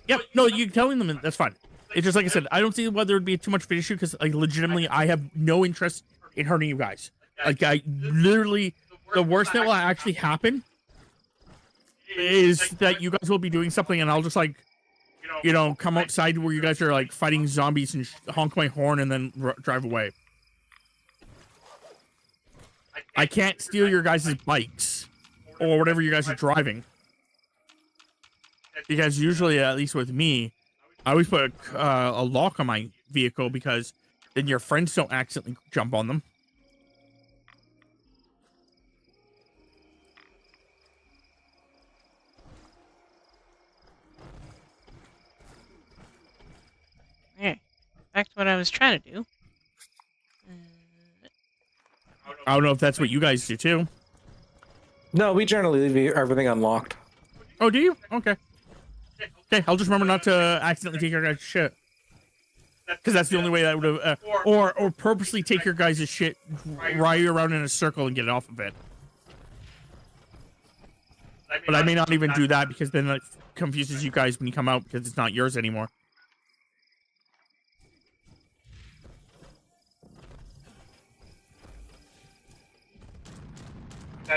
Yep. No, you telling them that's fine. It's just like I said. I don't see whether it'd be too much of an issue because, like, legitimately, I have no interest in hurting you guys. Like, I literally, the worst that will actually happen is that you guys will be doing something, and I'll just like, come outside where you guys are like fighting zombies and honk my horn and then drive away. I can't steal your guys' bikes or whatever you guys are driving. Because usually, at least with me, I always put a lock on my vehicle because then your friends don't accidentally jump on them. Okay, back to what I was trying to do. I don't know if that's what you guys do too. No, we generally leave everything unlocked. Oh, do you? Okay. Okay, I'll just remember not to accidentally take your guys' shit. Because that's the only way that would have... or purposely take your guys' shit, ride around in a circle and get it off of it. But I may not even do that because then it confuses you guys when you come out because it's not yours anymore.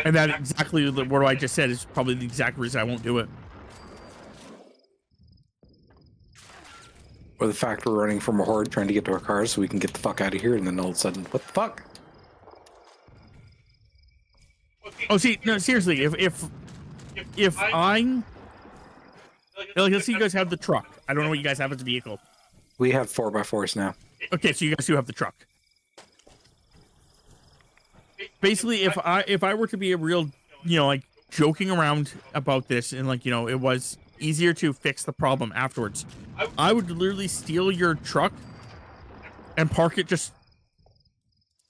And that exactly what I just said is probably the exact reason I won't do it. Or the fact we're running from a horde trying to get to our cars so we can get the fuck out of here, and then all of a sudden, what the fuck? Oh, see, no, seriously, if I'm... Like, let's say you guys have the truck. I don't know what you guys have as a vehicle. We have 4x4s now. Okay, so you guys do have the truck. Basically, if I were to be a real, like, joking around about this and, like, it was easier to fix the problem afterwards, I would literally steal your truck and park it just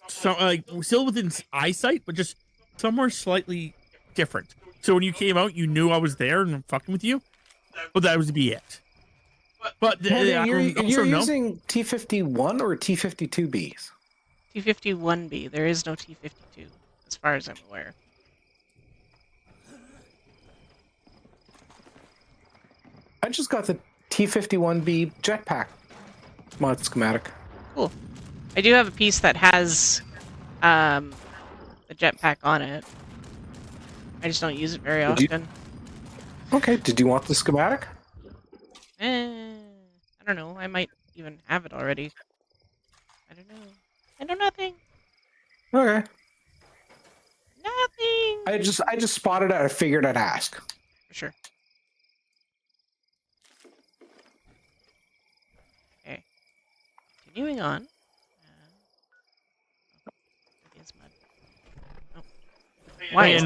still within eyesight, but just somewhere slightly different. So when you came out, you knew I was there and fucking with you, but that was be it. But you're using T51 or T52Bs? T51B. There is no T52, as far as I'm aware. I just got the T51B jetpack mod schematic. Cool. I do have a piece that has a jetpack on it. I just don't use it very often. Okay, did you want the schematic? I don't know. I might even have it already. I don't know. I know nothing. Okay. Nothing. I just spotted it. I figured I'd ask. For sure. Okay. Continuing on. Against mud. Oh. Why is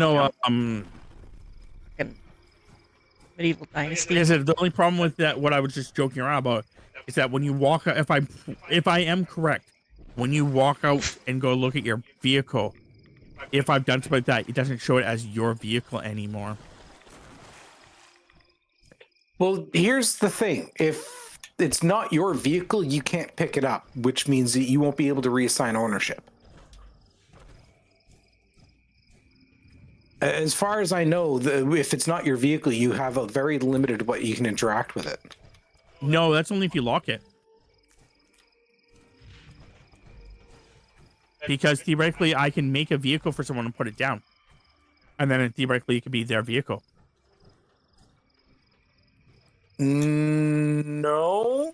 medieval dynasty? Like I said, the only problem with that, what I was just joking around about, is that when you walk out, if I am correct, when you walk out and go look at your vehicle, if I've done something like that, it doesn't show it as your vehicle anymore. Well, here's the thing. If it's not your vehicle, you can't pick it up, which means that you won't be able to reassign ownership. As far as I know, if it's not your vehicle, you have a very limited what you can interact with it. No, that's only if you lock it. Because theoretically, I can make a vehicle for someone and put it down. And then theoretically, it could be their vehicle. No.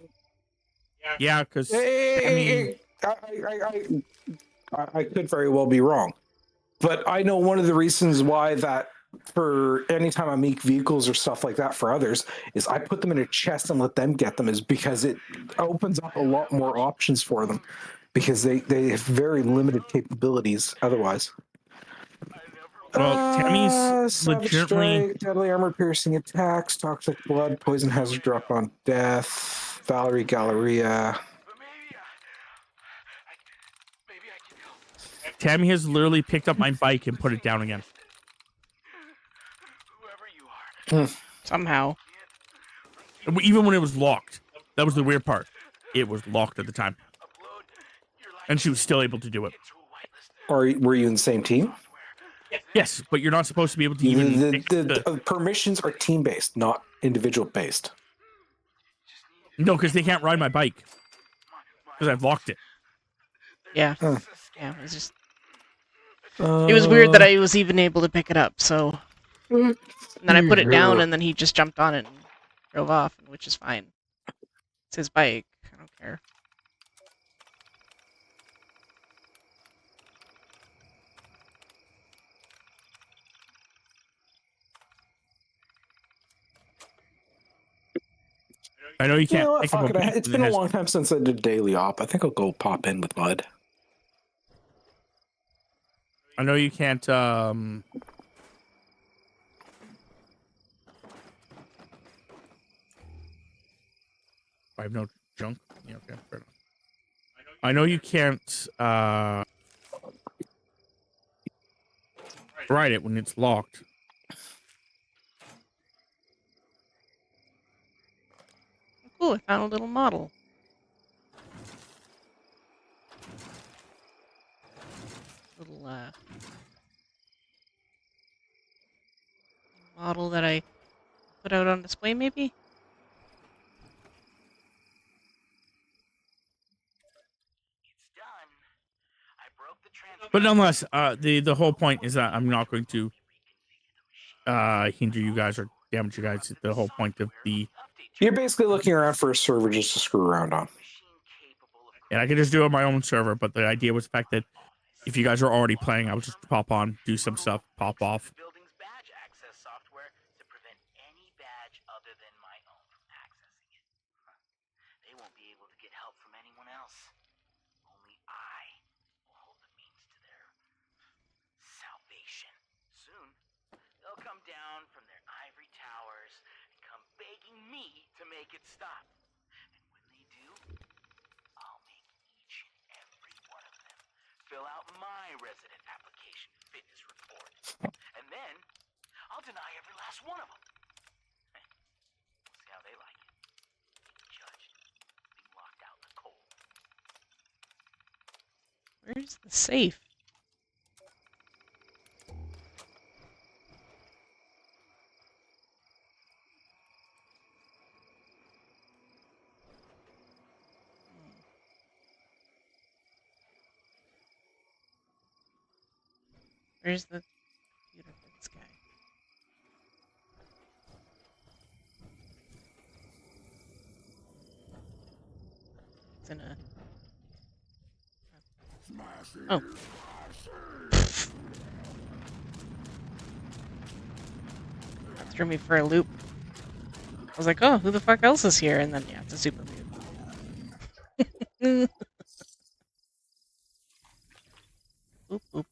Yeah, because I could very well be wrong. But I know one of the reasons why that for anytime I make vehicles or stuff like that for others is I put them in a chest and let them get them, is because it opens up a lot more options for them, because they have very limited capabilities otherwise. Well, Tammy's Savage legitimately. Strike, Deadly Armor, Piercing Attacks, Toxic Blood, Poison Hazard, Drop on Death, Valerie Galleria. Tammy has literally picked up my bike and put it down again. Somehow. Even when it was locked. That was the weird part. It was locked at the time. And she was still able to do it. Or were you in the same team? Yes, but you're not supposed to be able to even The permissions are team-based, not individual-based. No, because they can't ride my bike. Because I've locked it. Yeah. Huh. Yeah, it was just... It was weird that I was even able to pick it up, so... And then I put it down, and then he just jumped on it and drove off, which is fine. It's his bike. I don't care. I know you You can't know what? pick up Fuck a it. bike. It's been a long time since I did daily op. I think I'll go pop in with Mud. I know you can't. I have no junk. Yeah, okay, fair enough. I know you can't ride it when it's locked. Cool, I found a little model. Little, model that I put out on display, maybe? But nonetheless, the whole point is that I'm not going to hinder you guys or damage you guys. The whole point of the... You're basically looking around for a server just to screw around on. And I could just do it on my own server, but the idea was the fact that if you guys are already playing, I would just pop on, do some stuff, pop off. Where's the safe? Where's the computer for this guy? It's in a... Oh. That threw me for a loop. I was like, oh, who the fuck else is here? And then, yeah, it's a super mute. Oop, oop. Oop.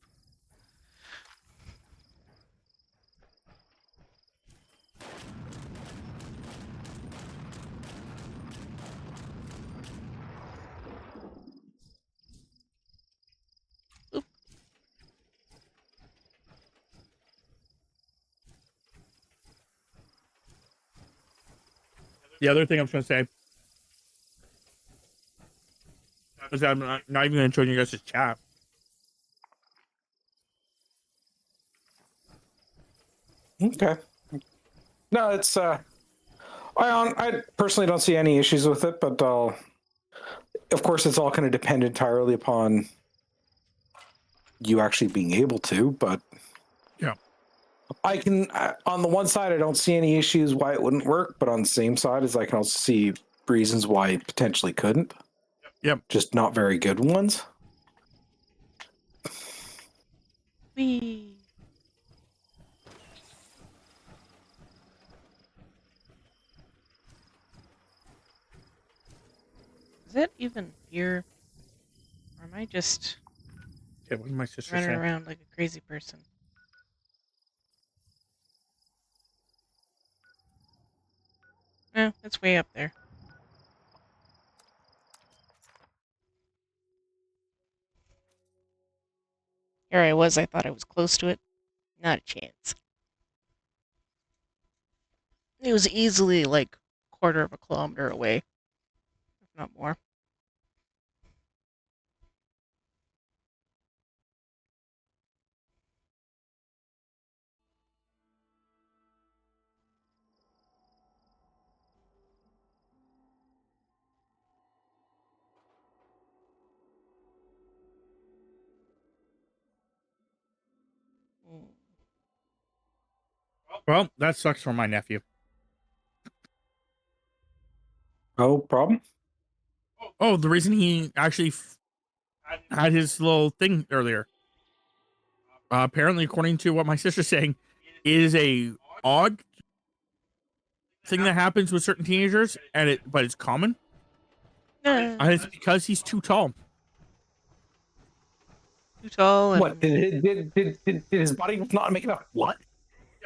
The other thing I was going to say is that I'm not even going to join you guys' chat. Okay. No, it's I personally don't see any issues with it, but of course it's all going to depend entirely upon you actually being able to. But Yeah. I can on the one side I don't see any issues why it wouldn't work, but on the same side is I can also see reasons why it potentially couldn't. Yep. Just not very good ones. Whee. it even here? Or am I just Okay, what did my sister running say? around like a crazy person? No, it's way up there. Here I was, I thought I was close to it. Not a chance. It was easily like a quarter of a kilometer away, if not more. Mm. Well, that sucks for my nephew. No problem. Oh, the reason he actually had his little thing earlier. Apparently, according to what my sister's saying, is a odd thing that happens with certain teenagers, but it's common. And it's because he's too tall. Too tall and What did his body not make enough blood?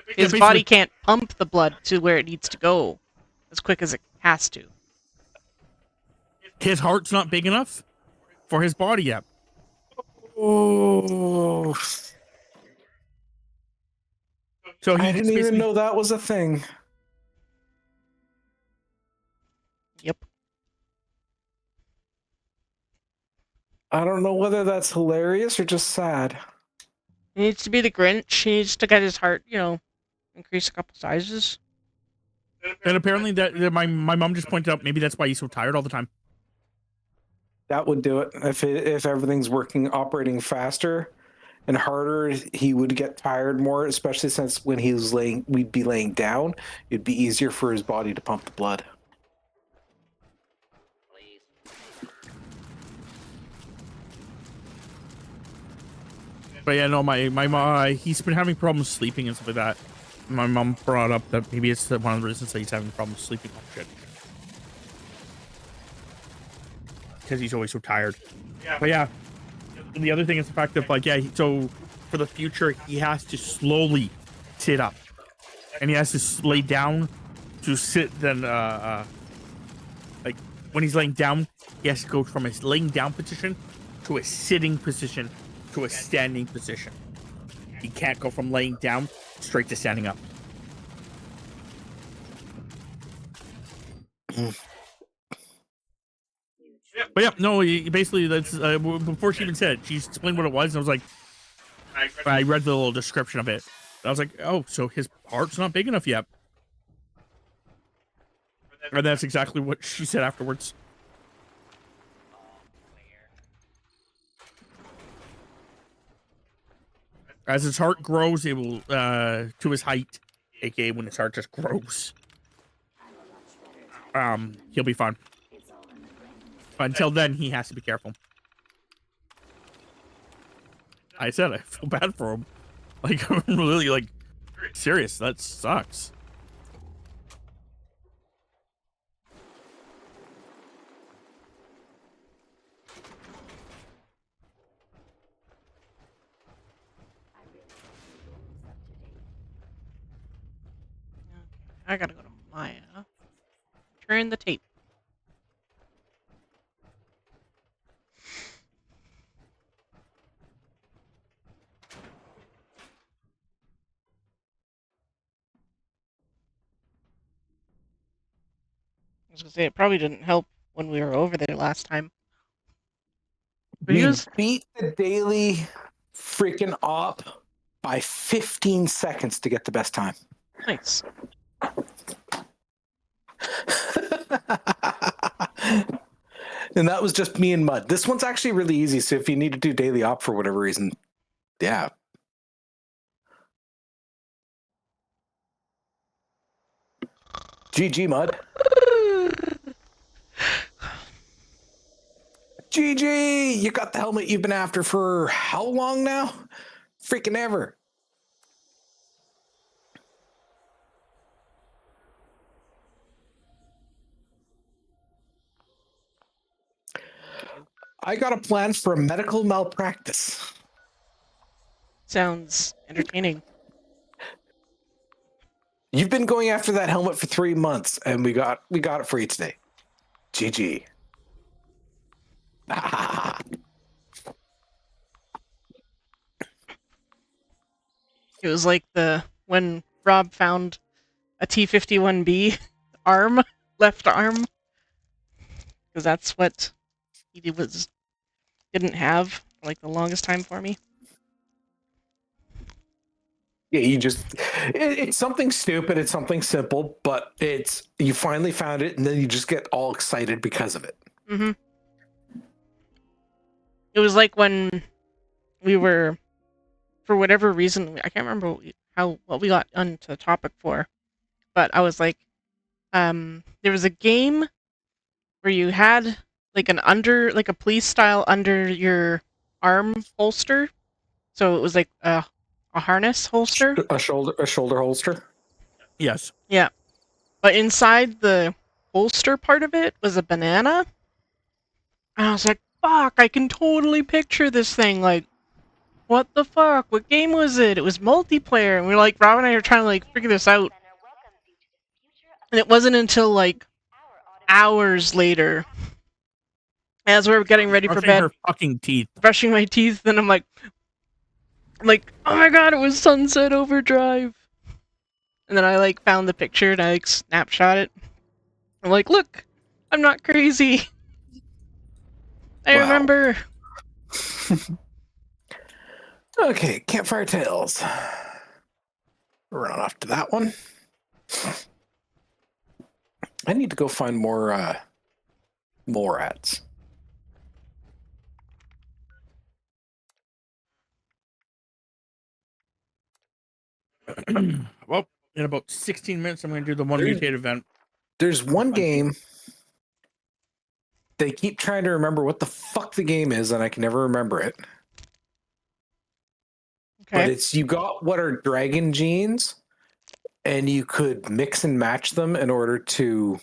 his basically- body can't pump the blood to where it needs to go as quick as it has to. His heart's not big enough for his body yet. Oh, So I he didn't even know that was a thing. Yep. I don't know whether that's hilarious or just sad. He needs to be the Grinch. He needs to get his heart, increase a couple sizes. And apparently that my mom just pointed out maybe that's why he's so tired all the time. That would do it. If everything's operating faster and harder, he would get tired more, especially since when we'd be laying down, it'd be easier for his body to pump the blood. But yeah, no, my mom, he's been having problems sleeping and stuff like that. My mom brought up that maybe it's one of the reasons that he's having problems sleeping. Oh shit. Because he's always so tired. But yeah, the other thing is the fact that so for the future he has to slowly sit up, and he has to lay down to sit. Then like when he's laying down, he has to go from his laying down position to a sitting position to a standing position. He can't go from laying down straight to standing up. But yeah, no, basically that's before she even said it, she explained what it was, and I was like, I read the little description of it. And I was like, oh, so his heart's not big enough yet. And that's exactly what she said afterwards. As his heart grows, it will to his height, aka when his heart just grows. He'll be fine. But until then, he has to be careful. I said I feel bad for him. Like, I'm really serious. That sucks. I gotta go to Maya. Turn the tape. I was gonna say it probably didn't help when we were over there last time. But he We was beat the daily freaking op by 15 seconds to get the best time. nice. And that was just me and Mud. This one's actually really easy. So if you need to do daily op for whatever reason, yeah. GG, Mud. GG! You got the helmet you've been after for how long now? Freaking ever. I got a plan for a medical malpractice. Sounds entertaining. You've been going after that helmet for 3 months, and we got it for you today. GG. It was like when Rob found a T-51B arm, left arm, because that's what he didn't have for like the longest time for me. Yeah, it's something stupid, it's something simple, but you finally found it, and then you just get all excited because of it. Mm-hmm. It was like when we were, for whatever reason, I can't remember what we got onto the topic for, but I was like, there was a game where you had like a police style under your arm holster, so it was like a harness holster. A shoulder holster. Yes. Yeah, but inside the holster part of it was a banana, and I was like, "Fuck! I can totally picture this thing. Like, what the fuck? What game was it? It was multiplayer." And we were like, Rob and I are trying to like figure this out, and it wasn't until like hours later, as we were getting ready for Brushing bed, her fucking teeth. brushing my teeth, and I'm like, oh my god, it was Sunset Overdrive. And then I like found the picture and I like snapshot it. I'm like, look, I'm not crazy. I Wow. remember. Okay, Campfire Tales. We're on off to that one. I need to go find more ads. Well, in about 16 minutes, I'm going to do the one mutate event. There's one game. They keep trying to remember what the fuck the game is, and I can never remember it. Okay. But you got what are dragon genes, and you could mix and match them in order to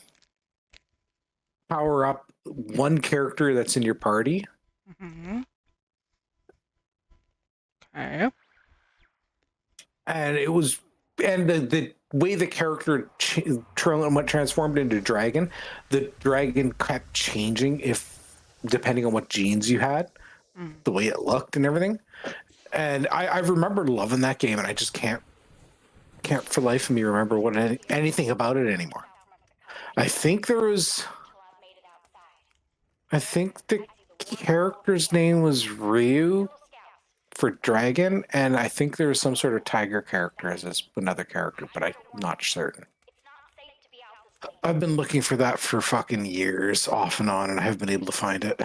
power up one character that's in your party. Mm-hmm. Okay. And the way the character transformed into dragon, the dragon kept changing depending on what genes you had, the way it looked and everything. And I remember loving that game, and I just can't for life of me remember anything about it anymore. I think the character's name was Ryu for dragon, and I think there was some sort of tiger character as another character, but I'm not certain. I've been looking for that for fucking years, off and on, and I haven't been able to find it.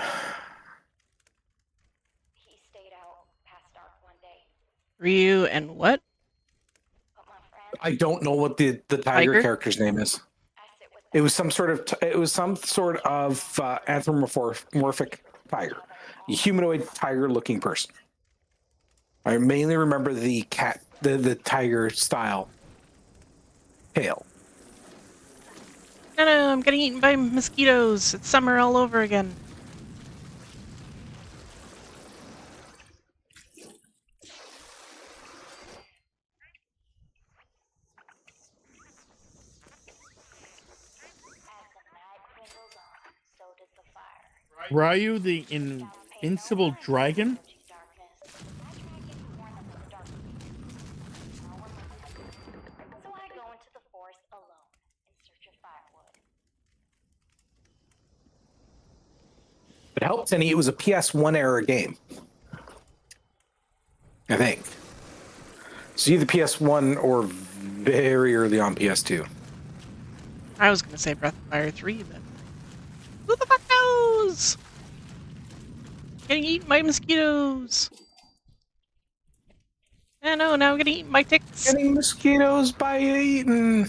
Ryu and what? I don't know what the tiger character's name is. It was some sort of anthropomorphic tiger, a humanoid tiger-looking person. I mainly remember the tiger style tail. No, I'm getting eaten by mosquitoes. It's summer all over again. Ryu, the invincible dragon? If it helps any, it was a PS1 era game, I think. So either PS1 or very early on PS2. I was gonna say Breath of Fire 3, but who the fuck knows? Getting eaten by mosquitoes. I know, now I'm getting eaten by ticks. Getting mosquitoes by eating.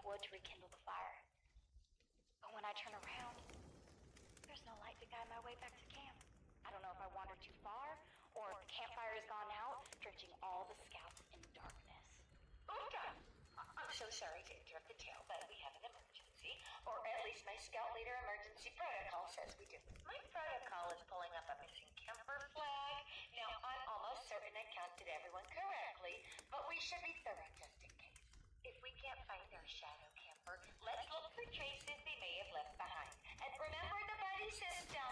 wood to rekindle the fire. But when I turn around, there's no light to guide my way back to camp. I don't know if I wandered too far, or if the campfire has gone out, drenching all the scouts in darkness. Okay. I'm so sorry to interrupt the tale, but we have an emergency. Or at least my scout leader emergency protocol says we do. My protocol is pulling up a missing camper flag. Now, I'm almost certain I counted everyone correctly, but we should be thorough just in case. If we can't find our shadow camper, let's look for traces they may have left behind. And remember the buddy system.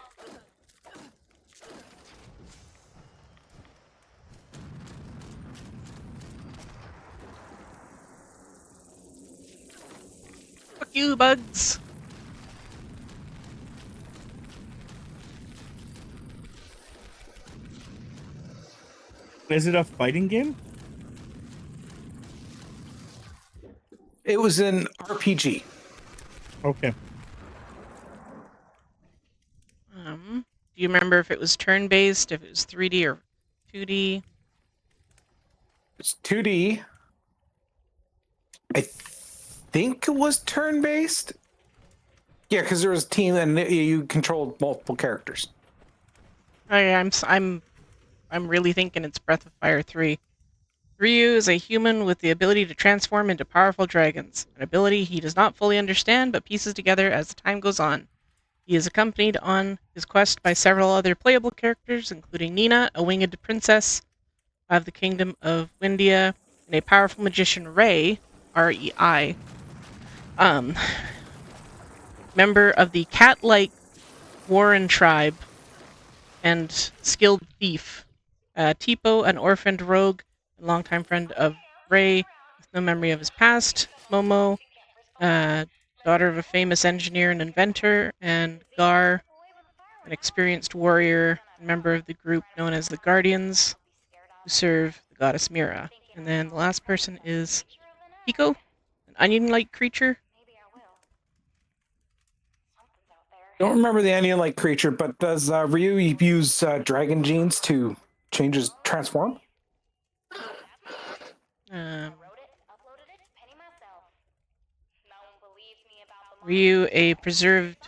Fuck you, bugs. Is it a fighting game? It was an RPG. Okay. Do you remember if it was turn-based, if it was 3D or 2D? It's 2D. I think it was turn-based. Yeah, because there was a team and you controlled multiple characters. Oh yeah, I'm really thinking it's Breath of Fire 3. Ryu is a human with the ability to transform into powerful dragons, an ability he does not fully understand but pieces together as the time goes on. He is accompanied on his quest by several other playable characters, including Nina, a winged princess of the Kingdom of Windia, and a powerful magician, Rei, R-E-I, member of the cat-like Warren tribe, and skilled thief. Tipo, an orphaned rogue, a longtime friend of Rei, with no memory of his past. Momo, daughter of a famous engineer and inventor, and Gar, an experienced warrior and member of the group known as the Guardians, who serve the goddess Mira. And then the last person is Pico, an onion-like creature. Don't remember the onion-like creature, but does Ryu use dragon genes to change his transform? Ryu, a preserved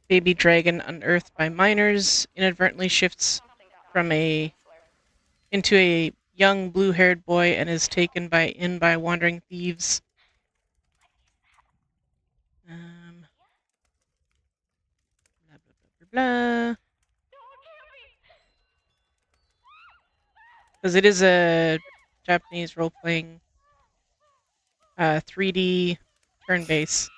baby dragon unearthed by miners, inadvertently shifts into a young blue-haired boy and is taken by wandering thieves. Blah, blah, blah, blah. Because it is a Japanese role-playing 3D turn-based.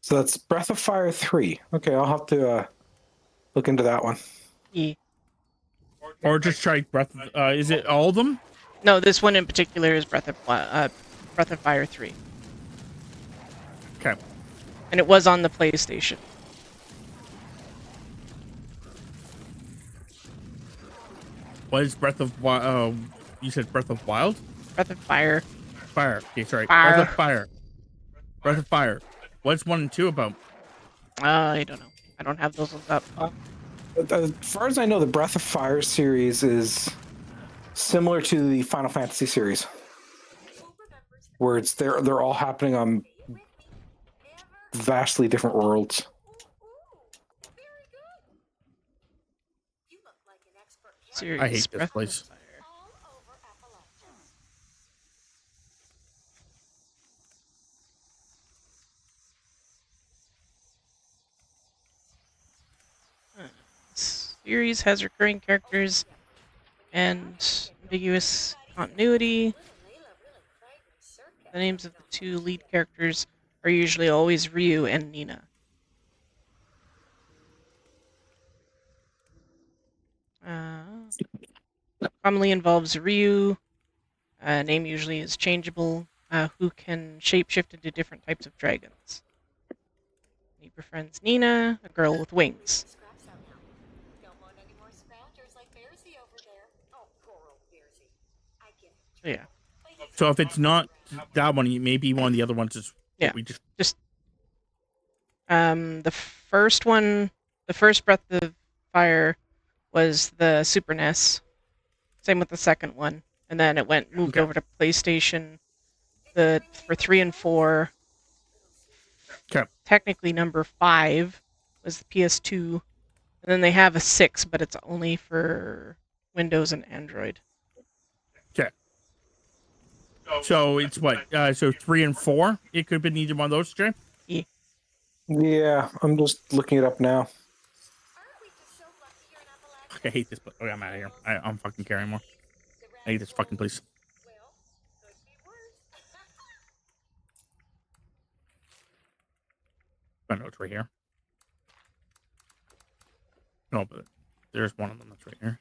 So that's Breath of Fire 3. Okay, I'll have to look into that one. Yeah. Or just try Breath. Is it all of them? No, this one in particular is Breath of Fire 3. Okay. And it was on the PlayStation. What is Breath of Wild? You said Breath of Wild? Breath of Fire. Fire. Okay, sorry. Fire. Breath of Fire. Breath of Fire. What's 1 and 2 about? I don't know. I don't have those ones up. As far as I know, the Breath of Fire series is similar to the Final Fantasy series, where they're all happening on vastly different worlds. Series, I hate this Breath of place. Fire. Series has recurring characters and ambiguous continuity. The names of the two lead characters are usually always Ryu and Nina. Commonly involves Ryu. Name usually is changeable, who can shapeshift into different types of dragons. He befriends Nina, a girl with wings. So yeah. So if it's not that one, maybe one of the other ones is. Yeah. We just The first one, the first Breath of Fire was the Super NES. Same with the second one, and then it moved Okay. over to PlayStation. For 3 and 4. Okay. Technically, number 5 was the PS2, and then they have a 6, but it's only for Windows and Android. Okay. So it's what? So 3 and 4. It could have been either one of those, Jay. Yeah, I'm just looking it up now. I hate this. Okay, I'm out of here. I'm fucking caring more. I hate this fucking place. I know it's right here. No, but there's one of them that's right here.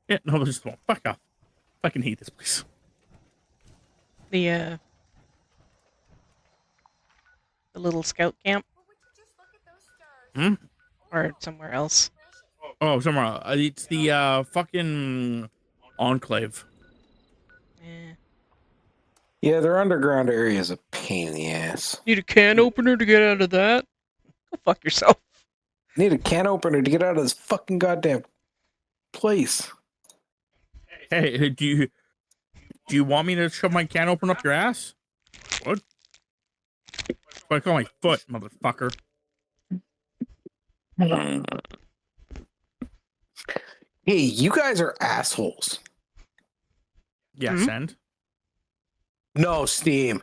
Yeah, no, there's just one. Fuck off. Fucking hate this place. The little scout camp. Hmm? Or somewhere else. Oh, somewhere else. It's the fucking Enclave. Eh. Yeah, their underground area is a pain in the ass. Need a can opener to get out of that? Go fuck yourself. Need a can opener to get out of this fucking goddamn place. Hey, do you want me to shove my can opener up your ass? What? What I call my foot, motherfucker. Hey, you guys are assholes. Yes, and? No, Steam.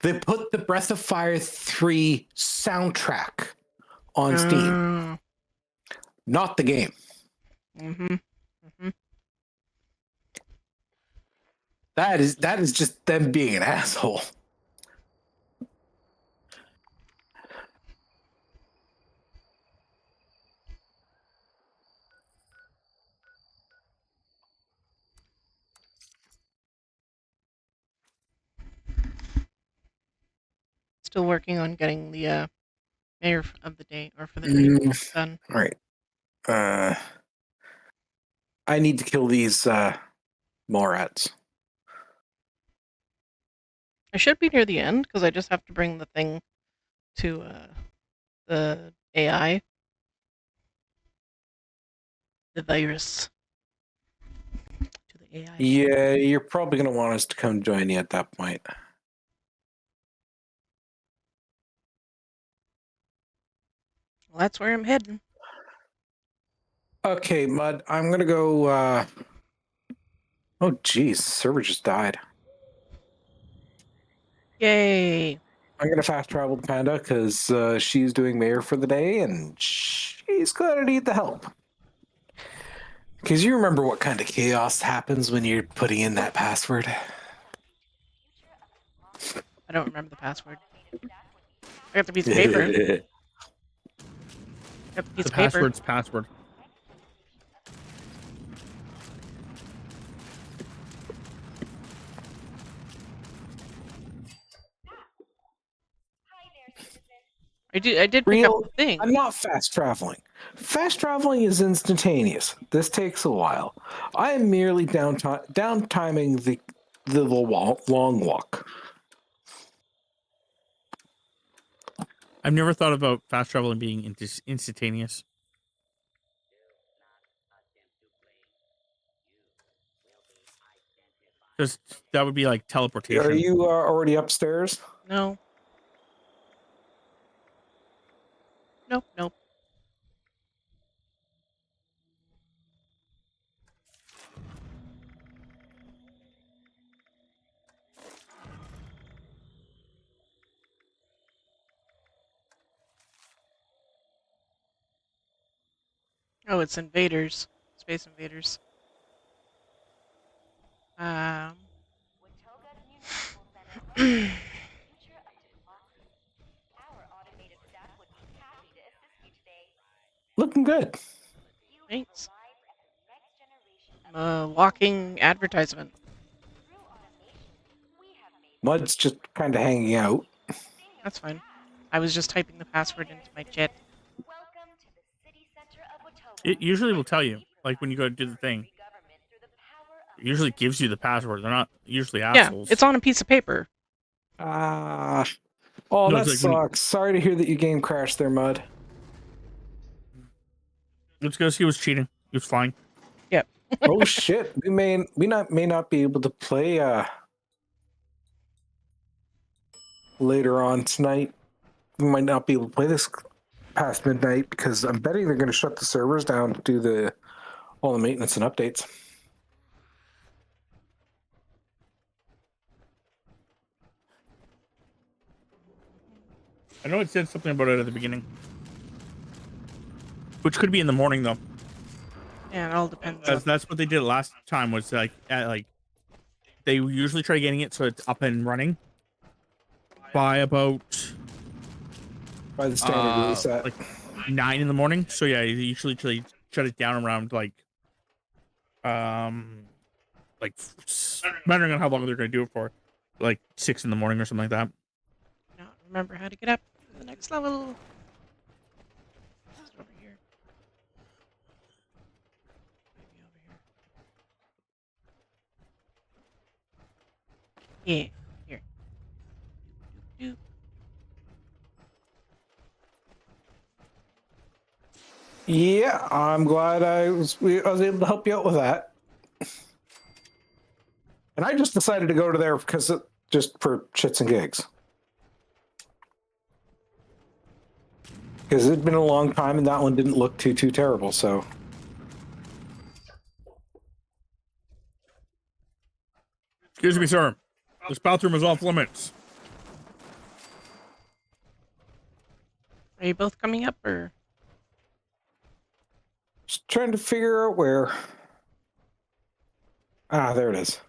They put the Breath of Fire 3 soundtrack on Steam, not the game. That is just them being an asshole. Still working on getting the mayor of the day, or for the day, done. All right. I need to kill these Morats. I should be near the end, because I just have to bring the thing to the AI. The virus. To the AI. Yeah, you're probably going to want us to come join you at that point. Well, that's where I'm heading. Okay, Mud, I'm going to go... Oh, geez, server just died. Yay. I'm going to fast travel to Panda because she's doing mayor for the day and she's going to need the help. Because you remember what kind of chaos happens when you're putting in that password. I don't remember the password. I got the piece of paper. Got the piece The of paper. password's password. I did pick up the thing. I'm not fast traveling. Fast traveling is instantaneous. This takes a while. I am merely downtiming the long walk. I've never thought about fast traveling being instantaneous. Because that would be like teleportation. Are you already upstairs? No. Nope. Oh, it's invaders. Space invaders. Looking good. Thanks. Walking advertisement. Mud's just kind of hanging out. That's fine. I was just typing the password into my chat. It usually will tell you, like when you go to do the thing. It usually gives you the password. They're not usually assholes. Yeah, it's on a piece of paper. Oh, No, that it's like when you- sucks. Sorry to hear that your game crashed there, Mud. It's because he was cheating. He was flying. Oh shit! We may not be able to play later on tonight. We might not be able to play this past midnight because I'm betting they're going to shut the servers down to do all the maintenance and updates. I know it said something about it at the beginning, which could be in the morning though. Yeah, it all depends. That's what they did last time. Was like they usually try getting it so it's up and running by about By the standard reset. like 9 in the morning. So yeah, they usually shut it down around like depending on how long they're gonna do it for, like 6 in the morning or something like that. Now remember how to get up to the next level. Is it over here? Maybe over here. Yeah, here. Doop, doop. Yeah, I'm glad I was able to help you out with that. And I just decided to go to there because just for shits and gigs. Because it'd been a long time and that one didn't look too terrible, so. Excuse me, sir. This bathroom is off limits. Are you both coming up, or? Just trying to figure out where. Ah, there it is.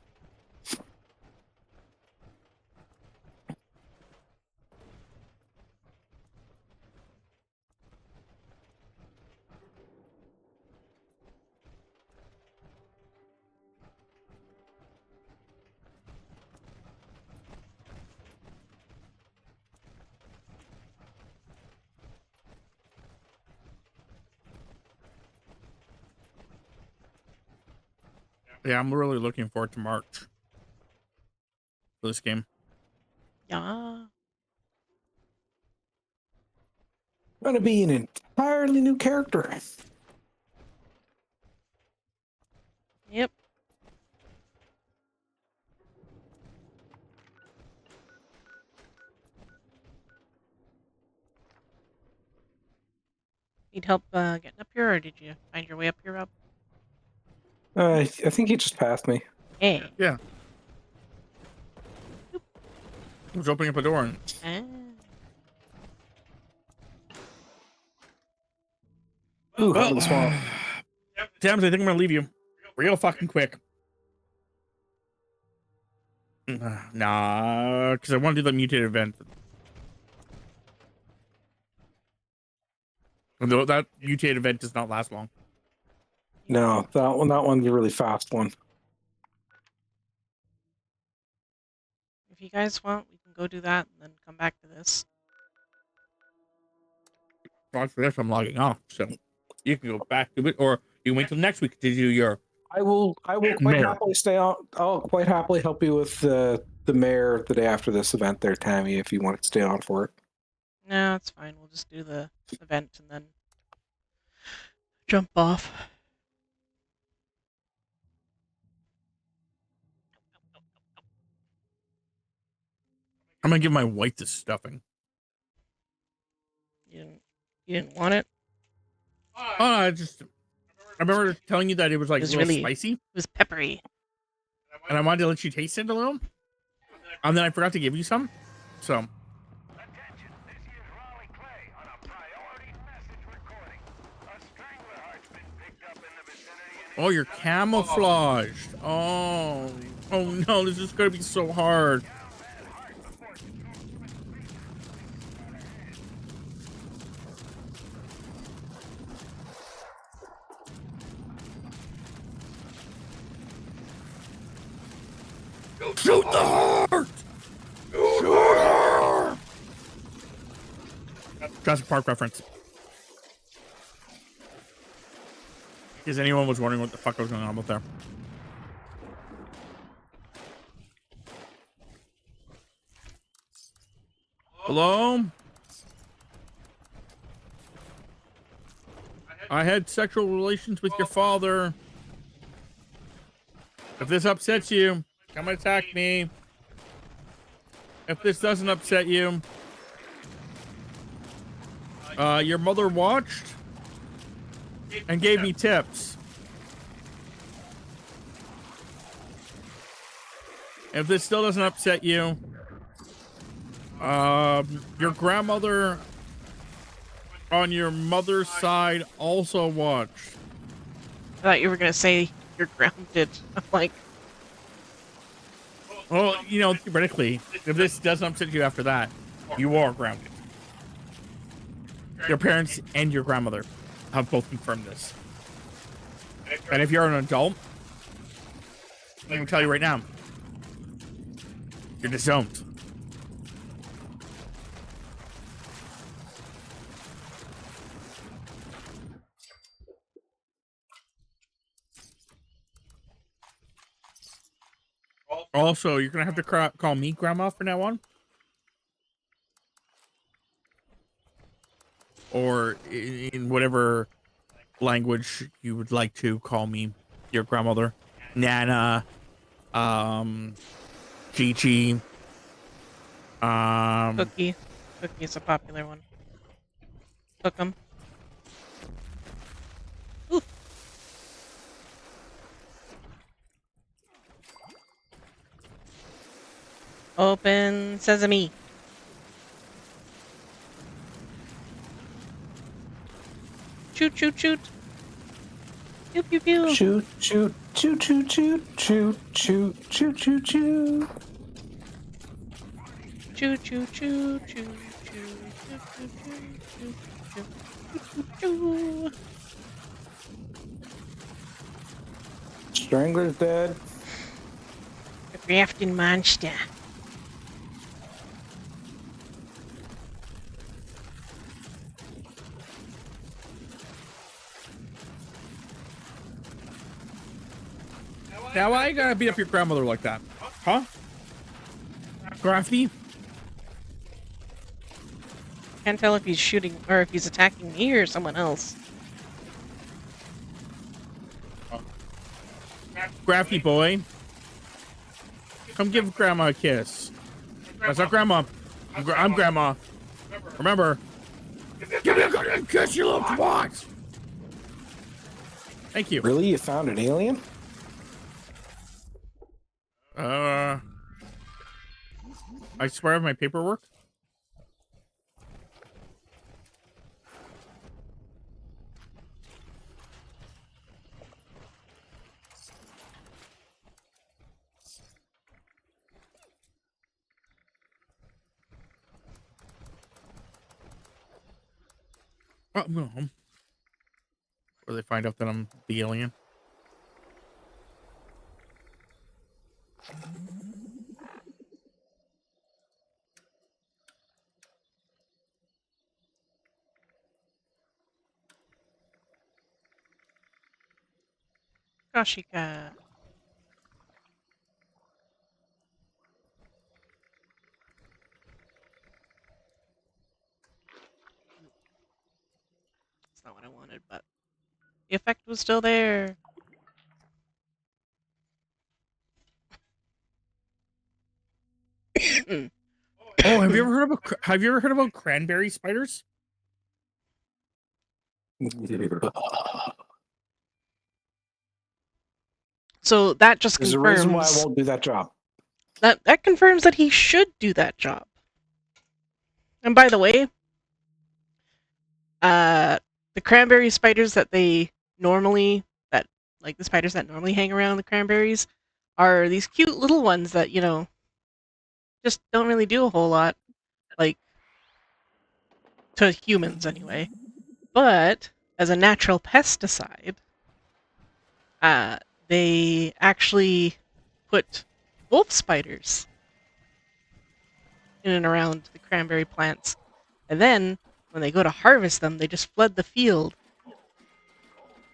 Yeah, I'm really looking forward to March for this game. Yeah. Going to be an entirely new character. Yep. Need help getting up here, or did you find your way up here, Rob? I think he just passed me. Hey. Yeah. I was opening up a door and Ah. Ooh, out of the swamp. Tams, I think I'm gonna leave you real fucking quick. Nah, because I want to do the mutated event. Although that mutated event does not last long. No, that one's a really fast one. If you guys want, we can go do that and then come back to this. Well, after this, I'm logging off, so you can go back to it, or you can wait till next week to do your. I will quite Mayor. happily stay on. I'll quite happily help you with the mayor the day after this event there, Tammy, if you want to stay on for it. No, it's fine. We'll just do the event and then jump off. I'm gonna give my wife this stuffing. You didn't want it? I remember telling you that it was like It was a little really- spicy, It was peppery. and I wanted to let you taste it a little, and then I forgot to give you some. So. Oh, you're camouflaged. Oh no, this is gonna be so hard. Shoot the heart! Shoot her! Jurassic Park reference. Because anyone was wondering what the fuck was going on with there. Hello? I had sexual relations with your father. If this upsets you, come attack me. If this doesn't upset you, your mother watched and gave me tips. If this still doesn't upset you, your grandmother on your mother's side also watched. I thought you were gonna say you're grounded. I'm like, Well, you know, theoretically, if this doesn't upset you after that, you are grounded. Your parents and your grandmother have both confirmed this. And if you're an adult, I'm gonna tell you right now, you're disowned. Also, you're gonna have to call me grandma from now on, or in whatever language you would like to call me, your grandmother, Nana, Gigi, Cookie. Cookie's a popular one. Cook 'em. Ooh. Open sesame. Shoot, shoot, shoot. Pew, pew, pew. Shoot, shoot, shoot, shoot, shoot, shoot, shoot, shoot, shoot, shoot. Choo, choo, choo, choo, choo, choo, choo, choo, choo, choo, choo. Strangler's dead. The grafting monster. now why you gotta beat up your grandmother like that? Huh? Grafty? Can't tell if he's shooting or if he's attacking me or someone else. Grafty boy. Come give grandma a kiss. That's not grandma. I'm grandma. Remember. Give me a goddamn kiss, you little twat! Thank you. Really? You found an alien? I swear I have my paperwork. Oh, I'm going home. Or they find out that I'm the alien. Kashika. That's not what I wanted, but the effect was still there. Oh, have you ever heard about cranberry spiders? So that just There's a confirms reason why I won't do that job. that confirms that he should do that job. And by the way, the cranberry spiders that the spiders that normally hang around the cranberries are these cute little ones that, just don't really do a whole lot, like, to humans anyway. But as a natural pesticide, they actually put wolf spiders in and around the cranberry plants. And then, when they go to harvest them, they just flood the field.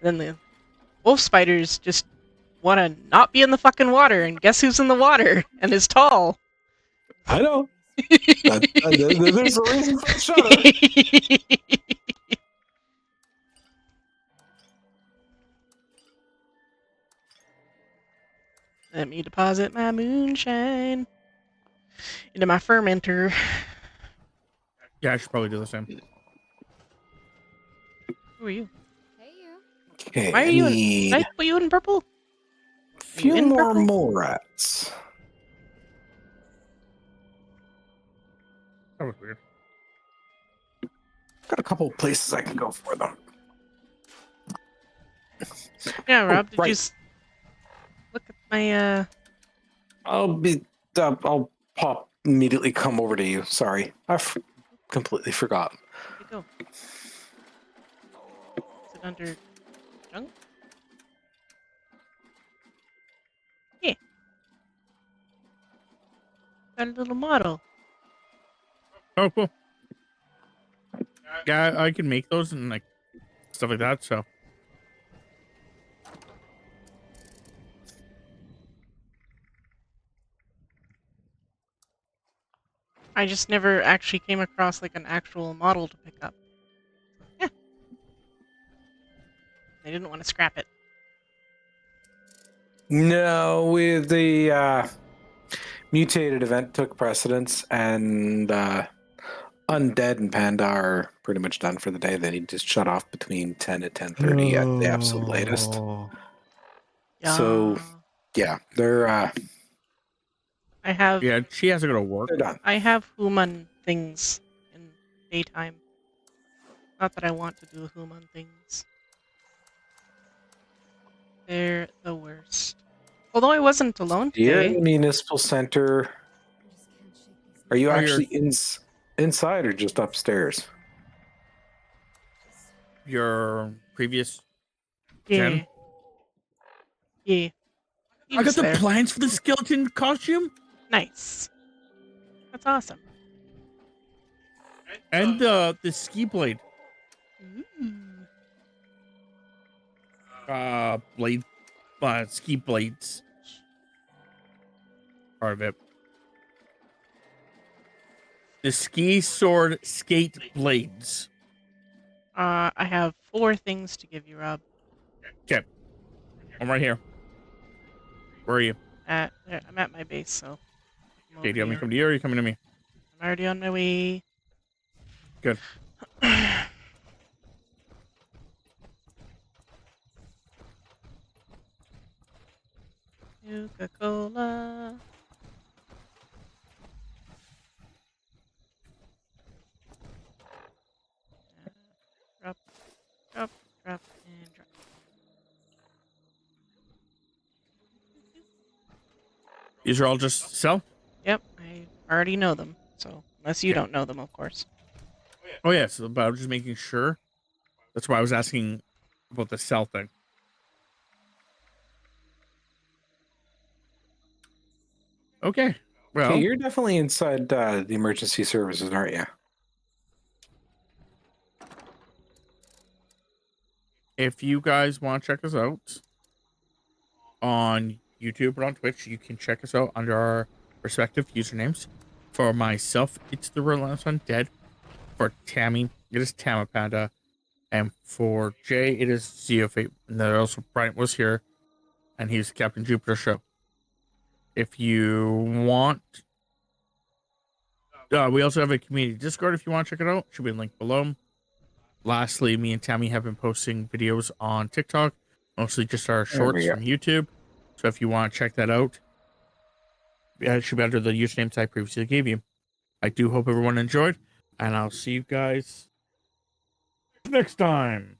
Then the wolf spiders just want to not be in the fucking water, and guess who's in the water and is tall? I know. There's a reason for the shutter. Let me deposit my moonshine into my fermenter. Yeah, I should probably do the same. Who are you? Hey, you. Okay, Why are I you in? need Did I put you in purple? a few in more purple? mole rats. That was weird. Got a couple of places I can go for them. Yeah, Oh, Rob, did you right. look at my I'll pop immediately come over to you. Sorry, completely forgot. where'd it go? Is it under junk? Yeah. Got a little model. Oh, cool. Yeah, I can make those and like stuff like that. So I just never actually came across like an actual model to pick up. Yeah. They didn't want to scrap it. No, with the mutated event took precedence, and Undead and Panda are pretty much done for the day. They need to shut off between 10 and 10:30 at the absolute latest. So, yeah, they're I have yeah, she has to go to work. done. I have human things in daytime. Not that I want to do human things. They're the worst. Although I wasn't alone You're in today. the municipal center. I just can't shake these. Are you Oh, you're- actually inside or just upstairs? Your previous Yeah. Jen? Yeah. He I got was the there. plans for the skeleton costume Nice. That's awesome. and the ski blade. Ooh. Blade, ski blades. Part of it. The ski sword skate blades. I have 4 things to give you, Rob. Okay, I'm right here. Where are you? There, I'm at my base, so. I'm Okay, over do you want me to here. come to you or are you coming to me? I'm already on my way. Good. Coca-Cola. Drop, drop, drop, and drop. These are all just sell? Yep, I already know them. So, unless you Okay. don't know them, of course. Oh, yeah, so, but I'm just making sure. That's why I was asking about the sell thing. Okay, well, Okay, you're definitely inside the emergency services, aren't you? if you guys want to check us out on YouTube or on Twitch, you can check us out under our respective usernames. For myself, it's TheRelentlessUndead. For Tammy, it is Tamapanda. And for Jay, it is Zeofate. And then also Bryant was here, and he's Captain Jupiter Show. If you want, we also have a community Discord. If you want to check it out, should be a link below. Lastly, me and Tammy have been posting videos on TikTok, mostly just our There we shorts go. from YouTube. So if you want to check that out, it should be under the usernames I previously gave you. I do hope everyone enjoyed, and I'll see you guys next time.